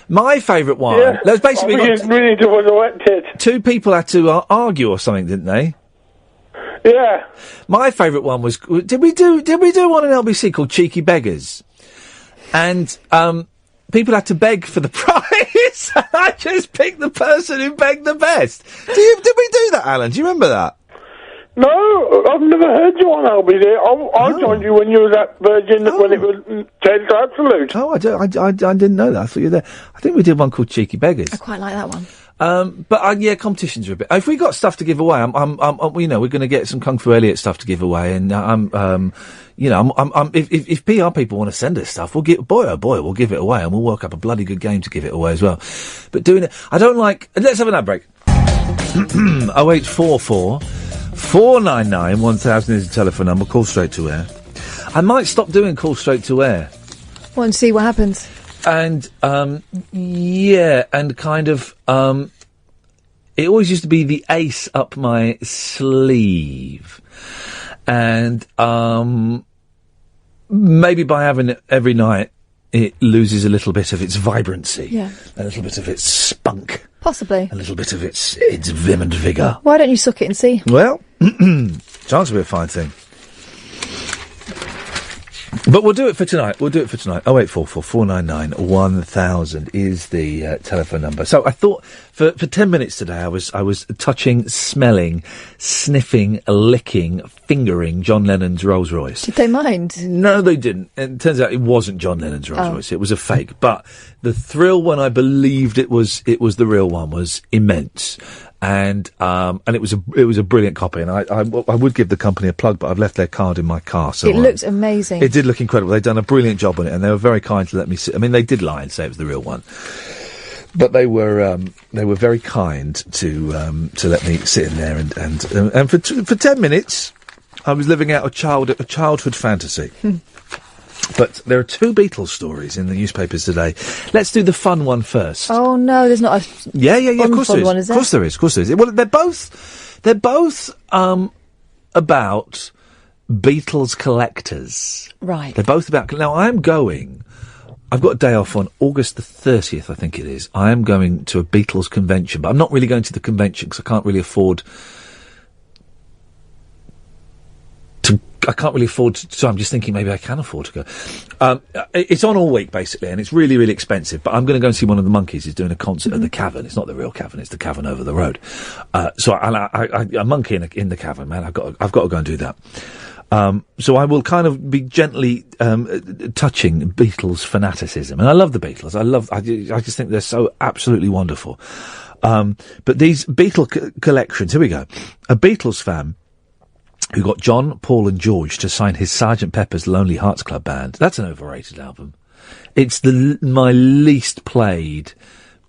My favourite one. Yeah, That's basically really was elected. 2 people had to argue or something, didn't they? Yeah. My favourite one was, did we do one on LBC called Cheeky Beggars? And, people had to beg for the prize. I just picked the person who begged the best. Did we do that, Alan? Do you remember that? No, I've never heard you on LBD. I joined you when you was at Virgin when it was changed to Absolute. Oh, I didn't know that. I thought you were there. I think we did one called Cheeky Beggars. I quite like that one. But yeah, competitions are a bit. If we got stuff to give away, we're going to get some Kung Fu Elliot stuff to give away, and if PR people want to send us stuff, we'll give we'll give it away, and we'll work up a bloody good game to give it away as well. But doing it, I don't like. Let's have an ad break. 0844 499 1000 is the telephone number. Call straight to air. I might stop doing call straight to air. Want to see what happens? And, yeah, and kind of, it always used to be the ace up my sleeve. And, maybe by having it every night, it loses a little bit of its vibrancy. Yeah. A little bit of its spunk. Possibly. A little bit of its vim and vigour. Why don't you suck it and see? Well, chance will be a fine thing. But we'll do it for tonight. 0844 499 1000 is the telephone number. So I thought for 10 minutes today I was touching, smelling, sniffing, licking, fingering John Lennon's Rolls Royce. Did they mind? No, they didn't. And it turns out it wasn't John Lennon's Rolls Royce. It was a fake. But the thrill when I believed it was the real one was immense. And it was a brilliant copy, and I would give the company a plug, but I've left their card in my car. So it looked amazing. It did look incredible. They'd done a brilliant job on it, and they were very kind to let me sit. I mean, they did lie and say it was the real one, but they were very kind to let me sit in there and for 10 minutes, I was living out a childhood fantasy. But there are two Beatles stories in the newspapers today. Let's do the fun one first. Oh no, there's not a yeah. Of course there is. One, is there? Of course there is. Well, they're both about Beatles collectors. Right. They're both about. Now I've got a day off on August the 30th, I think it is. I am going to a Beatles convention, but I'm not really going to the convention because I can't really afford. So I'm just thinking maybe I can afford to go. It's on all week, basically, and it's really, really expensive. But I'm going to go and see one of the Monkeys who's doing a concert at the Cavern. It's not the real Cavern, it's the Cavern over the road. So a monkey in the Cavern, man. I've got to go and do that. So I will kind of be gently touching Beatles fanaticism. And I love the Beatles. I just think they're so absolutely wonderful. But these Beatle collections, here we go. A Beatles fan who got John, Paul and George to sign his Sgt. Pepper's Lonely Hearts Club Band. That's an overrated album. It's my least played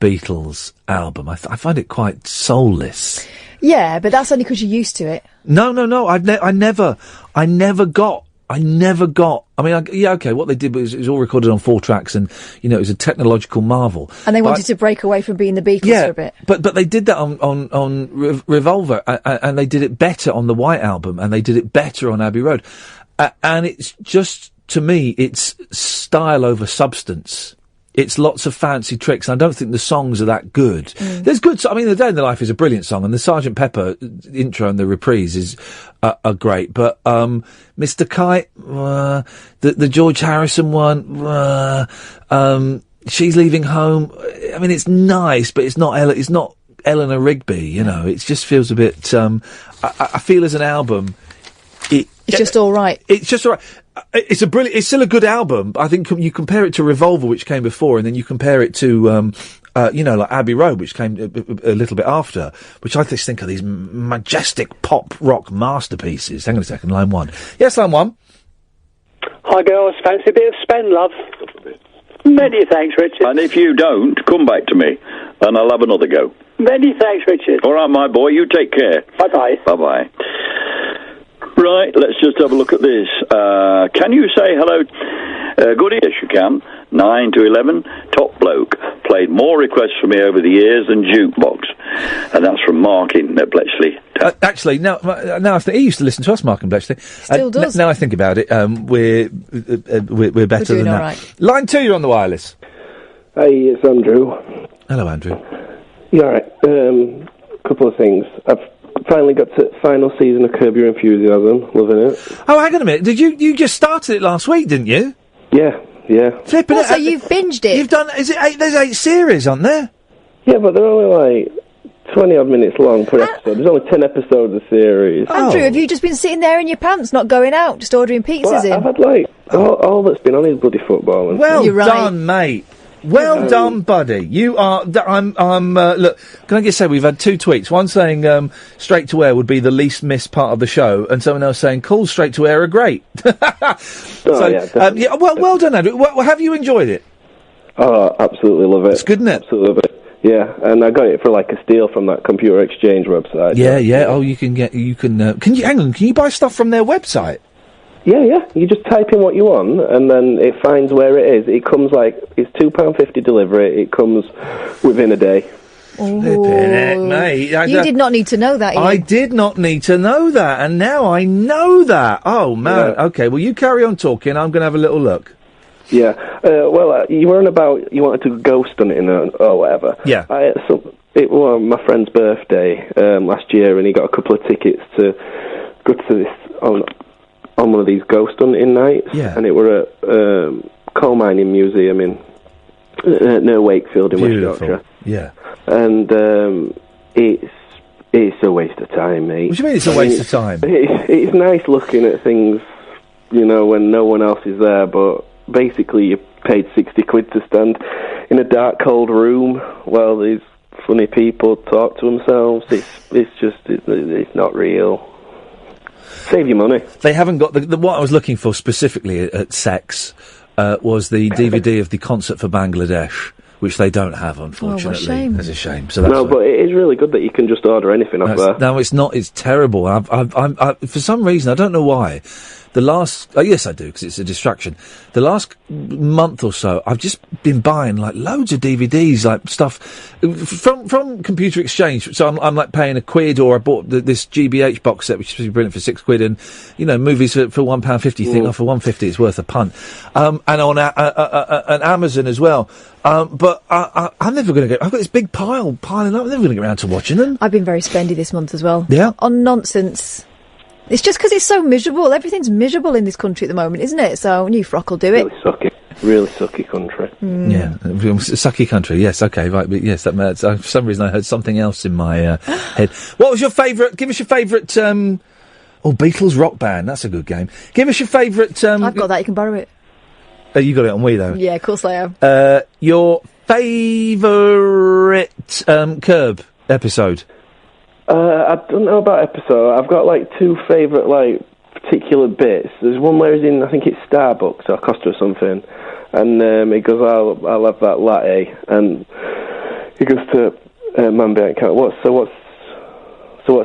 Beatles album. I find it quite soulless. Yeah, but that's only because you're used to it. No. I never got. I mean, okay, what they did was it was all recorded on 4 tracks and, it was a technological marvel. And they wanted to break away from being the Beatles for a bit. But they did that on Revolver, and they did it better on the White Album, and they did it better on Abbey Road. And it's just, to me, it's style over substance. It's lots of fancy tricks. I don't think the songs are that good. There's good. I mean, The Day in the Life is a brilliant song, and the Sgt. Pepper intro and the reprise are great. But Mr. Kite, the George Harrison one, She's Leaving Home. I mean, it's nice, but it's not Eleanor Rigby. It just feels a bit. I feel as an album, it's just all right. It's just all right. It's still a good album. I think you compare it to Revolver, which came before, and then you compare it to, like Abbey Road, which came a little bit after, which I just think are these majestic pop rock masterpieces. Hang on a second, line 1. Yes, line 1. Hi, girls. Fancy a bit of Spen, love? Many thanks, Richard. And if you don't, come back to me, and I'll have another go. Many thanks, Richard. All right, my boy, you take care. Bye-bye. Bye-bye. Right, let's just have a look at this. Can you say hello? Good, yes, you can. 9 to 11, top bloke. Played more requests for me over the years than Jukebox. And that's from Mark in Bletchley. Actually, now he used to listen to us, Mark in Bletchley. Still does. Now I think about it, we're better than that. Right. Line 2, you're on the wireless. Hey, it's Andrew. Hello, Andrew. Yeah, all right. Couple of things. I've finally got to final season of Curb Your Enthusiasm. Loving it. Oh, hang on a minute. Did you just started it last week, didn't you? Yeah. Flipping it. So you've binged it? You've done, is it 8, there's 8 series, aren't there? Yeah, but they're only like 20 odd minutes long per episode. There's only 10 episodes of series. Andrew, have you just been sitting there in your pants, not going out, just ordering pizzas Well, in? I've had like, all that's been on is bloody football. And Well You're right. done, mate. Well done, buddy. You are. Look, can I just say we've had 2 tweets. One saying straight to air would be the least missed part of the show, and someone else saying calls straight to air are great. Well done, Andrew. Well, have you enjoyed it? Oh, absolutely love it. It's good, isn't it? Absolutely love it. Yeah, and I got it for like a steal from that computer exchange website. Yeah. Oh, can you buy stuff from their website? Yeah. You just type in what you want, and then it finds where it is. It comes it's £2.50 delivery. It comes within a day. Flipping it, mate. You did not need to know that, Iain. I did not need to know that, and now I know that. Oh, man. Yeah. Okay, well, you carry on talking. I'm going to have a little look. Yeah. You weren't about, you wanted to ghost on it or whatever. Yeah. It was my friend's birthday last year, and he got a couple of tickets to go to this on one of these ghost hunting nights. Yeah. And it were at Coal Mining Museum in near Wakefield in West Yorkshire. Yeah. And it's a waste of time, mate. What do you mean it's a waste of time? It's nice looking at things, when no one else is there, but basically you paid £60 to stand in a dark, cold room while these funny people talk to themselves. It's not real. Save your money. They haven't got what I was looking for specifically at Sex was the DVD of the concert for Bangladesh, which they don't have, unfortunately. Oh, what a shame. It's a shame. So that's no, but it is really good that you can just order anything off there. No, it's not. It's terrible. I for some reason, I don't know why. The last, yes, I do, because it's a distraction. The last month or so, I've just been buying like loads of DVDs, like stuff from Computer Exchange. So I'm like paying £1, or I bought this GBH box set, which is brilliant, for £6, and movies for £1.50. Think, for £1.50 it's worth a punt. And on Amazon as well. But I'm never going to get. I've got this big piling up. I'm never going to get around to watching them. I've been very spendy this month as well. Yeah, on nonsense. It's just because it's so miserable. Everything's miserable in this country at the moment, isn't it? So a new frock will do it. Really sucky country. Yeah, sucky country. Yes, okay, right. But yes, for some reason I heard something else in my head. What was your favourite? Give us your favourite. Beatles rock band. That's a good game. Give us your favourite. I've got that. You can borrow it. You got it on Wii though. Yeah, of course I have. Your favourite Curb episode. I don't know about episode. I've got like 2 favourite particular bits. There's one where he's in, I think it's Starbucks or Costa or something, and he goes, "I'll have that latte," and he goes to man behind the counter, what's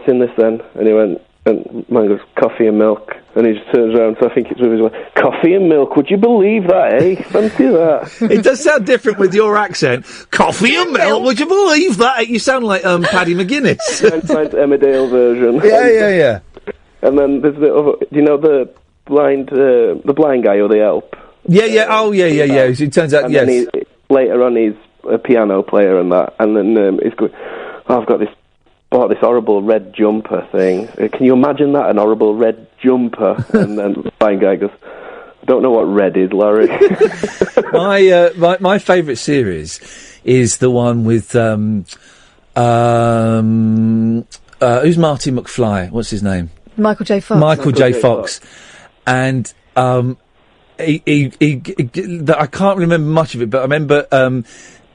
in this then? And he went, and man goes, "Coffee and milk," and he just turns around. So I think it's with his wife. "Coffee and milk? Would you believe that? Eh? Fancy that." It does sound different with your accent. "Coffee and milk? Would you believe that?" You sound like Paddy McGuinness. Emmerdale version. Yeah. And then there's the other. Do you know the blind guy or the help? Yeah. Oh, yeah. It turns out, and yes. Then later on, he's a piano player and that. And then he's going, "I've got bought this horrible red jumper thing. Can you imagine that? An horrible red jumper?" And then the blind guy goes, "I don't know what red is, Larry." My favourite series is the one with who's Marty McFly? What's his name? Michael J. Fox. Michael J. Fox. And I can't remember much of it, but I remember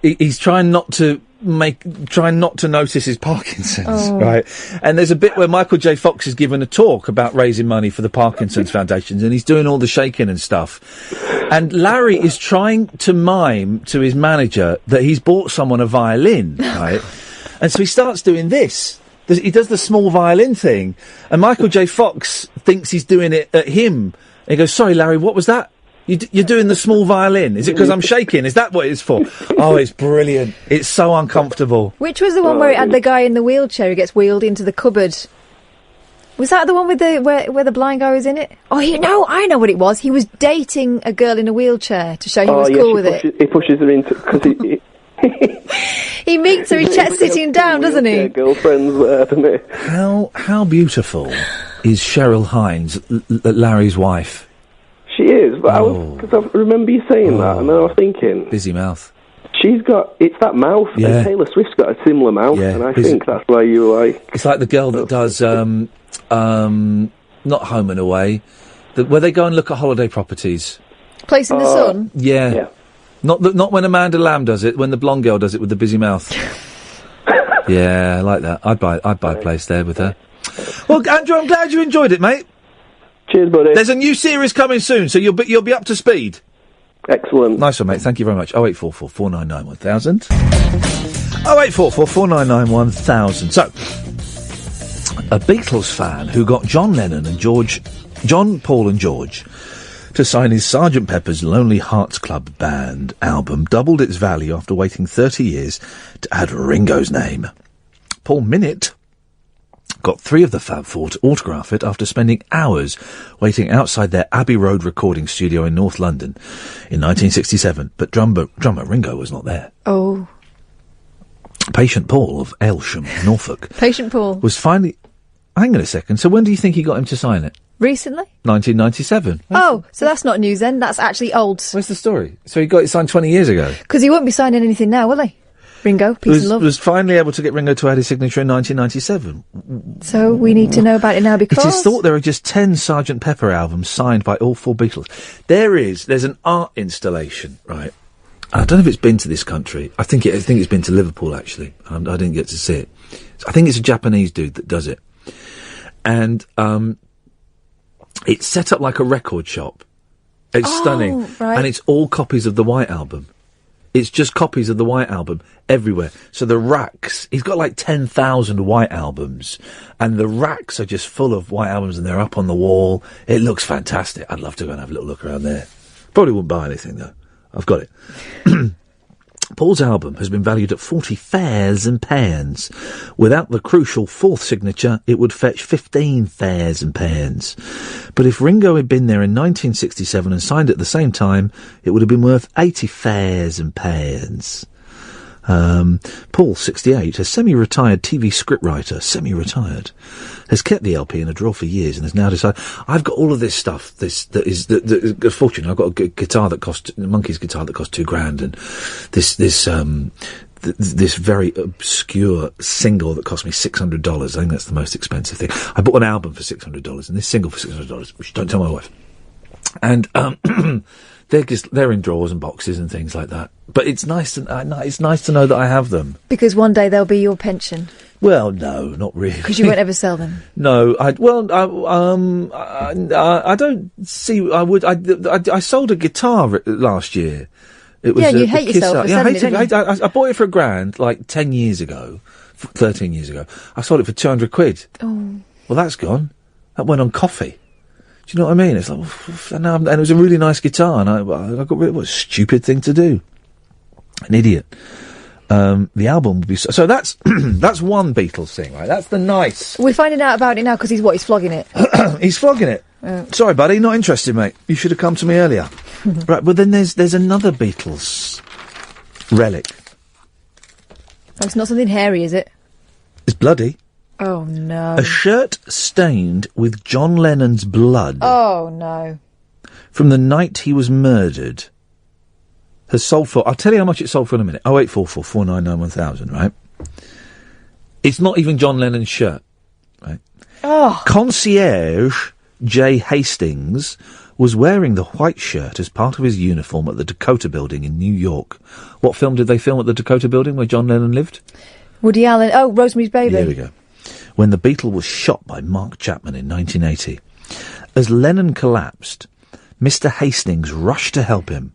he's trying not to notice his Parkinson's, right? And there's a bit where Michael J. Fox is given a talk about raising money for the Parkinson's Foundations, and he's doing all the shaking and stuff. And Larry is trying to mime to his manager that he's bought someone a violin, right? And so he starts doing this. He does the small violin thing, and Michael J. Fox thinks he's doing it at him. And he goes, "Sorry, Larry, what was that? You're doing the small violin. Is it because I'm shaking? Is that what it's for?" Oh, it's brilliant. It's so uncomfortable. Which was the one where it had the guy in the wheelchair who gets wheeled into the cupboard? Was that the one with where the blind guy was in it? Oh, I know what it was. He was dating a girl in a wheelchair to show he was cool with it. He pushes her into, because He meets her, he checks sitting down, doesn't he? Girlfriend's there, doesn't he? How beautiful is Cheryl Hines, Larry's wife? She is, but because I remember you saying that, and I was thinking... Busy mouth. It's that mouth, Yeah. and Taylor Swift's got a similar mouth, and I think that's why you like... It's like the girl that does, not Home and Away, where they go and look at holiday properties. Place in the Sun? Yeah. Not when Amanda Lamb does it, when the blonde girl does it with the busy mouth. Yeah, I like that. I'd buy a place there with her. Well, Andrew, I'm glad you enjoyed it, mate. Cheers, buddy. There's a new series coming soon, so you'll be up to speed. Excellent. Nice one, mate. Thank you very much. 0844 499 1000. 0844 499 1000. So, a Beatles fan who got John Lennon and John, Paul and George to sign his Sgt. Pepper's Lonely Hearts Club Band album doubled its value after waiting 30 years to add Ringo's name. Paul Minnett got 3 of the Fab Four to autograph it after spending hours waiting outside their Abbey Road recording studio in North London in 1967, but drummer Ringo was not there. Oh. Patient Paul of Aylsham, Norfolk, Patient Paul. was finally... Hang on a second, so when do you think he got him to sign it? Recently? 1997. Oh, so that's not news then, that's actually old. Where's the story? So he got it signed 20 years ago? Because he won't be signing anything now, will he? Ringo, peace and love. Was finally able to get Ringo to add his signature in 1997. So we need to know about it now because... It is thought there are just 10 Sgt. Pepper albums signed by all 4 Beatles. There's an art installation, right? I don't know if it's been to this country. I think it's been to Liverpool, actually. I didn't get to see it. I think it's a Japanese dude that does it. And, it's set up like a record shop. It's stunning. Right. And it's all copies of the White Album. It's just copies of the White Album everywhere. So the racks, he's got like 10,000 White Albums, and the racks are just full of White Albums, and they're up on the wall. It looks fantastic. I'd love to go and have a little look around there. Probably wouldn't buy anything, though. I've got it. Paul's album has been valued at 40 fares and pounds. Without the crucial 4th signature, it would fetch 15 fares and pounds. But if Ringo had been there in 1967 and signed at the same time, it would have been worth 80 fares and pounds. Paul, 68, a semi-retired TV scriptwriter, has kept the LP in a drawer for years and has now decided, I've got all of this stuff, that is a fortune. I've got a Monkey's guitar that cost $2,000, and this very obscure single that cost me $600. I think that's the most expensive thing. I bought an album for $600 and this single for $600, which don't tell my wife. And, they're in drawers and boxes and things like that. But it's nice to know that I have them. Because one day they'll be your pension. Well, no, not really. Because you won't ever sell them. No, I don't see. I sold a guitar last year. It was you hate yourself for selling it, don't you? I bought it for $1,000 like 13 years ago. I sold it for £200. Oh. Well, that's gone. That went on coffee. Do you know what I mean? It's like, and it was a really nice guitar, and I got rid of it. What a stupid thing to do. An idiot. The album will be... So that's that's one Beatles thing, right? That's the nice... We're finding out about it now because he's flogging it. He's flogging it. Sorry, buddy, not interested, mate. You should have come to me earlier. Right, well, then there's another Beatles relic. Oh, it's not something hairy, is it? It's bloody. Oh, no. A shirt stained with John Lennon's blood. Oh, no. From the night he was murdered. Has sold for... I'll tell you how much it sold for in a minute. 0844 499 1000, right? It's not even John Lennon's shirt, right? Oh. Concierge Jay Hastings was wearing the white shirt as part of his uniform at the Dakota Building in New York. What film did they film at the Dakota Building where John Lennon lived? Woody Allen. Oh, Rosemary's Baby. There we go. When the Beatle was shot by Mark Chapman in 1980. As Lennon collapsed, Mr. Hastings rushed to help him.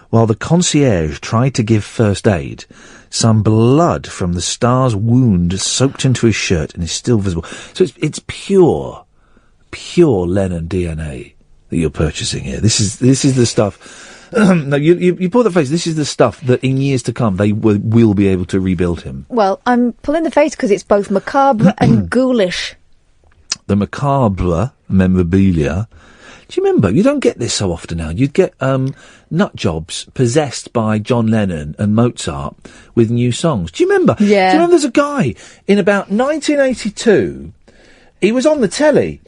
While the concierge tried to give first aid, some blood from the star's wound soaked into his shirt and is still visible. So it's pure Lennon DNA that you're purchasing here. This is the stuff... no, you pull the face. This is the stuff that in years to come they will be able to rebuild him. Well, I'm pulling the face because it's both macabre and ghoulish. the macabre memorabilia. Do you remember? You don't get this so often now. You'd get nut jobs possessed by John Lennon and Mozart with new songs. Do you remember? Yeah. Do you remember there's a guy in about 1982, he was on the telly,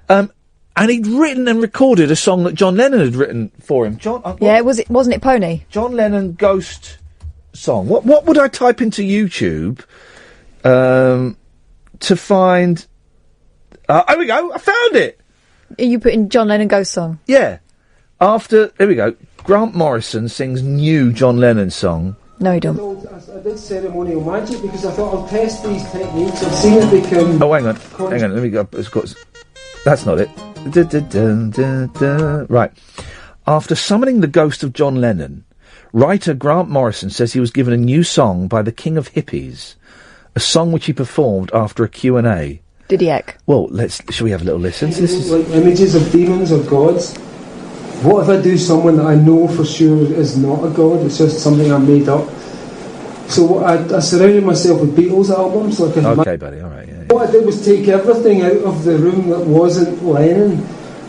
and he'd written and recorded a song that John Lennon had written for him. Wasn't it Pony? John Lennon Ghost song. What would I type into YouTube to find... here we go, I found it! You put in John Lennon Ghost song? Yeah. Here we go. Grant Morrison sings new John Lennon song. No, he don't. I did ceremonial magic because I thought I'll test these techniques. I've seen it become... Oh, hang on. Let me go. That's not it. Right. After summoning the ghost of John Lennon, writer Grant Morrison says he was given a new song by the King of Hippies, a song which he performed after a Q&A. Did he heck? Well, shall we have a little listen? This is like images of demons or gods. What if I do someone that I know for sure is not a god? It's just something I made up. So I surrounded myself with Beatles albums. Okay, buddy, all right. Yeah. What I did was take everything out of the room that wasn't Lennon,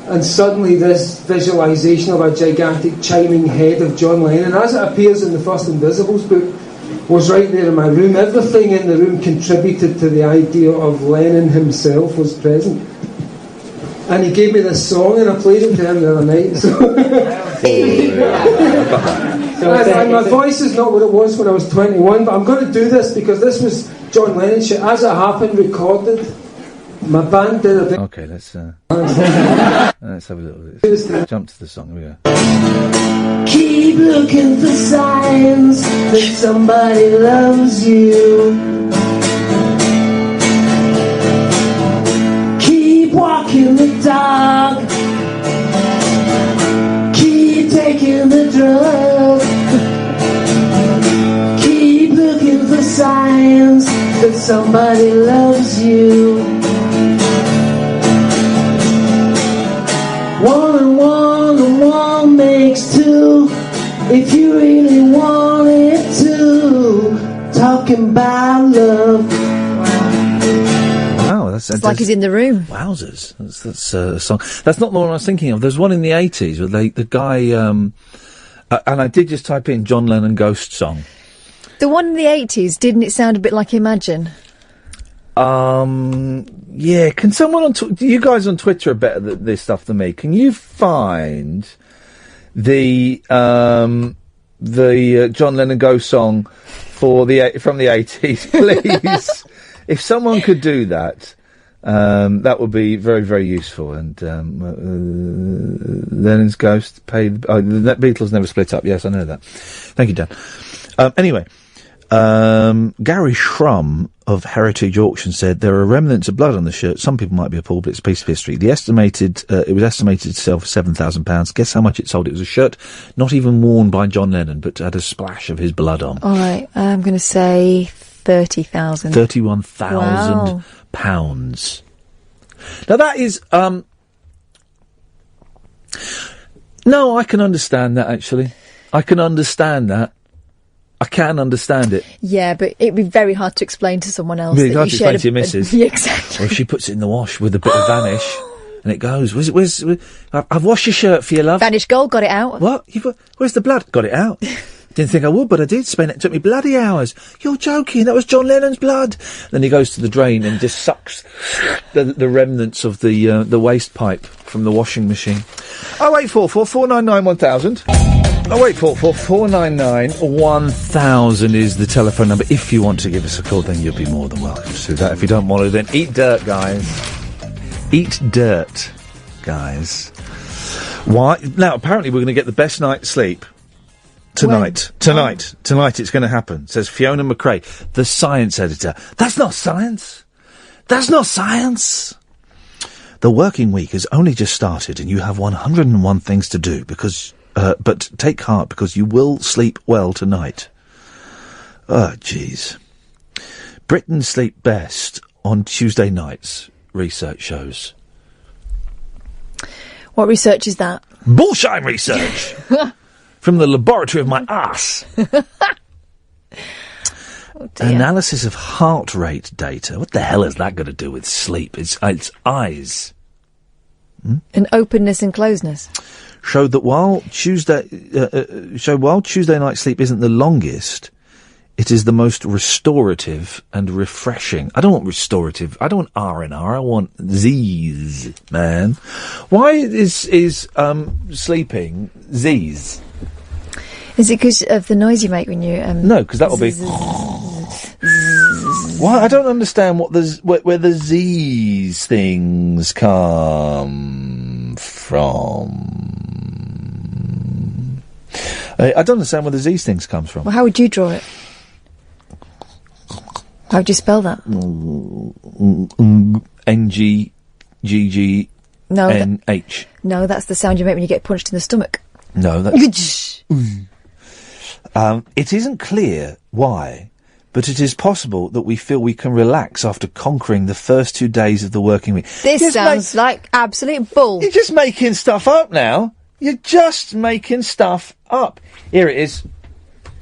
and suddenly this visualisation of a gigantic chiming head of John Lennon, as it appears in the first Invisibles book, was right there in my room. Everything in the room contributed to the idea of Lennon himself was present. And he gave me this song and I played it to him the other night. And my voice is not what it was when I was 21, but I'm going to do this because this was John Lennon shit. As it happened, recorded. My band did a bit... Okay, let's have a little... Jump to the song, here we go. Keep looking for signs that somebody loves you. Keep walking the dog. Keep taking the drug. Keep looking for signs that somebody loves you. One and one makes two. If you really wanted to, talking about love. Wow, It's like he's in the room. Wowzers! That's a song. That's not the one I was thinking of. There's one in the 80s where the guy. And I did just type in John Lennon Ghost song. The one in the 80s, didn't it sound a bit like Imagine? Yeah. Can someone you guys on Twitter are better at this stuff than me? Can you find the John Lennon Ghost song from the 80s, please? If someone could do that, that would be very, very useful. And Lennon's Ghost paid. Oh, the Beatles never split up. Yes, I know that. Thank you, Dan. Anyway. Gary Shrum of Heritage Auction said there are remnants of blood on the shirt. Some people might be appalled, but it's a piece of history. It was estimated to sell for £7,000. Guess how much it sold? It was a shirt not even worn by John Lennon, but had a splash of his blood on. All right, I'm going to say 30,000. £31,000. Now that is, no, I can understand that actually. I can understand that. I can understand it. Yeah, but it'd be very hard to explain to someone else. Really hard to explain to your missus. Yeah, exactly. Or if she puts it in the wash with a bit of Vanish, and it goes, where's I've washed your shirt for you, love. Vanish Gold, got it out. What? Where's the blood? Got it out. Didn't think I would, but I did. It took me bloody hours. You're joking, that was John Lennon's blood. Then he goes to the drain and just sucks the remnants of the waste pipe from the washing machine. 0844 499 1000. 0844 499 1000 is the telephone number. If you want to give us a call, then you'll be more than welcome to do that. If you don't want to, then eat dirt, guys. Eat dirt, guys. Why? Now, apparently we're going to get the best night's sleep tonight. Tonight it's going to happen, says Fiona McRae, the science editor. That's not science. That's not science. The working week has only just started and you have 101 things to do but take heart because you will sleep well tonight. Oh, jeez. Britons sleep best on Tuesday nights, research shows. What research is that? Bullshine research! From the laboratory of my ass. dear. Analysis of heart rate data. What the hell is that got to do with sleep? It's eyes. And openness and closeness. Showed that while Tuesday night sleep isn't the longest, it is the most restorative and refreshing. I don't want restorative. I don't want R&R. I want Z's, man. Why is sleeping Z's? Is it because of the noise you make when you... No, because that'll be... Why? I don't understand where the Z's things come from. I don't understand where the Z's things comes from. Well, how would you draw it? How would you spell that? NGGGNH. No, that's the sound you make when you get punched in the stomach. No, that's... it isn't clear why, but it is possible that we feel we can relax after conquering the first 2 days of the working week. This sounds like absolute bull. You're just making stuff up now. You're just making stuff up. Here it is.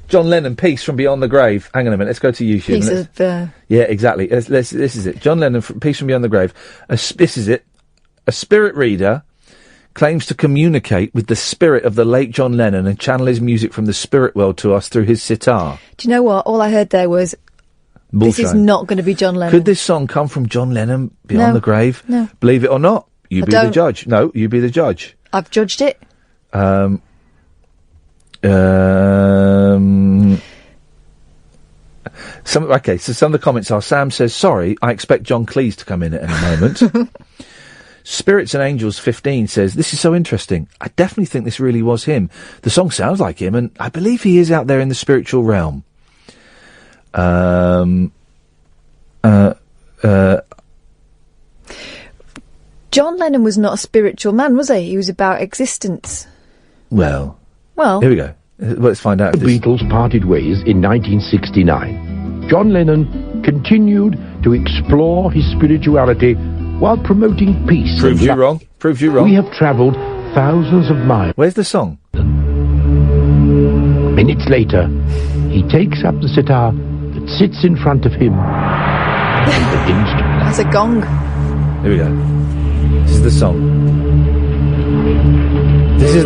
John Lennon, Peace from Beyond the Grave. Hang on a minute, let's go to YouTube. Piece of... Yeah, exactly. This is it. John Lennon, Peace from Beyond the Grave. This is it. A spirit reader claims to communicate with the spirit of the late John Lennon and channel his music from the spirit world to us through his sitar. Do you know what? All I heard there was, Bullshit. This is not going to be John Lennon. Could this song come from John Lennon, Beyond the Grave? No. Believe it or not, you be the judge. No, you be the judge. I've judged it. So some of the comments are, Sam says, sorry, I expect John Cleese to come in at any moment. Spirits and Angels 15 says, this is so interesting. I definitely think this really was him. The song sounds like him, and I believe he is out there in the spiritual realm. John Lennon was not a spiritual man, was he? He was about existence. Well, here we go. Let's find out. The Beatles parted ways in 1969. John Lennon continued to explore his spirituality while promoting peace. Proves you wrong. Proves you wrong. We have travelled thousands of miles. Where's the song? Minutes later, he takes up the sitar that sits in front of him and begins to play. That's a gong. Here we go. This is the song. This is...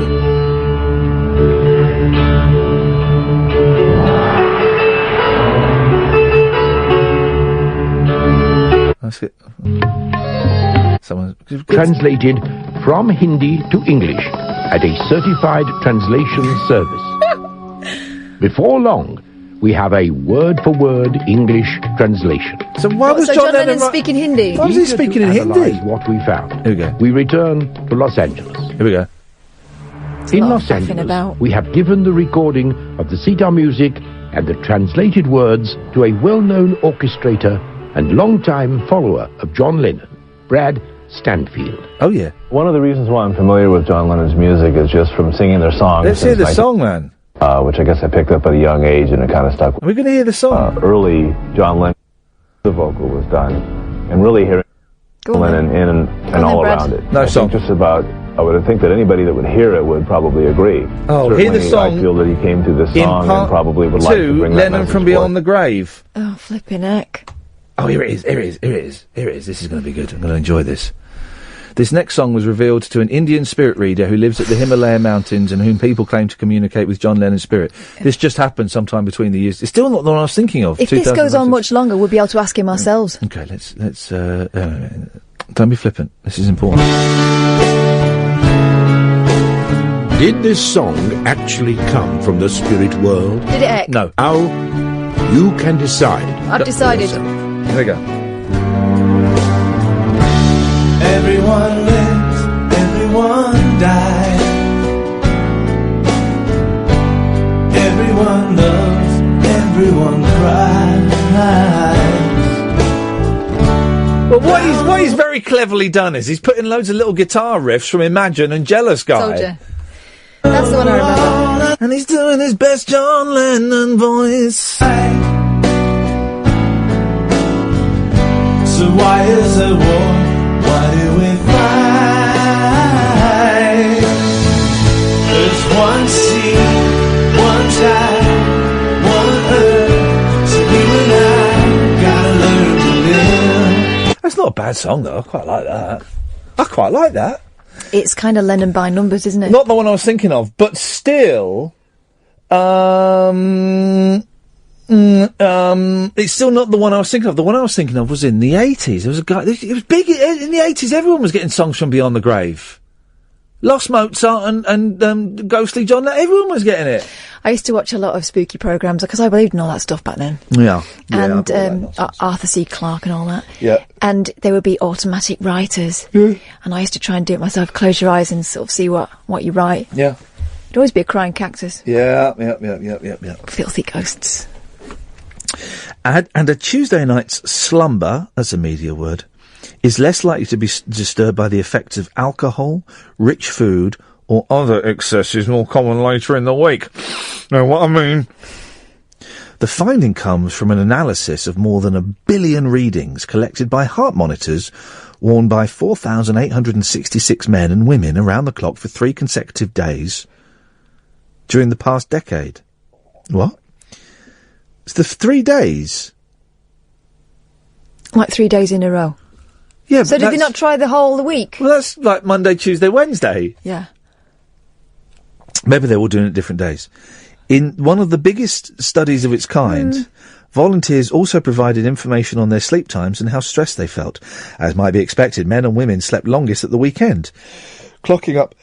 That's it. Translated from Hindi to English at a certified translation service. Before long, we have a word-for-word English translation. So why was John Lennon speaking Hindi? Why was he speaking in Hindi? What we found. Here we go. We return to Los Angeles. Here we go. In Los Angeles, we have given the recording of the sitar music and the translated words to a well-known orchestrator and long-time follower of John Lennon, Brad Stanfield. Oh, yeah. One of the reasons why I'm familiar with John Lennon's music is just from singing their songs. Let's hear the song, man. Which I guess I picked up at a young age, and it kind of stuck. Are we going to hear the song? Early John Lennon, the vocal was done, and really hearing Lennon in and all around it. No song. Just about, I would think that anybody that would hear it would probably agree. Oh, certainly, hear the song. I feel that he came to this song and probably would like to bring that Lennon message from Beyond the Grave. Oh, flipping heck. Oh, here it is, here it is, here it is, here it is. This is going to be good. I'm going to enjoy this. This next song was revealed to an Indian spirit reader who lives at the Himalaya mountains and whom people claim to communicate with John Lennon's spirit. This just happened sometime between the years. It's still not the one I was thinking of. If this goes on much longer, we'll be able to ask him ourselves. Okay, let's don't be flippant. This is important. Did this song actually come from the spirit world? Did it heck? No. Now, you can decide. I've decided. Here we go. Everyone lived, everyone died. Everyone loved, everyone cried. Well, what he's very cleverly done is he's put in loads of little guitar riffs from Imagine and Jealous Guy. Soldier. That's the one I remember. And he's doing his best John Lennon voice. So why is there war? Why do we fight? There's one sea, one tide, one earth. So you and a bad song, though. I quite like that. It's kind of Lennon by numbers, isn't it? Not the one I was thinking of, but still, it's still not the one I was thinking of. The one I was thinking of was in the 80s. There was a guy, it was big in the 80s. Everyone was getting songs from Beyond the Grave. Lost Mozart and Ghostly John, everyone was getting it. I used to watch a lot of spooky programmes because I believed in all that stuff back then. Yeah. And Arthur C. Clarke and all that. Yeah. And there would be automatic writers. Yeah. And I used to try and do it myself, close your eyes and sort of see what you write. Yeah. There'd always be a crying cactus. Yeah. Filthy ghosts. And a Tuesday night's slumber, that's a media word, is less likely to be disturbed by the effects of alcohol, rich food, or other excesses more common later in the week. Know what I mean? The finding comes from an analysis of more than 1 billion readings collected by heart monitors worn by 4,866 men and women around the clock for 3 consecutive days during the past decade. What? It's the 3 days. Like 3 days in a row? Yeah, so did they not try the whole week? Well, that's like Monday, Tuesday, Wednesday. Yeah. Maybe they're all doing it different days. In one of the biggest studies of its kind, volunteers also provided information on their sleep times and how stressed they felt. As might be expected, men and women slept longest at the weekend, clocking up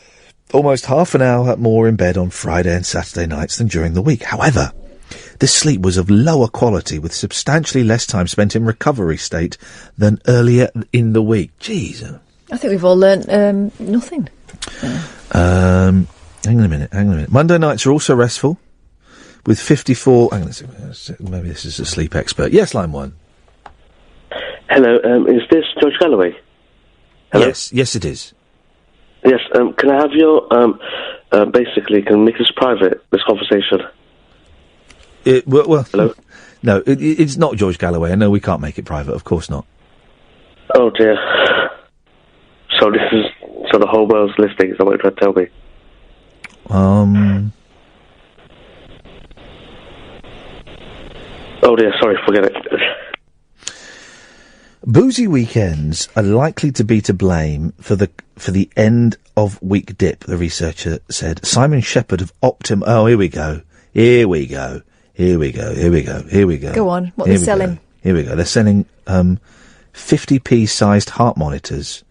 almost half an hour more in bed on Friday and Saturday nights than during the week. However, this sleep was of lower quality, with substantially less time spent in recovery state than earlier in the week. Jeez. I think we've all learnt nothing. Hang on a minute. Monday nights are also restful, with 54... Hang on a second. Maybe this is a sleep expert. Yes, line 1. Hello, is this George Galloway? Hello? Yes, it is. Yes, can I have your... basically, can we make this private, this conversation? Well, hello? No, it's not George Galloway. I know we can't make it private. Of course not. Oh, dear. So the whole world's listening, is that what you're trying to tell me? Oh dear, sorry, forget it. Boozy weekends are likely to be to blame for the end of week dip, the researcher said. Simon Shepherd of Optim... Oh, here we go. Go on, what they're selling. Here we go. They're selling 50p sized heart monitors.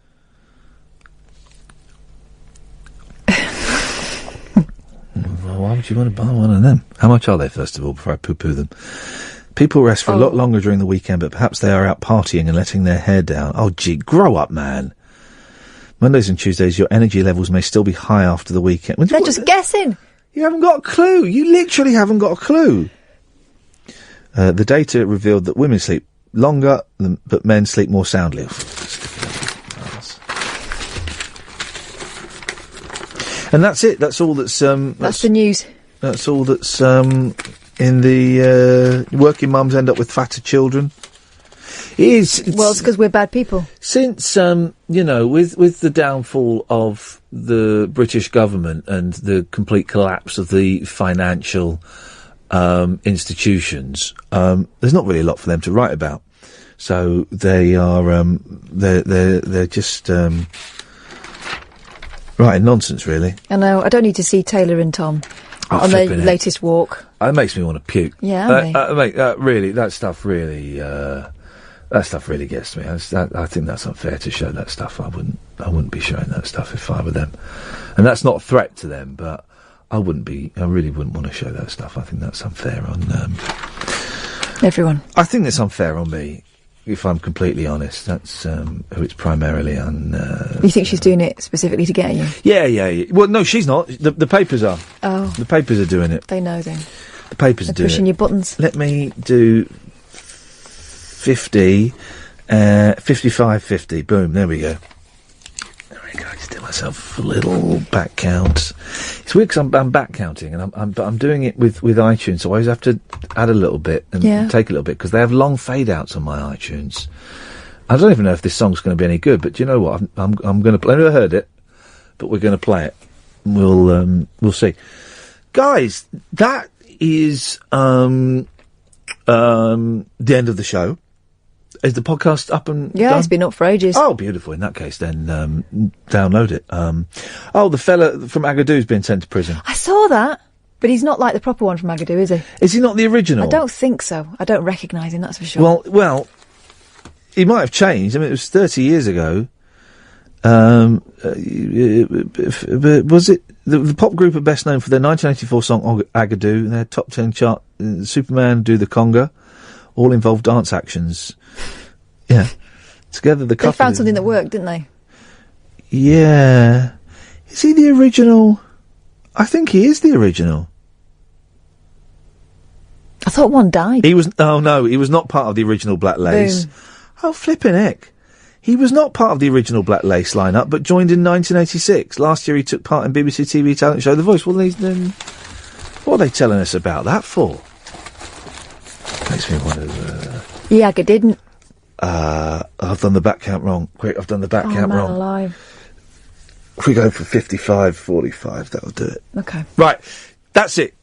Why would you want to buy one of them? How much are they, first of all, before I poo-poo them? People rest for a lot longer during the weekend, but perhaps they are out partying and letting their hair down. Oh, gee, grow up, man. Mondays and Tuesdays, your energy levels may still be high after the weekend. They're just guessing. You haven't got a clue. You literally haven't got a clue. The data revealed that women sleep longer, but men sleep more soundly. And that's it. That's all that's... that's the news. That's all that's in the... working mums end up with fatter children. It's because we're bad people. Since, with the downfall of the British government and the complete collapse of the financial institutions, there's not really a lot for them to write about. So they are... they're just... writing nonsense, really. I know. I don't need to see Taylor and Tom on their latest walk. It makes me want to puke. Yeah, that stuff really gets to me. I think that's unfair to show that stuff. I wouldn't be showing that stuff if I were them. And that's not a threat to them, but I really wouldn't want to show that stuff. I think that's unfair on everyone. I think it's unfair on me. If I'm completely honest, that's who it's primarily on. You think she's doing it specifically to get you? Yeah. Well, no, she's not. The papers are. Oh. The papers are doing it. They know then. The papers are doing it. Pushing your buttons. Let me do 50, 55, 50. Boom, there we go. There we go. I just did myself a little back count. It's weird because I'm back counting, and I'm doing it with iTunes, so I always have to add a little bit and take a little bit, because they have long fade outs on my iTunes. I don't even know if this song's going to be any good, but do you know what? I'm going to play. I've never heard it, but we're going to play it. We'll see. Guys, that is the end of the show. Is the podcast up and Yeah, done? it's been up for ages. Oh, beautiful. In that case, then download it. The fella from Agadoo's been sent to prison. I saw that, but he's not like the proper one from Agadoo, is he? Is he not the original? I don't think so. I don't recognise him, that's for sure. Well, he might have changed. I mean, it was 30 years ago. Was it the pop group are best known for their 1984 song Agadoo, their top 10 chart, Superman, Do the Conga, all involved dance actions. Yeah. Together the couple... They found something that worked, didn't they? Yeah. Is he the original? I think he is the original. I thought one died. He was... Oh, no, he was not part of the original Black Lace. Boom. Oh, flippin' heck. He was not part of the original Black Lace lineup, but joined in 1986. Last year he took part in BBC TV talent show The Voice. Well, what are they telling us about that for? Makes me wonder... Yaga didn't. I've done the back count wrong. Quick, I've done the back count wrong. Alive. If we go for 55, 45, that'll do it. Okay. Right, that's it.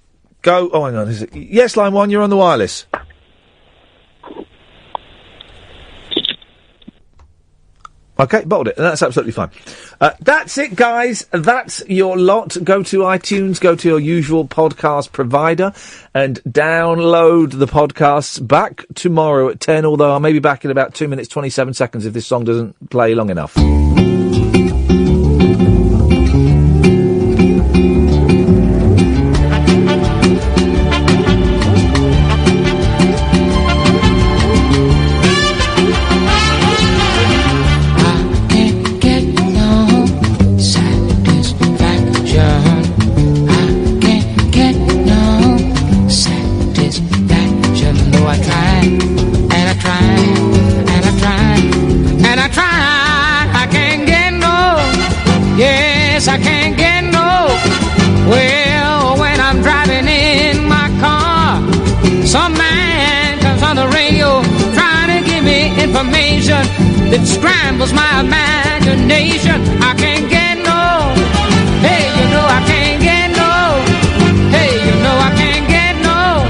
Go. Oh, hang on. Is it? Yes, line 1, you're on the wireless. Okay, bottled it. That's absolutely fine. That's it, guys. That's your lot. Go to iTunes, go to your usual podcast provider, and download the podcasts. Back tomorrow at 10, although I may be back in about 2 minutes, 27 seconds if this song doesn't play long enough. I can't get no. Well, when I'm driving in my car, some man comes on the radio trying to give me information that scrambles my imagination. I can't get no. Hey, you know I can't get no. Hey, you know I can't get no.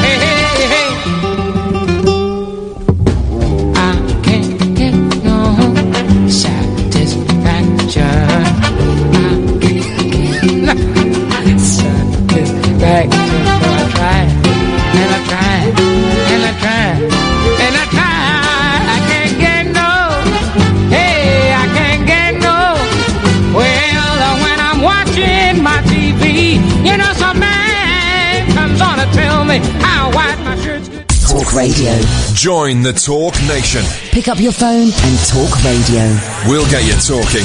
Hey, hey, hey. I can't get no satisfaction. Back to I tried, and I tried, and I tried, and I tried. I can't get no, hey, I can't get no. Well, when I'm watching my TV, you know, some man comes on to tell me how white my shirt's good. Talk Radio. Join the Talk Nation. Pick up your phone and talk radio. We'll get you talking.